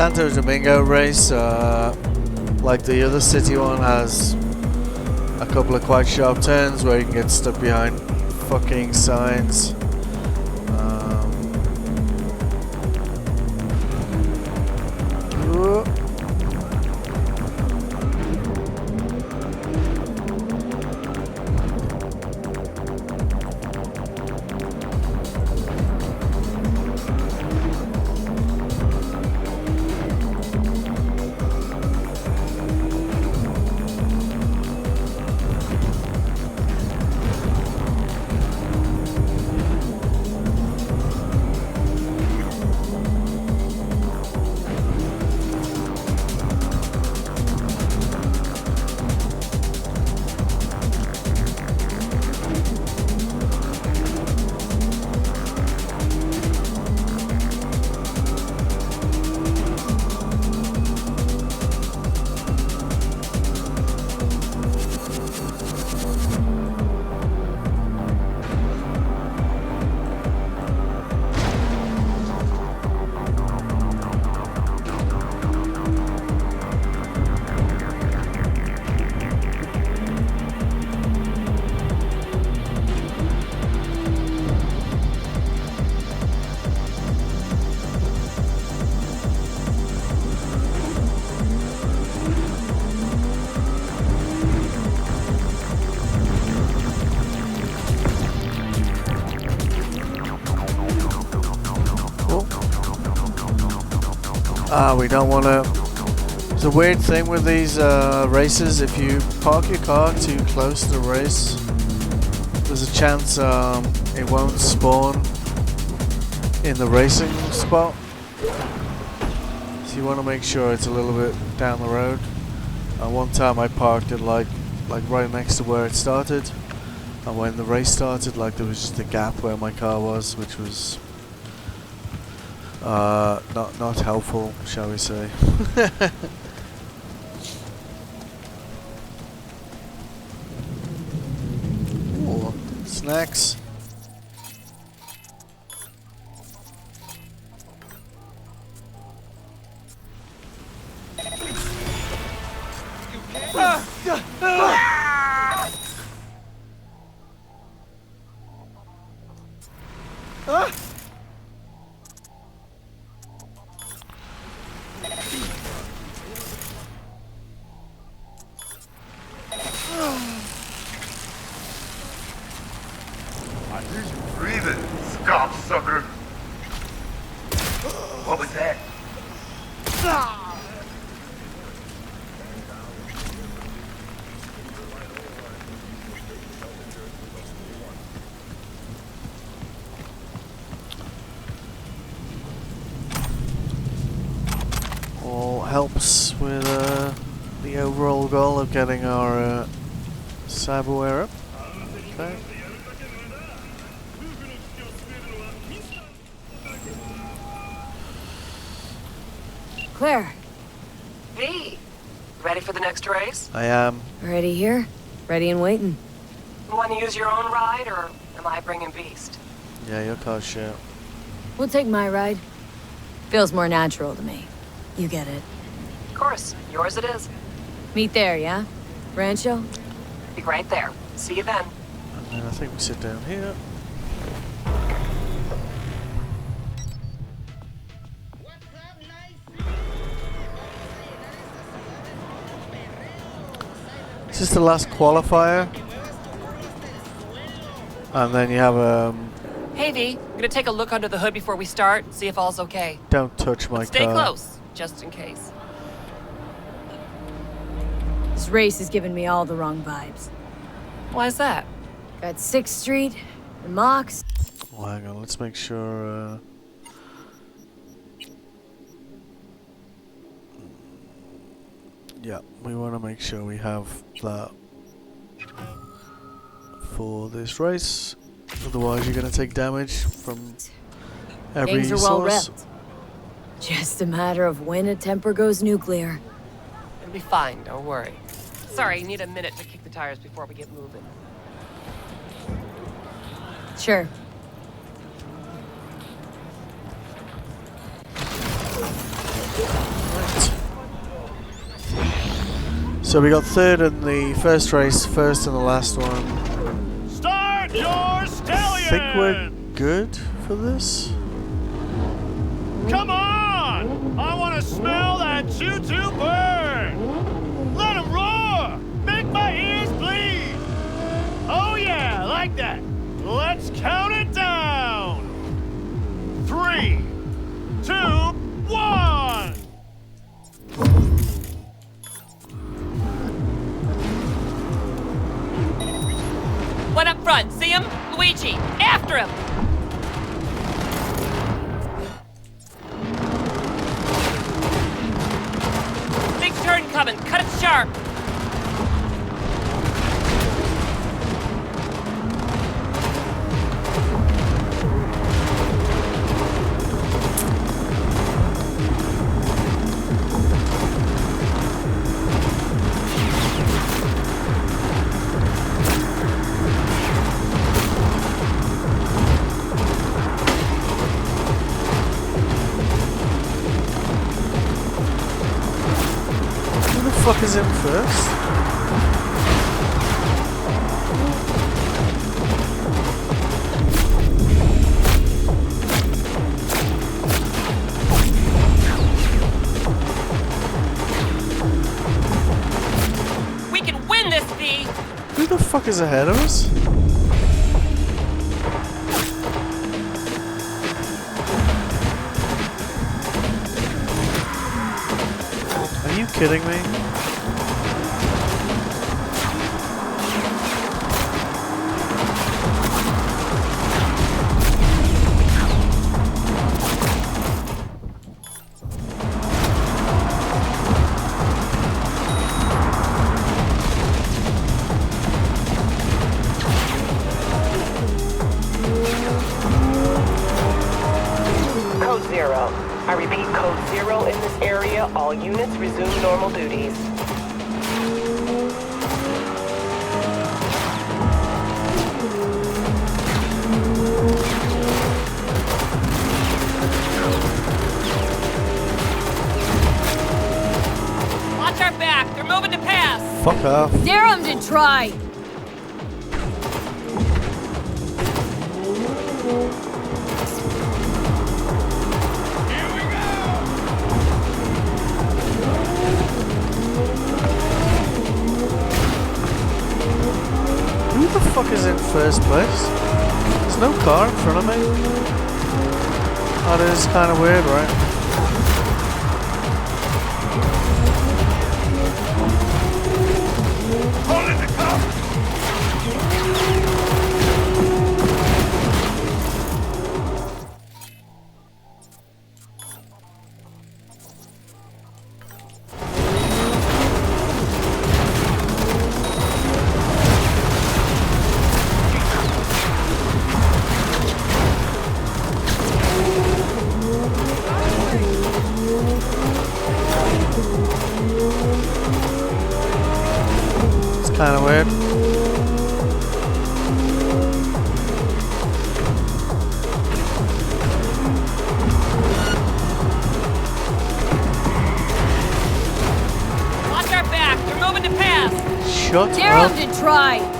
Santo Domingo race, like the other city one, has a couple of quite sharp turns where you can get stuck behind fucking signs. We don't want to. It's a weird thing with these races. If you park your car too close to the race, there's a chance it won't spawn in the racing spot. So you want to make sure it's a little bit down the road. One time I parked it like right next to where it started, and when the race started, like there was just a gap where my car was, which was not helpful, shall we say. Ooh, snacks. Helps with the overall goal of getting our cyberware up. Okay. Claire. V, ready for the next race? I am. Ready here, ready and waiting. Want to use your own ride, or am I bringing Beast? Yeah, your car's shit. We'll take my ride. Feels more natural to me. You get it. Of course, yours it is. Meet there, yeah? Rancho? Be right there. See you then. And then I think we sit down here. This is the last qualifier. And then you have Hey V, I'm gonna take a look under the hood before we start, see if all's okay. Don't touch my Stay car. close, just in case. This race is giving me all the wrong vibes. Why's that? Got 6th Street, the Mox. Well, hang on, let's make sure. Yeah, we want to make sure we have that for this race. Otherwise, you're going to take damage from every Things are well source. repped. Just a matter of when a temper goes nuclear. It'll be fine, don't worry. Sorry, need a minute to kick the tires before we get moving. Sure. So we got third in the first race, first in the last one. Start your stallion! I think we're good for this. Come on! I want to smell that choo-choo burn! Let him roar! Make my ears bleed! Oh yeah, like that! Let's count it down! 3, 2, 1! One up front, see him? Luigi, after him! Big turn coming, cut it sharp! Who the fuck is in first? We can win this, V! Who the fuck is ahead of us? Are you kidding me? Code 0. I repeat, Code 0 in this area. All units resume normal duties. Watch our back, they're moving to pass! Fuck off. Dare him to try! Who the fuck is in first place? There's no car in front of me. That is kind of weird, right? Hold it the cup! It's kind of weird. Watch our back, they're moving to pass! Shut Dare up. him to try!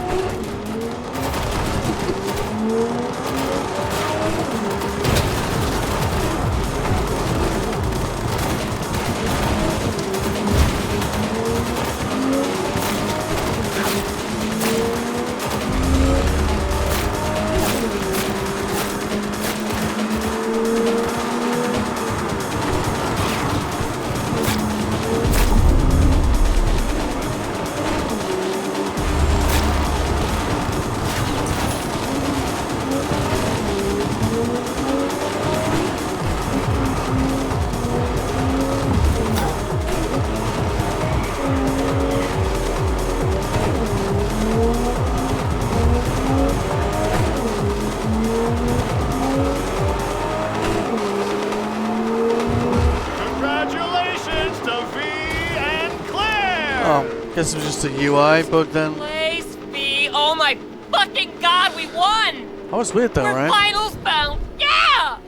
Congratulations to V and Claire! Oh, guess it was just a UI bug then. Place, V! Oh my fucking god, we won! That was weird though, We're right? finals bound! Yeah!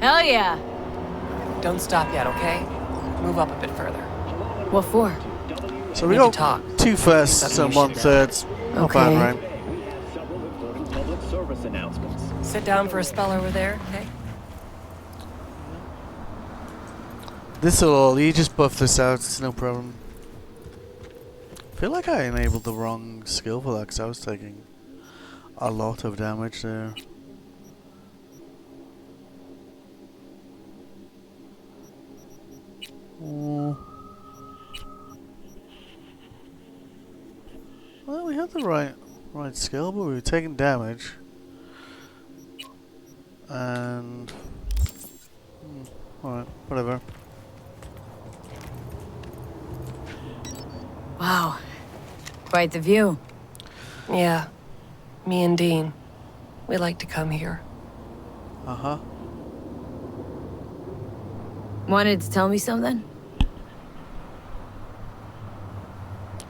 Hell yeah! Don't stop yet, okay? Move up a bit further. What for? So we Need to got talk. 2 firsts Something and you 1 should know. third. Not bad, Okay. right? Public service announcements. Sit down for a spell over there, okay? This'll all, you just buff this out, it's no problem. I feel like I enabled the wrong skill for that because I was taking a lot of damage there. Oh. Well, we had the right skill, but we were taking damage. And alright, whatever. Wow. Quite the view. Yeah. Me and Dean. We like to come here. Uh-huh. Wanted to tell me something?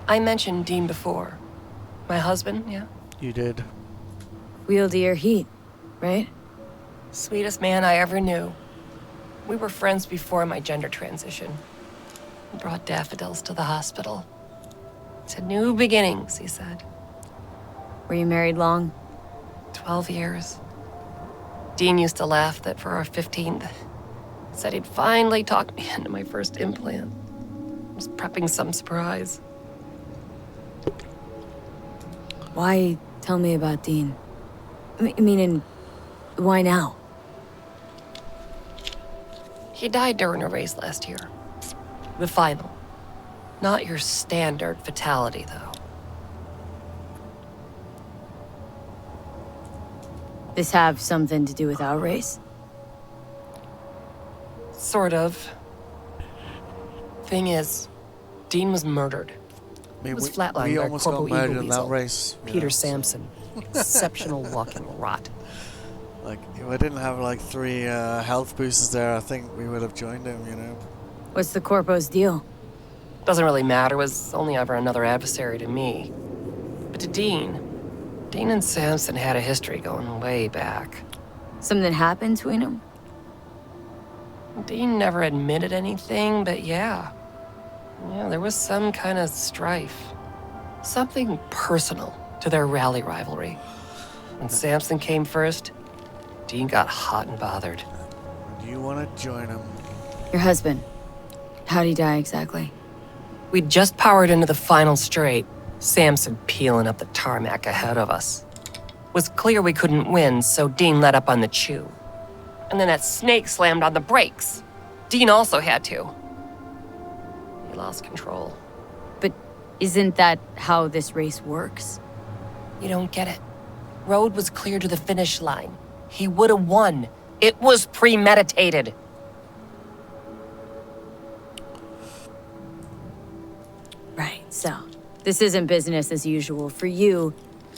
I mentioned Dean before. My husband, yeah? You did. Wheel to your heat, right? Sweetest man I ever knew. We were friends before my gender transition. He brought daffodils to the hospital. To new beginnings, he said. Were you married long? 12 years. Dean used to laugh that for our 15th, said he'd finally talked me into my first implant. I was prepping some surprise. Why tell me about Dean? Meaning, why now? He died during a race last year. The final. Not your standard fatality, though. This have something to do with our race? Sort of. Thing is, Dean was murdered. I mean, He was we flatlined by almost Corporal got murdered Eagle in that Weasel. race. Peter Sampson. Exceptional walking rot. Like, if I didn't have like 3 health boosters there, I think we would have joined him, you know? What's the Corpo's deal? Doesn't really matter, was only ever another adversary to me. But to Dean and Sampson had a history going way back. Something happened between them? Dean never admitted anything, but yeah. Yeah, there was some kind of strife. Something personal to their rally rivalry. When Sampson came first, Dean got hot and bothered. Do you want to join him? Your husband. How'd he die exactly? We'd just powered into the final straight, Sampson peeling up the tarmac ahead of us. Was clear we couldn't win, so Dean let up on the chew. And then that snake slammed on the brakes. Dean also had to. He lost control. But isn't that how this race works? You don't get it. Road was clear to the finish line. He would have won. It was premeditated. Right, so this isn't business as usual. For you,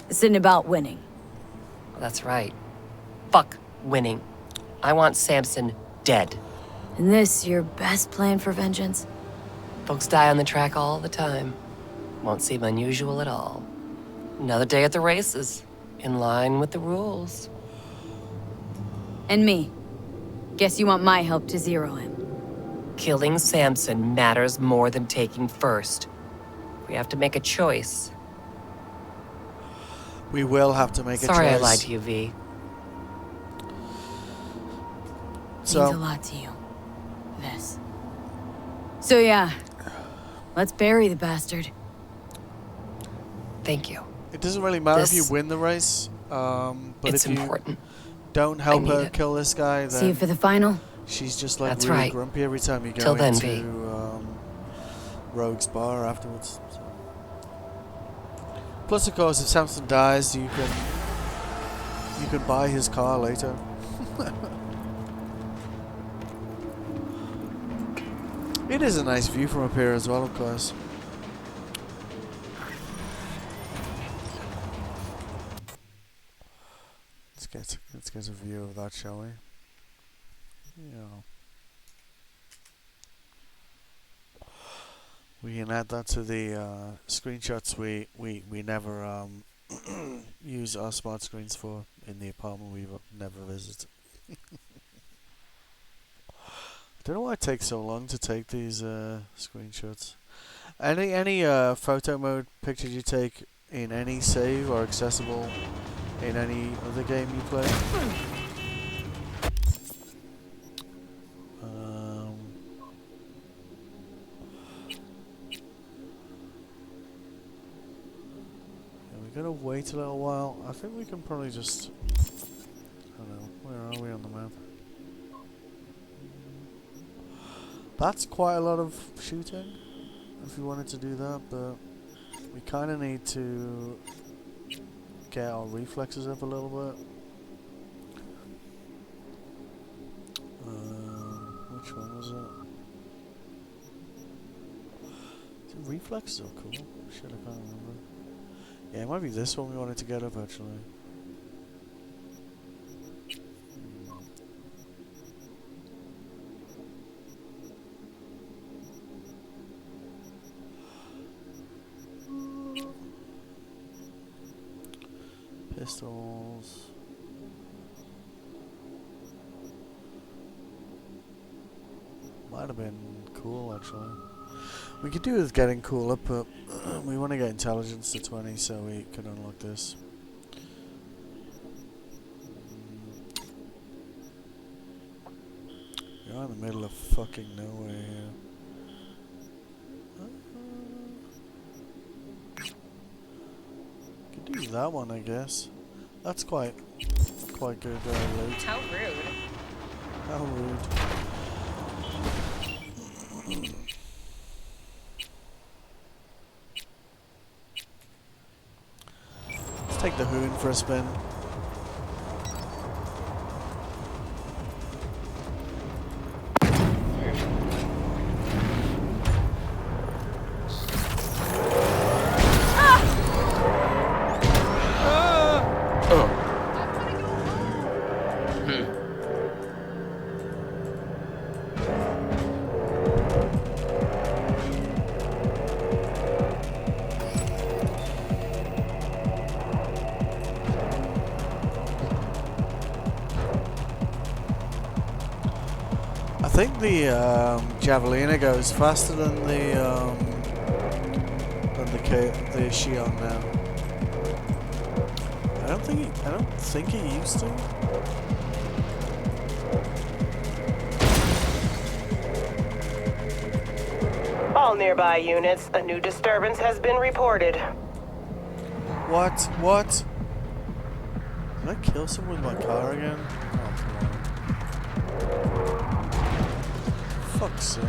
this isn't about winning. That's right. Fuck winning. I want Sampson dead. And this your best plan for vengeance? Folks die on the track all the time. Won't seem unusual at all. Another day at the races. In line with the rules. And me. Guess you want my help to zero him. Killing Sampson matters more than taking first. We have to make a choice. We will have to make a choice. Sorry I lied to you, V. Means a lot to you. This. So yeah, let's bury the bastard. Thank you. It doesn't really matter if you win the race, but it's if you important. don't help her it. kill this guy, then See you for the final? she's just like That's really right. grumpy every time you go Till then, into Rogue's bar afterwards. So. Plus, of course, if Samson dies, you can buy his car later. It is a nice view from up here as well, of course. Let's get a view of that, shall we? Yeah. We can add that to the screenshots we never use our smart screens for in the apartment we never visit. I don't know why it takes so long to take these screenshots. Any photo mode pictures you take in any save are accessible in any other game you play. We're gonna wait a little while. I think we can probably just... I don't know, where are we on the map? That's quite a lot of shooting, if you wanted to do that, but we kind of need to get our reflexes up a little bit. Which one was it? The reflexes are cool. Shit, I can't remember. Yeah, it might be this one we wanted to get up actually. Pistols. Might have been cool actually. We could do with getting cool up, but we want to get intelligence to 20 so we can unlock this. You're in the middle of fucking nowhere here. Could do that one, I guess. That's quite good loot. How rude. How rude. Let's take the hoon for a spin. I think the Javelina goes faster than the Shion now. I don't think it used to. All nearby units, a new disturbance has been reported. What? What? Did I kill someone with my car again? Fuck's sake.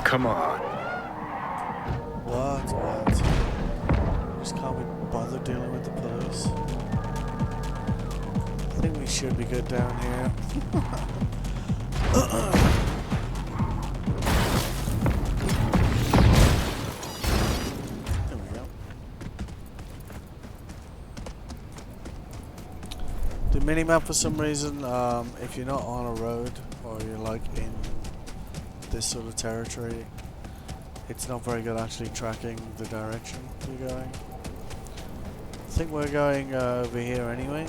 Come on. What? Just can't be bothered dealing with the police. I think we should be good down here. There we go. The minimap, for some reason, if you're not on a road or you're like in this sort of territory, it's not very good actually tracking the direction you're going. I think we're going over here anyway.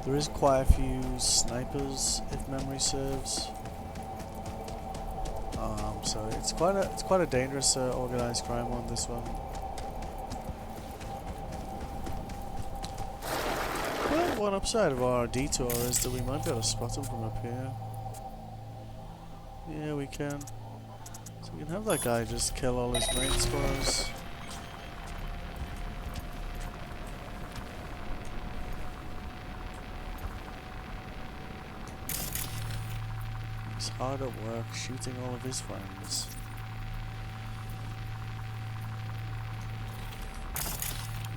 There is quite a few snipers, if memory serves. So it's quite a dangerous organized crime on this one. Well, one upside of our detour is that we might be able to spot them from up here. Yeah, we can. So we can have that guy just kill all his mates for us. He's hard at work shooting all of his friends.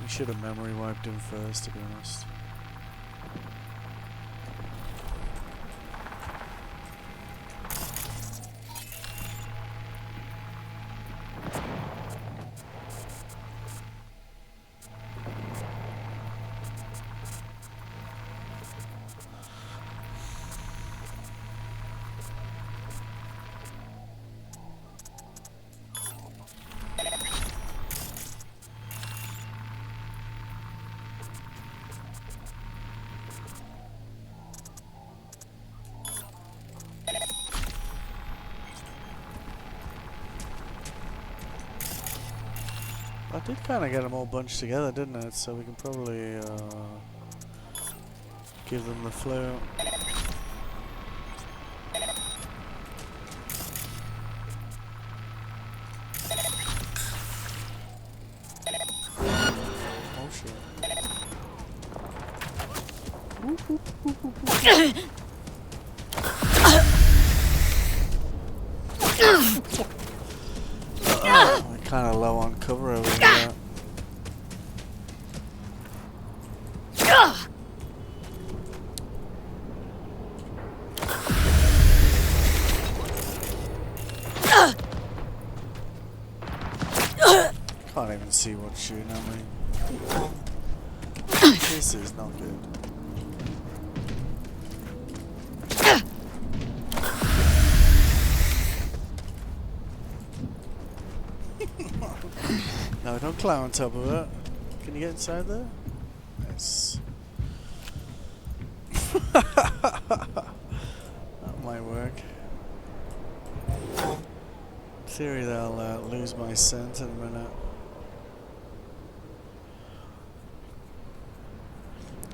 We should have memory wiped him first, to be honest. Did kind of get them all bunched together, didn't it? So we can probably give them the flu. Oh shit. We're kind of low on cover over here. Can't even see what's shooting at me. This is not good. No, don't climb on top of it. Can you get inside there? Nice. That might work. In theory, they'll lose my scent in a minute.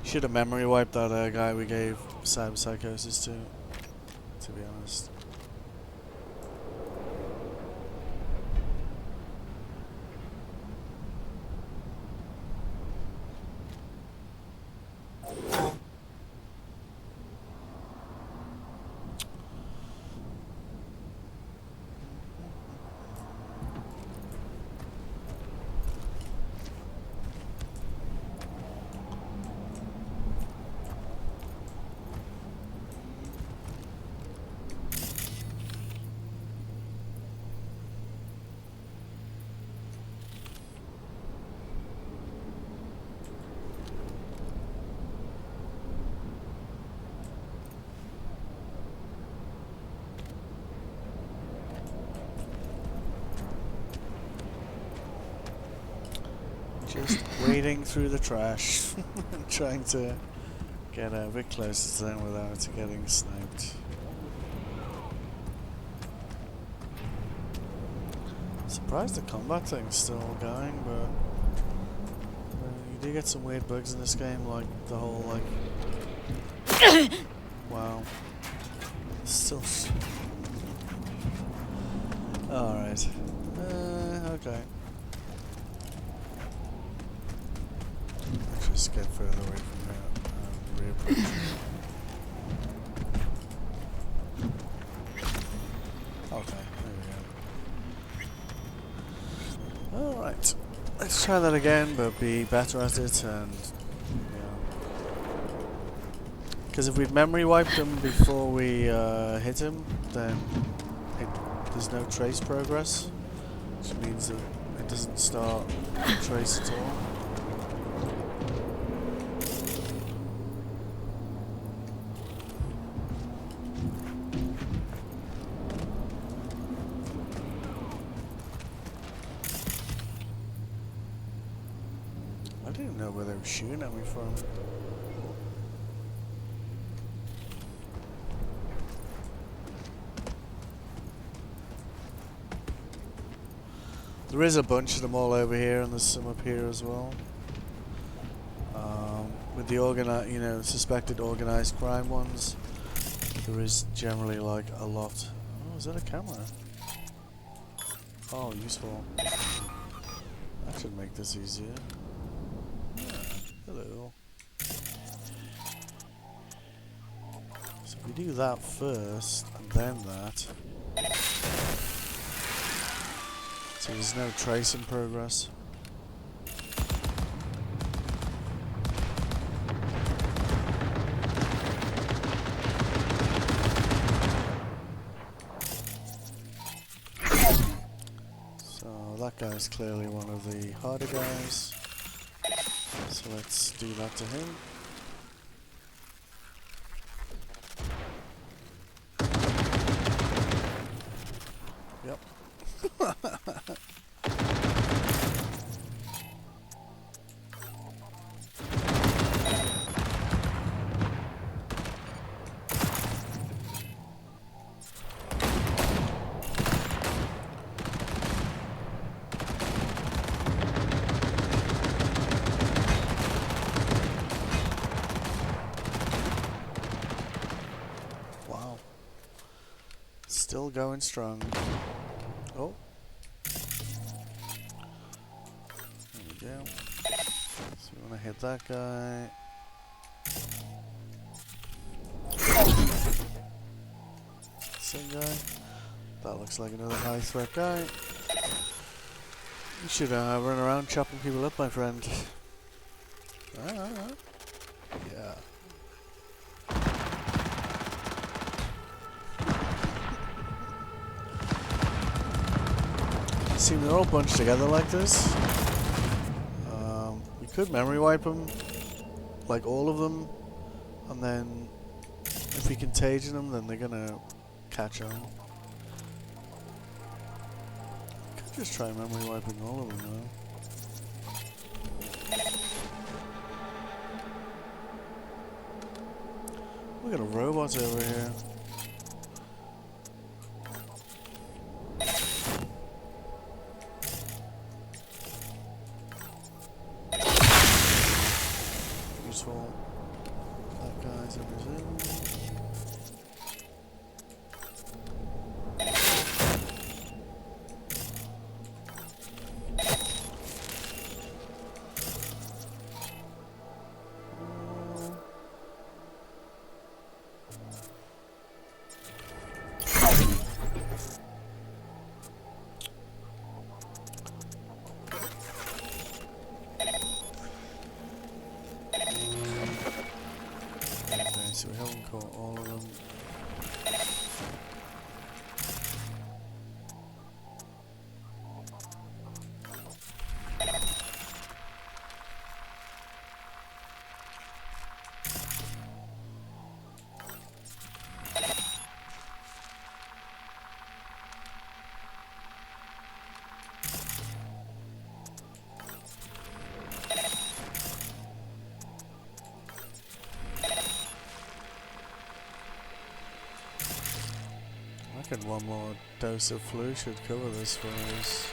Should have memory wiped that guy we gave cyberpsychosis to be honest. Just wading through the trash, trying to get a bit closer to them without getting sniped. Surprised the combat thing's still going, but you do get some weird bugs in this game, like the whole like. Wow. Still. All right. Okay. Just get further away from here. Reapproach. Okay, there we go. Alright. Let's try that again, but be better at it and because if we'd memory wiped him before we hit him, then there's no trace progress, which means that it doesn't start trace at all. I didn't know where they were shooting at me from. There is a bunch of them all over here, and there's some up here as well. With the suspected organized crime ones, there is generally like a lot. Oh, is that a camera? Oh, useful. That should make this easier. Hello. So if we do that first, and then that. So there's no trace in progress. So that guy's clearly one of the harder guys. So let's do that to him. Yep. Still going strong. Oh. There we go. So we want to hit that guy. Same guy. That looks like another high threat guy. You should run around chopping people up, my friend. Yeah. See, they're all bunched together like this. We could memory wipe them, like all of them, and then if we contagion them, then they're gonna catch on. Could just try memory wiping all of them now. We got a robot over here. Useful. That guy's in his own. So we haven't caught all of them. I reckon one more dose of flu should cover this for us.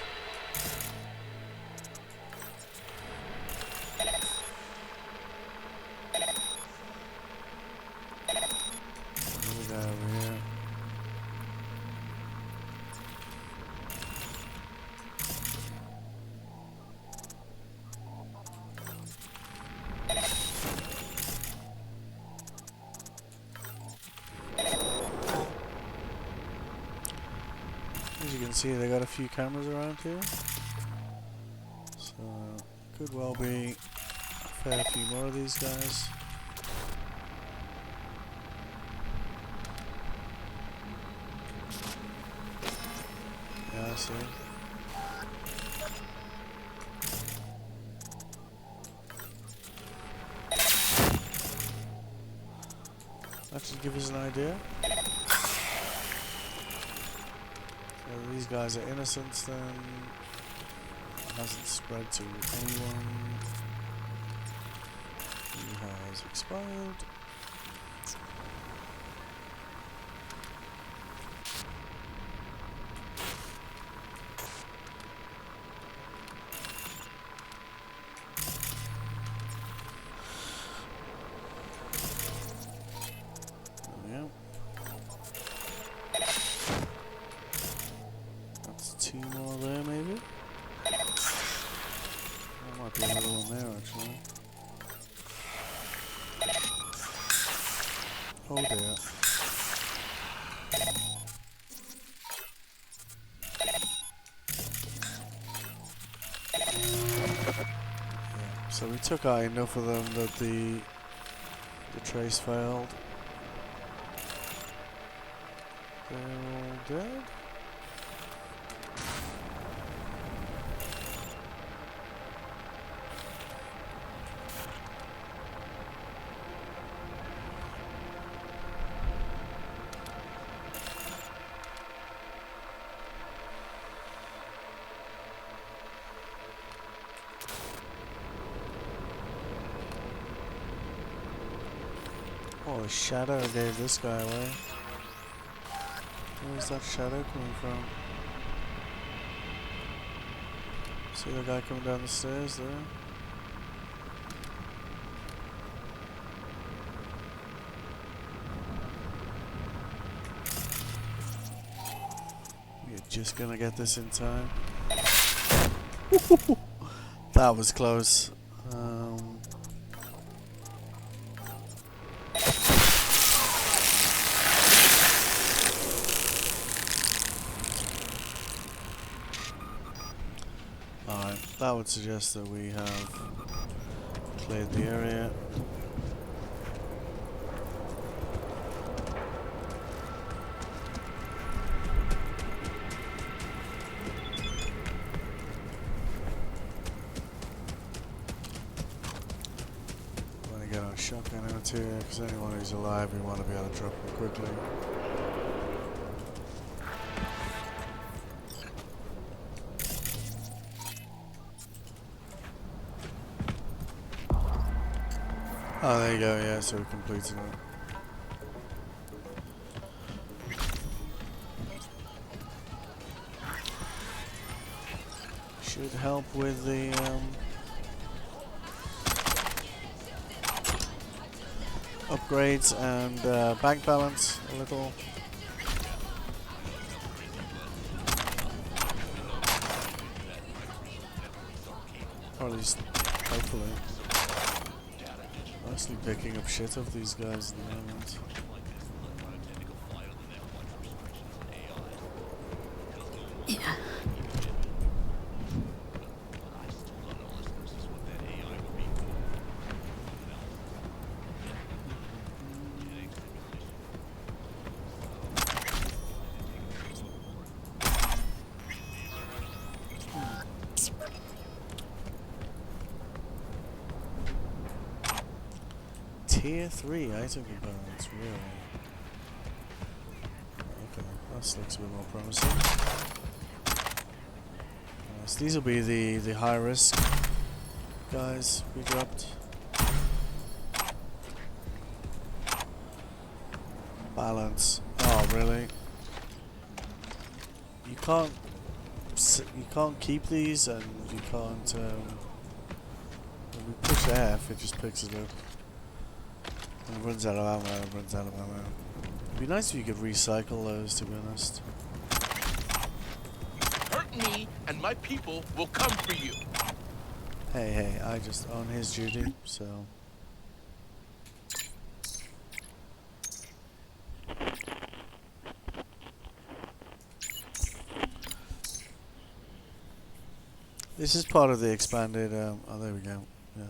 What we got over here? As you can see, they got a few cameras around here, so could well be a fair few more of these guys. Yeah, I see. That should give us an idea. So these guys are innocents then. It hasn't spread to anyone who has expired. Two more there, maybe? There might be another one there, actually. Oh dear. Yeah, so we took out enough of them that the trace failed. They're all dead. Oh, a shadow gave this guy away. Where's that shadow coming from? See the guy coming down the stairs there? You're just gonna get this in time. That was close. Alright, that would suggest that we have cleared the area. Want to get our shotgun out here, because anyone who's alive, we want to be able to drop them quickly. Oh, there you go, yeah, so we completed it. Should help with the, upgrades and, bank balance a little. Or at least, hopefully. Mostly picking up shit off these guys at the moment. Yeah. Tier 3 item components, really? Okay, that looks a bit more promising. So these will be the high risk guys we dropped. Balance. Oh, really? You can't keep these, and you can't. When we push F, it just picks it up. And it runs out of ammo. It runs out of ammo. It'd be nice if you could recycle those, to be honest. Hurt me, and my people will come for you. Hey, I just own his Judy, so. This is part of the expanded, oh, there we go, yeah.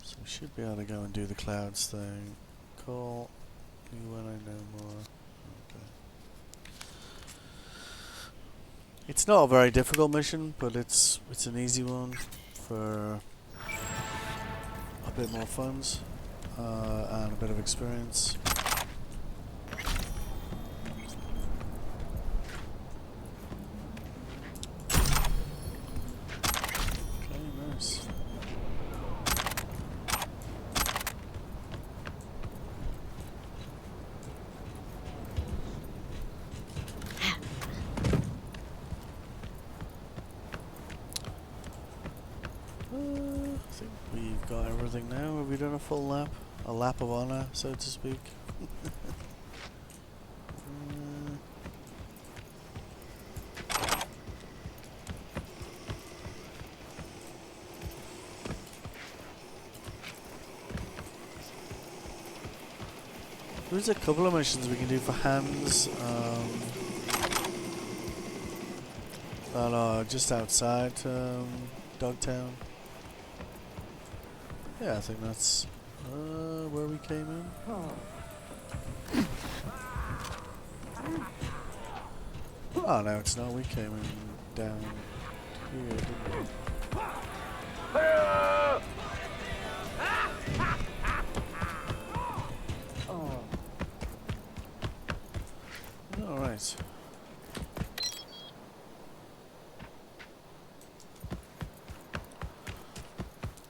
So we should be able to go and do the clouds thing. Call you when I know more. Okay. It's not a very difficult mission, but it's an easy one for a bit more funds and a bit of experience. I think we've got everything now. Have we done a full lap? A lap of honor, so to speak. There's a couple of missions we can do for hands. That are just outside Dogtown. Yeah, I think that's where we came in. Oh no, it's not. We came in down here, didn't we? Alright.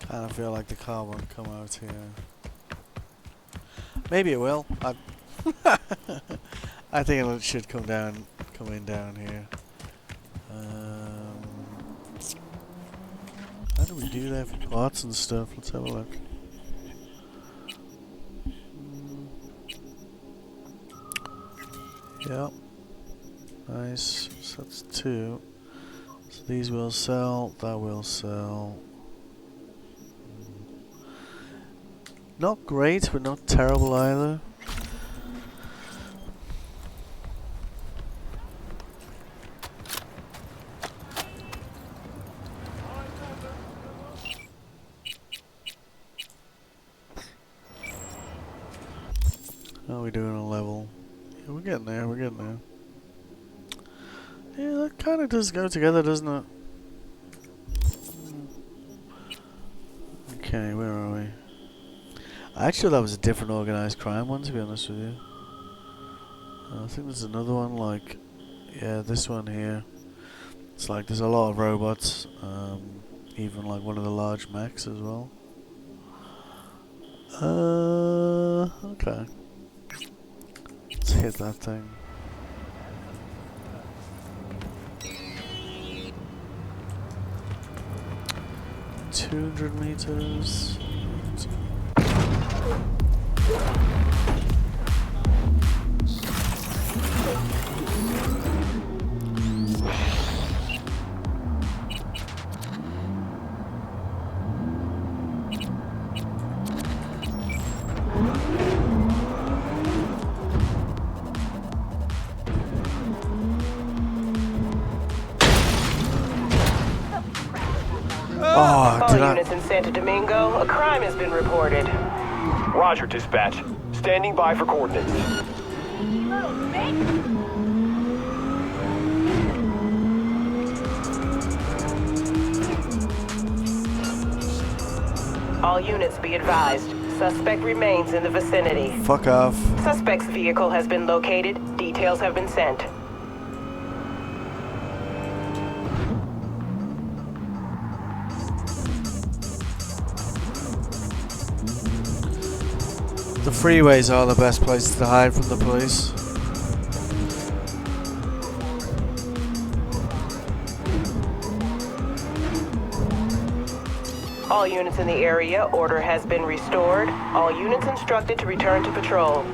I feel like the car won't come out here. Maybe it will. I think it should come in down here. How do we do that for parts and stuff? Let's have a look. Yeah. Nice. So that's 2. So these will sell. That will sell. Not great, but not terrible either. How are we doing on level? Yeah, we're getting there, we're getting there. Yeah, that kind of does go together, doesn't it? Okay, where are we? Actually, that was a different organized crime one, to be honest with you. I think there's another one, like, yeah, this one here. It's like there's a lot of robots, even like one of the large mechs as well. Okay. Let's hit that thing. $200 meters. All units in Santo Domingo, a crime has been reported. Roger, dispatch. Standing by for coordinates. All units be advised. Suspect remains in the vicinity. Fuck off. Suspect's vehicle has been located. Details have been sent. The freeways are the best places to hide from the police. All units in the area, order has been restored. All units instructed to return to patrol.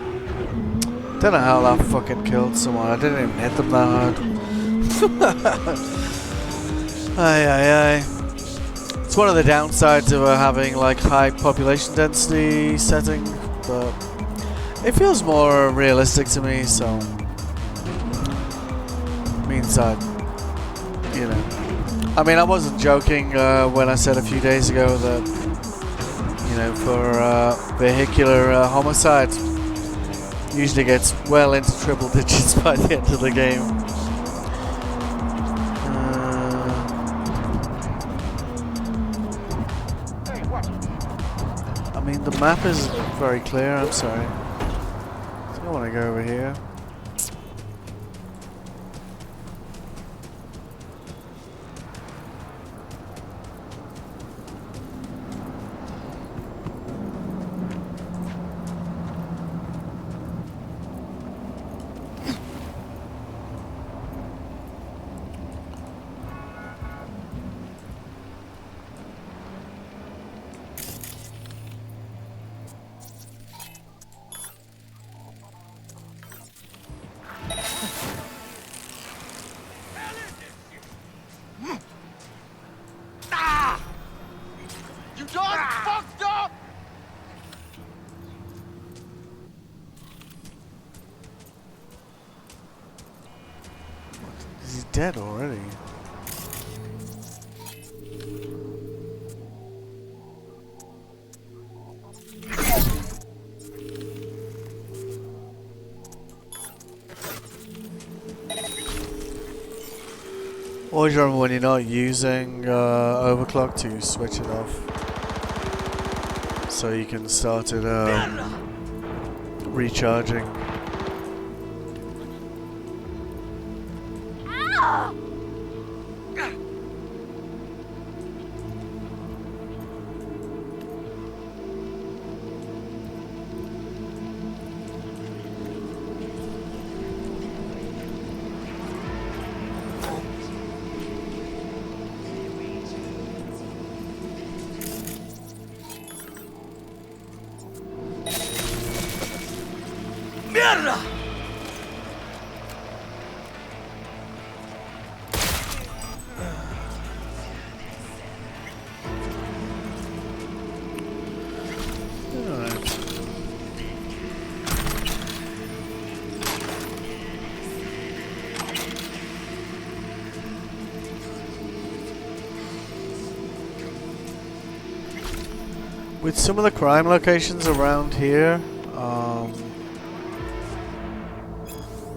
Don't know how that fucking killed someone. I didn't even hit them that hard. Aye, aye, aye. It's one of the downsides of having like high population density setting, but it feels more realistic to me, so means that, you know. I mean, I wasn't joking when I said a few days ago that, you know, for vehicular homicide usually gets well into triple digits by the end of the game. I mean, the map is very clear. I'm sorry. I think I want to go over here. You done fucked up! Is he dead already? Always remember when you're not using overclock to switch it off, so you can start it recharging. With some of the crime locations around here,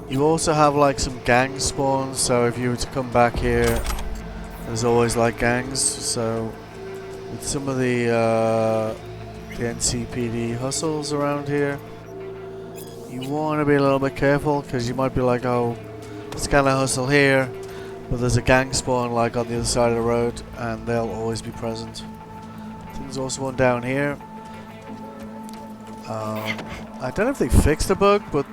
you also have like some gang spawns, so if you were to come back here, there's always like gangs. So with some of the NCPD hustles around here, you want to be a little bit careful, because you might be like, oh, it's kind of hustle here, but there's a gang spawn like on the other side of the road, and they'll always be present. I think there's also one down here. I don't know if they fixed the bug, but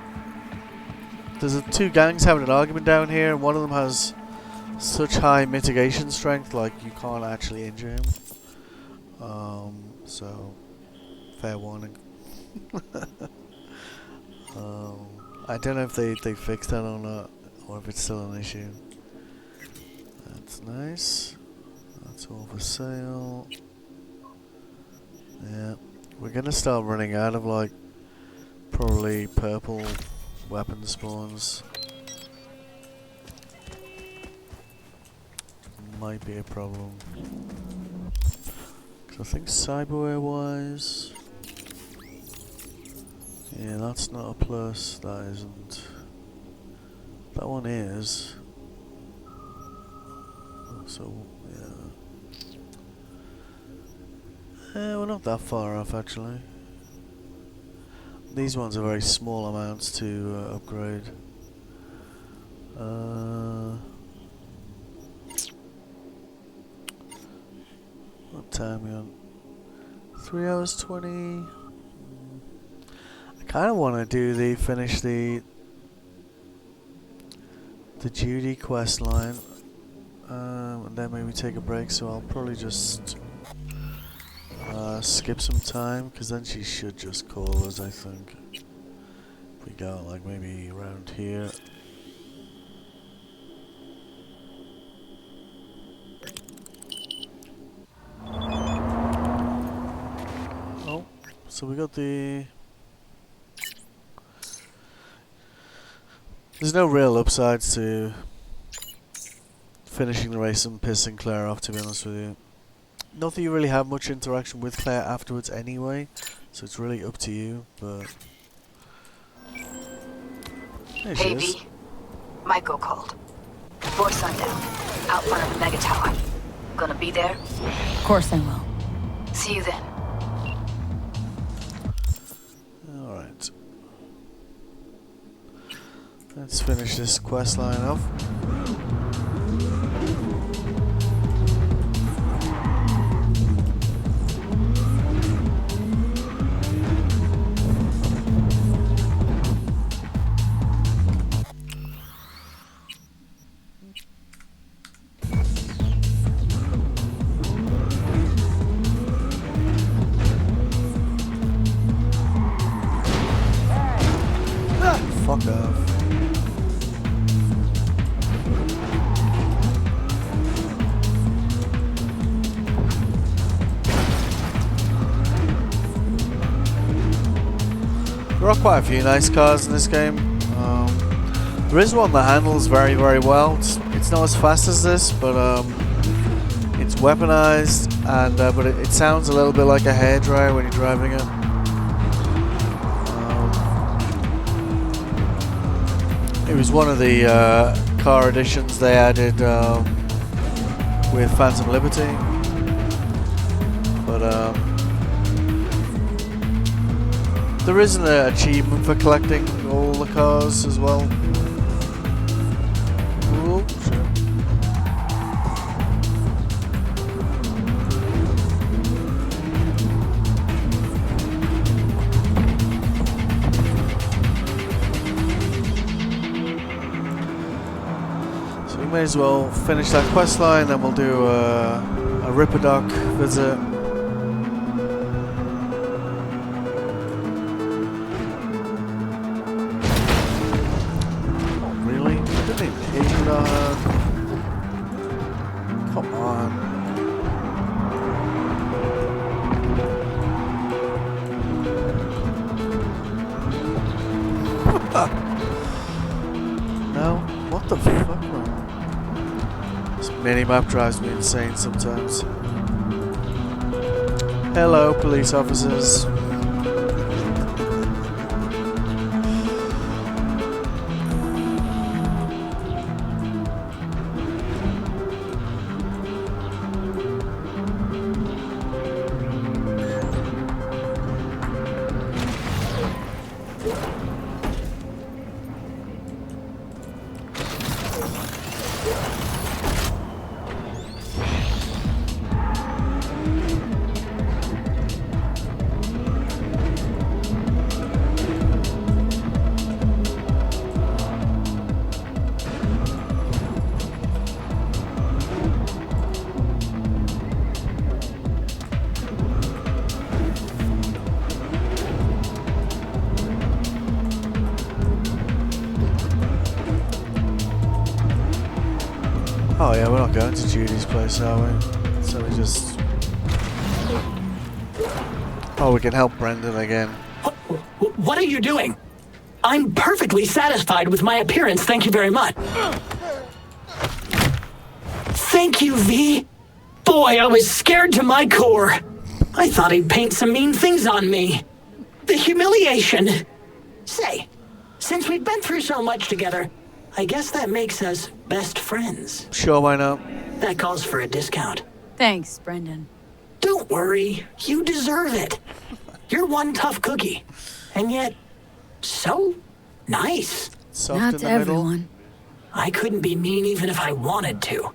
there's two gangs having an argument down here, and one of them has such high mitigation strength, like you can't actually injure him. So, fair warning. I don't know if they fixed that or not, or if it's still an issue. That's nice. That's all for sale. Yeah, we're gonna start running out of like probably purple weapon spawns. Might be a problem. 'Cause I think cyberware wise, yeah, that's not a plus. That isn't. That one is. So yeah, we're not that far off actually. These ones are very small amounts to upgrade. What time are we on? 3 hours 20. I kind of want to finish the Judy quest line, and then maybe take a break. So I'll probably just skip some time, because then she should just call us, I think. If we go like maybe around here. Oh, so we got the... There's no real upsides to finishing the race and pissing Claire off, to be honest with you. Not that you really have much interaction with Claire afterwards anyway, so it's really up to you, but... There she is. B. Michael called. Before sundown, out front of the mega tower. Gonna be there? Of course I will. See you then. Alright. Let's finish this quest line off. Fuck off. There are quite a few nice cars in this game. There is one that handles very, very well. It's not as fast as this, but it's weaponized, and but it sounds a little bit like a hairdryer when you're driving it. It was one of the car editions they added with Phantom Liberty, but there is an achievement for collecting all the cars as well. Ooh, shit. May as well finish that quest line, then we'll do a Ripper Dock visit. Oh, really? I didn't even hit you that hard. Come on. No? What the fuck, man? This mini-map drives me insane sometimes. Hello, police officers. Oh yeah, we're not going to Judy's place, are we? So we just... Oh, we can help Brendan again. What are you doing? I'm perfectly satisfied with my appearance, thank you very much. Thank you, V. Boy, I was scared to my core. I thought he'd paint some mean things on me. The humiliation. Say, since we've been through so much together, I guess that makes us best friends. Sure, why not? That calls for a discount. Thanks, Brendan. Don't worry, you deserve it. You're one tough cookie, and yet so nice. Not to everyone. I couldn't be mean even if I wanted to.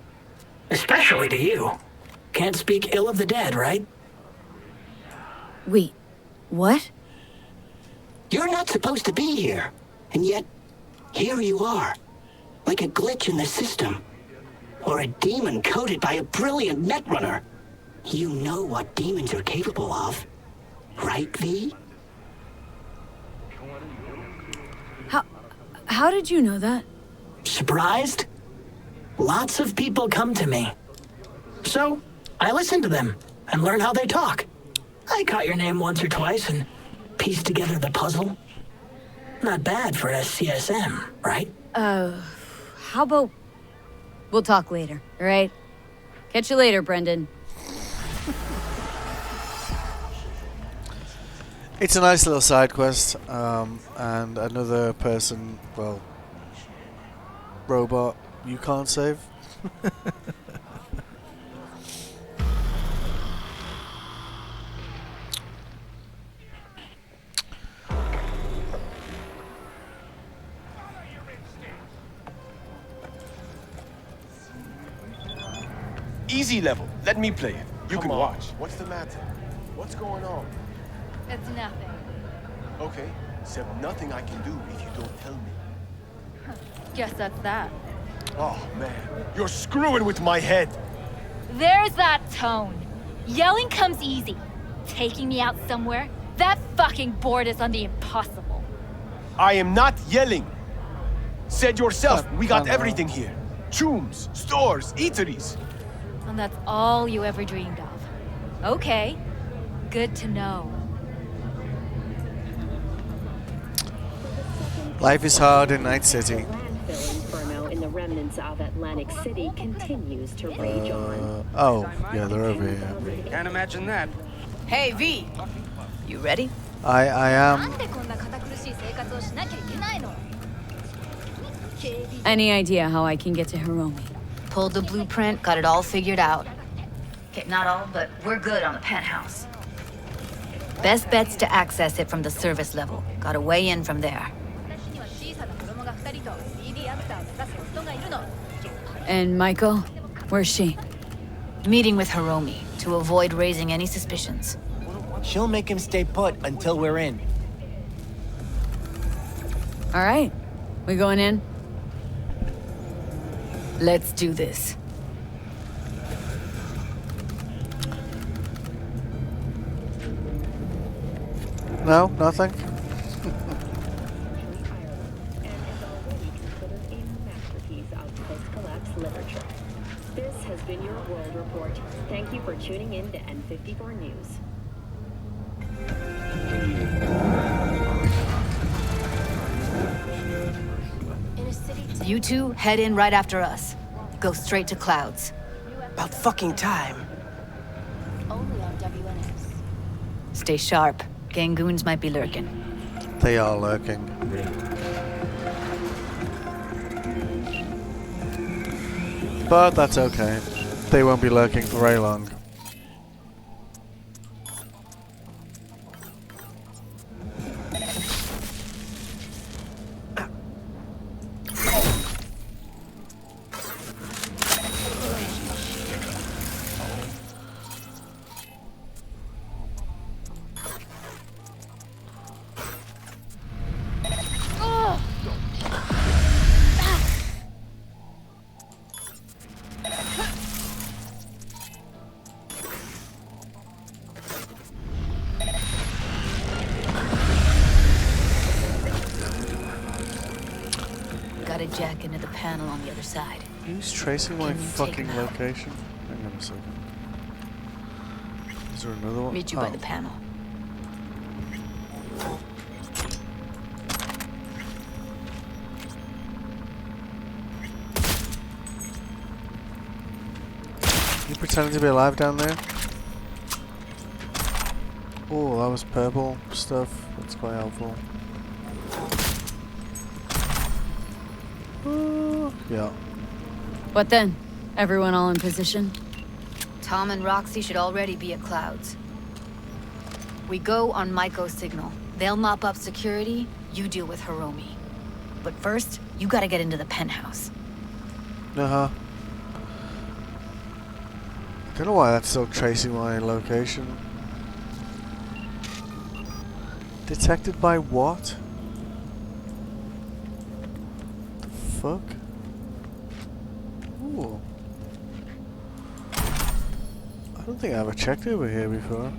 Especially to you. Can't speak ill of the dead, right? Wait, what? You're not supposed to be here, and yet here you are. Like a glitch in the system. Or a demon coded by a brilliant netrunner. You know what demons are capable of, right, V? How did you know that? Surprised? Lots of people come to me. So, I listen to them and learn how they talk. I caught your name once or twice and pieced together the puzzle. Not bad for a CSM, right? How about... We'll talk later, all right? Catch you later, Brendan. It's a nice little side quest, and another person, well, robot, you can't save. Easy level. Let me play it. You can watch. What's the matter? What's going on? It's nothing. Okay, except nothing I can do if you don't tell me. Guess that's that. Oh, man. You're screwing with my head. There's that tone. Yelling comes easy. Taking me out somewhere? That fucking board is on the impossible. I am not yelling. Said yourself, we got everything here. Tombs, stores, eateries. And that's all you ever dreamed of. Okay. Good to know. Life is hard in Night City. Landfill inferno in the remnants of Atlantic City continues to rage on. Oh, yeah, they're over here. Can't imagine that. Hey, V. You ready? I am. Any idea how I can get to Hiromi? Pulled the blueprint, got it all figured out. Okay, not all, but we're good on the penthouse. Best bet's to access it from the service level. Gotta weigh in from there. And Maiko? Where's she? Meeting with Hiromi to avoid raising any suspicions. She'll make him stay put until we're in. All right. We going in? Let's do this. No, nothing. This has been your World Report. Thank you for tuning in to N54 News. You two head in right after us. Go straight to Clouds. About fucking time. Only on WNS. Stay sharp. Gangoons might be lurking. They are lurking. But that's okay. They won't be lurking for very long. Got a jack into the panel on the other side. Who's tracing my fucking location? Hang on a second. Is there another one? Meet you by the panel. You pretending to be alive down there? Oh, that was purple stuff. That's quite helpful. Yeah. What then? Everyone all in position? Tom and Roxy should already be at Clouds. We go on Maiko's signal. They'll mop up security, you deal with Hiromi. But first, you gotta get into the penthouse. Uh-huh. Don't know why that's still tracing my location. Detected by what? The fuck? Ooh. I don't think I ever checked over here before.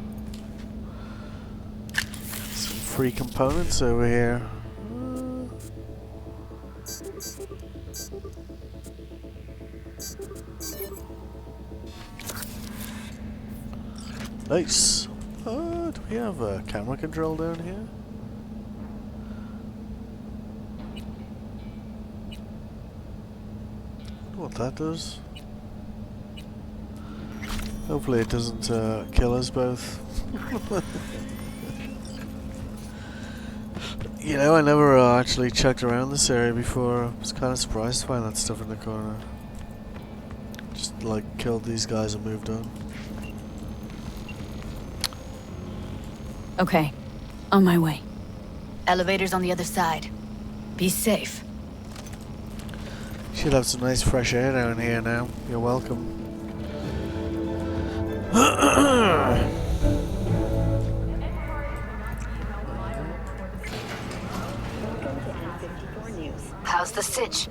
Some free components over here. Nice. Do we have a camera control down here? What that does? Hopefully it doesn't kill us both. You know, I never actually checked around this area before. I was kind of surprised to find that stuff in the corner. Just like killed these guys and moved on. Okay, on my way. Elevator's on the other side. Be safe. Should have some nice fresh air down here now. You're welcome. How's the sitch?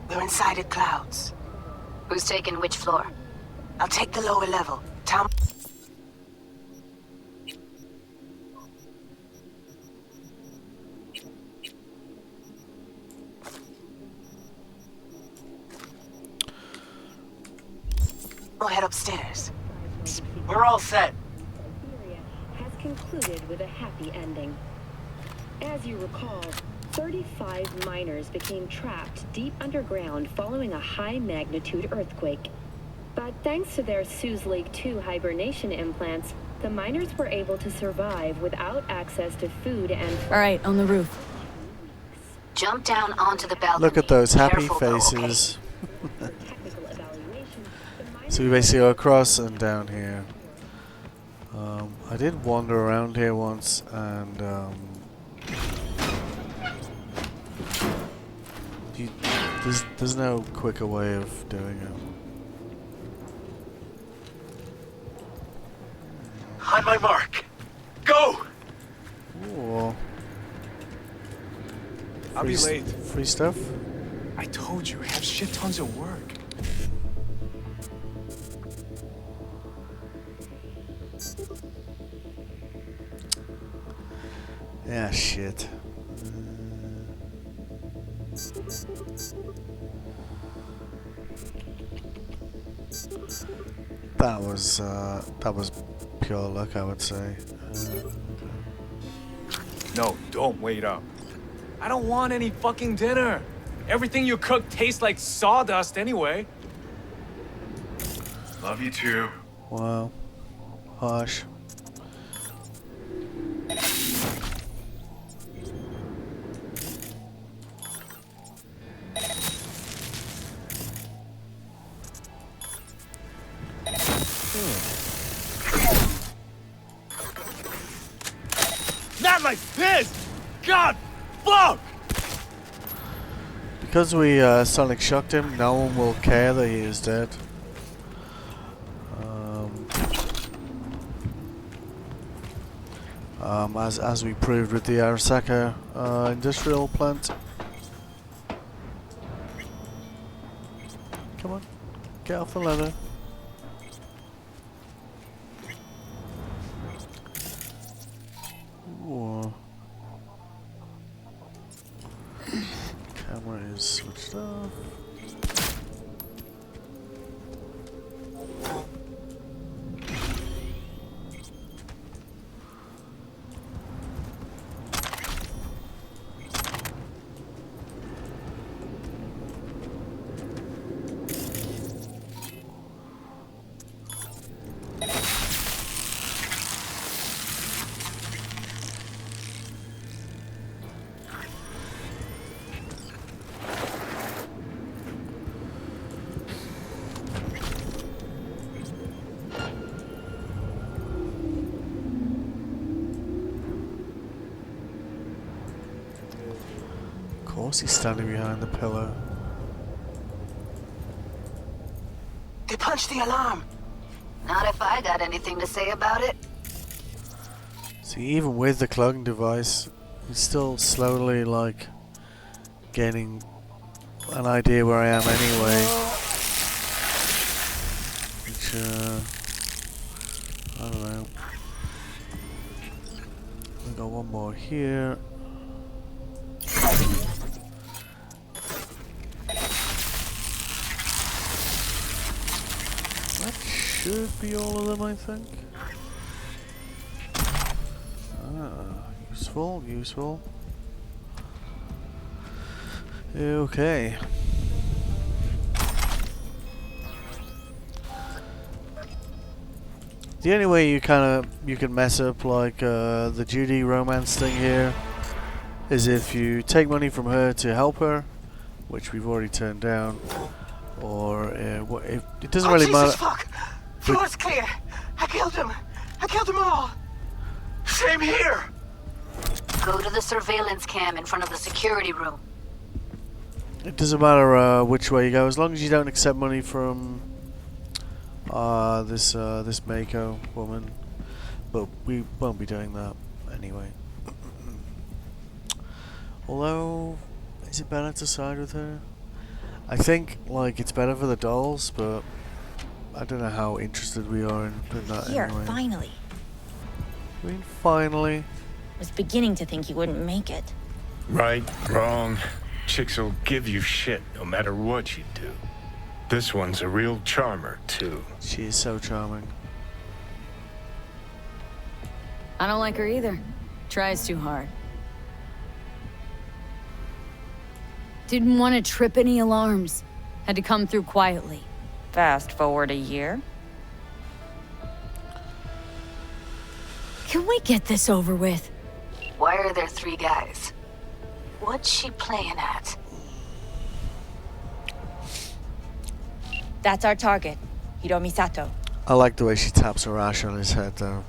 We're inside at Clouds. Who's taking which floor? I'll take the lower level. Tom. We'll head upstairs. We're all set. Has concluded with a happy ending. As you recall, 35 miners became trapped deep underground following a high-magnitude earthquake. But thanks to their Suze Lake 2 hibernation implants, the miners were able to survive without access to food and... All right, on the roof. Jump down onto the balcony. Look at those happy Careful, though, faces. So we basically go across and down here. I did wander around here once and there's no quicker way of doing it. On my mark. Go! Ooh. I'll be late. Free stuff? I told you, I have shit tons of work. Yeah, shit. That was pure luck, I would say. No, don't wait up. I don't want any fucking dinner. Everything you cook tastes like sawdust anyway. Love you too. Wow. Harsh. 「 Harsh. 「 Harsh. 」 Harsh. Not like this! God, fuck! Because we sonic shocked him, no one will care that he is dead. As we proved with the Arasaka industrial plant. Come on, get off the ladder. Ooh. Camera is switched off. Of course he's standing behind the pillar. They punched the alarm. Not if I got anything to say about it. See, even with the cloaking device, he's still slowly, like, gaining an idea where I am anyway. Which, I don't know. We got one more here. That should be all of them, I think. Useful, useful. Okay. The only way you can mess up like the Judy romance thing here is if you take money from her to help her, which we've already turned down, or if it doesn't really Jesus matter. Fuck! Floor's clear. I killed them. I killed them all. Same here. Go to the surveillance cam in front of the security room. It doesn't matter which way you go, as long as you don't accept money from this Mako woman. But we won't be doing that anyway. Although, is it better to side with her? I think like it's better for the dolls, but I don't know how interested we are in putting that Here, anyway. finally. I mean, finally. Was beginning to think you wouldn't make it. Right, wrong. Chicks will give you shit no matter what you do. This one's a real charmer, too. She is so charming. I don't like her either. Tries too hard. Didn't want to trip any alarms. Had to come through quietly. Fast forward a year. Can we get this over with? Why are there 3 guys? What's she playing at? That's our target, Hiromi Sato. I like the way she taps her ash on his head, though.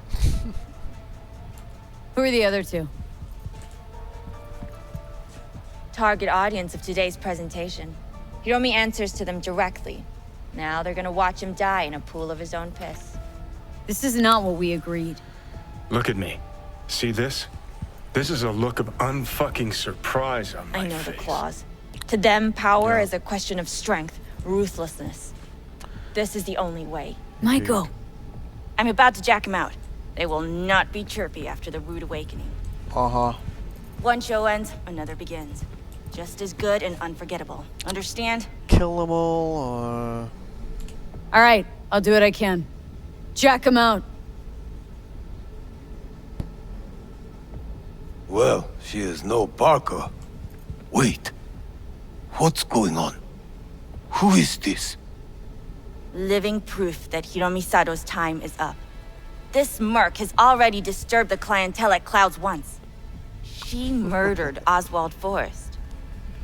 Who are the other 2? Target audience of today's presentation. Hiromi answers to them directly. Now they're gonna watch him die in a pool of his own piss. This is not what we agreed. Look at me. See this? This is a look of unfucking surprise on my I know face. the claws. To them, power is a question of strength, ruthlessness. This is the only way. Maiko. I'm about to jack him out. They will not be chirpy after the rude awakening. Uh-huh. One show ends, another begins. Just as good and unforgettable. Understand? Kill them all, or... Alright, I'll do what I can. Jack him out. Well, she is no Parker. Wait. What's going on? Who is this? Living proof that Hiromi Sato's time is up. This merc has already disturbed the clientele at Clouds once. She murdered Oswald Forrest.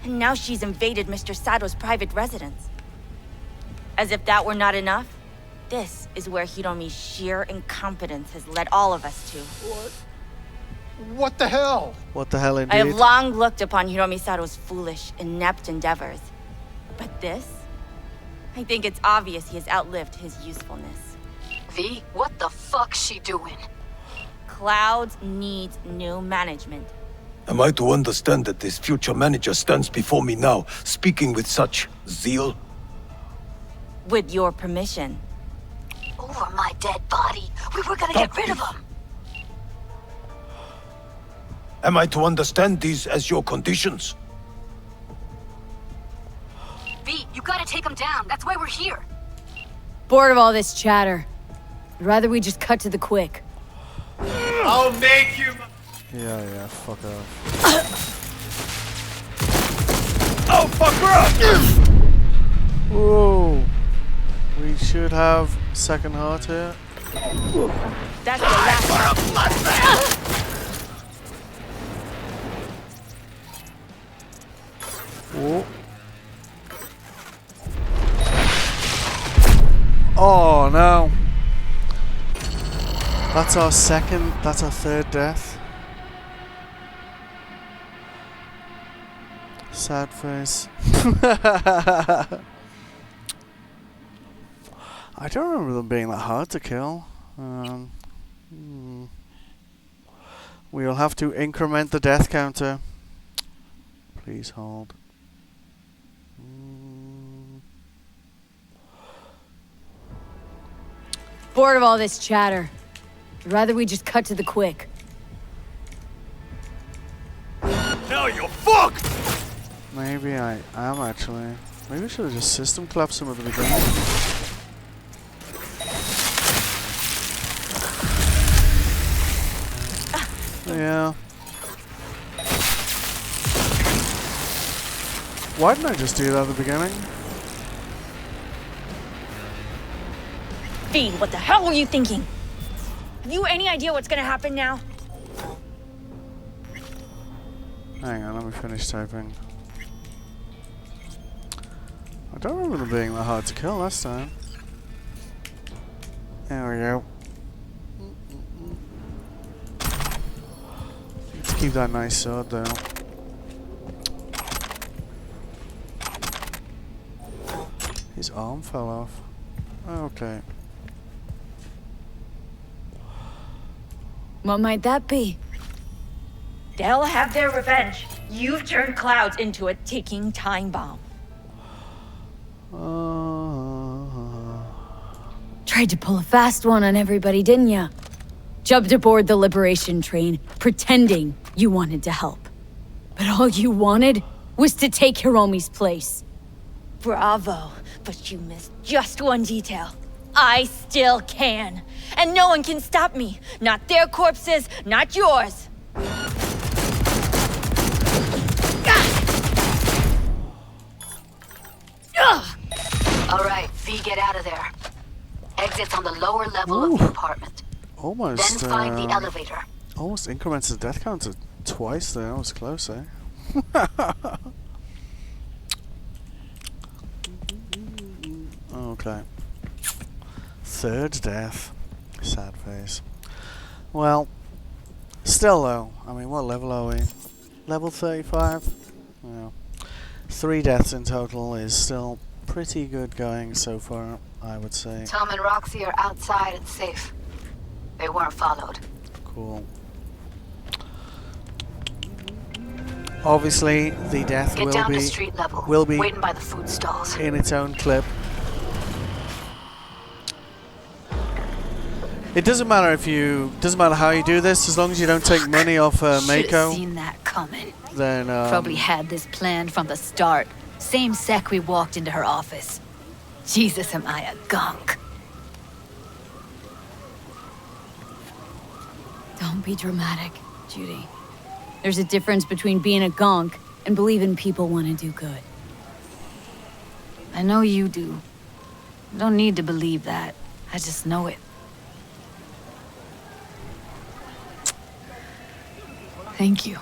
And now she's invaded Mr. Sato's private residence. As if that were not enough, This is where Hiromi's sheer incompetence has led all of us to. What the hell? What the hell, indeed? I have long looked upon Hiromi Sato's foolish, inept endeavors. But this? I think it's obvious he has outlived his usefulness. V, what the fuck's she doing? Clouds needs new management. Am I to understand that this future manager stands before me now, speaking with such zeal? With your permission. Over my dead body. We were gonna get rid of him. Am I to understand these as your conditions? V, you gotta take him down. That's why we're here. Bored of all this chatter. I'd rather we just cut to the quick. I'll make you. Yeah, fuck off. Oh, fuck her up! Whoa. We should have second heart here. That's the last one. Whoa. Oh no. That's our third death. Sad face. I don't remember them being that hard to kill. We'll have to increment the death counter. Please hold. Bored of all this chatter. I'd rather we just cut to the quick. Now you're fucked! Maybe I am actually. Maybe we should have just system collapsed him at the beginning. Yeah. Why didn't I just do that at the beginning? V, what the hell were you thinking? Have you any idea what's gonna happen now? Hang on, let me finish typing. I don't remember them being that hard to kill last time. There we go. Let's keep that nice sword though. His arm fell off. Okay. What might that be? They'll have their revenge. You've turned Clouds into a ticking time bomb. Tried to pull a fast one on everybody, didn't ya? Jumped aboard the Liberation train, pretending you wanted to help. But all you wanted was to take Hiromi's place. Bravo, but you missed just one detail. I still can. And no one can stop me. Not their corpses, not yours. Alright, V, get out of there. Exit's on the lower level of the apartment. Almost. Then find the elevator. Almost increments the death counter twice there. That was close, eh? Okay. Third death. Sad face. Well, still though, I mean, what level are we? Level 35? Yeah. 3 deaths in total is still pretty good going so far, I would say. Tom and Roxy are outside and safe. They weren't followed. Cool. Obviously, the death Get down to street level. will be waiting by the food stalls. in its own clip. It doesn't matter how you do this, as long as you don't take money off Should've Mako. seen that coming. Then Probably had this planned from the start. Same sec we walked into her office. Jesus, am I a gunk. Don't be dramatic, Judy. There's a difference between being a gonk and believing people want to do good. I know you do. I don't need to believe that. I just know it. Thank you.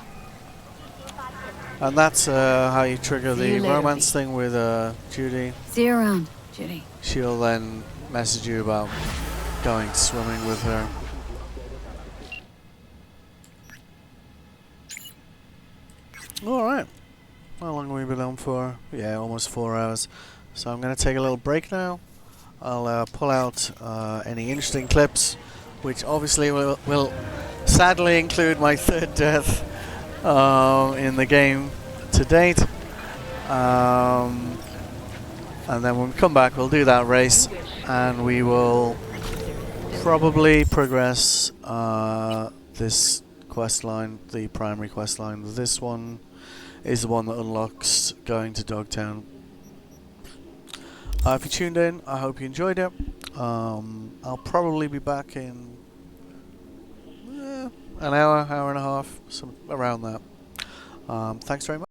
and that's how you trigger See the you later, romance thing with Judy. See you around, Judy. She'll then message you about going swimming with her. Alright. How long have we been on for? Yeah, almost 4 hours. So I'm going to take a little break now. I'll pull out any interesting clips, which obviously will sadly include my 3rd death in the game to date. And then when we come back, we'll do that race, and we will probably progress this quest line, the primary quest line. This one is the one that unlocks going to Dogtown. If you tuned in, I hope you enjoyed it. I'll probably be back in an hour, hour and a half, some around that. Thanks very much.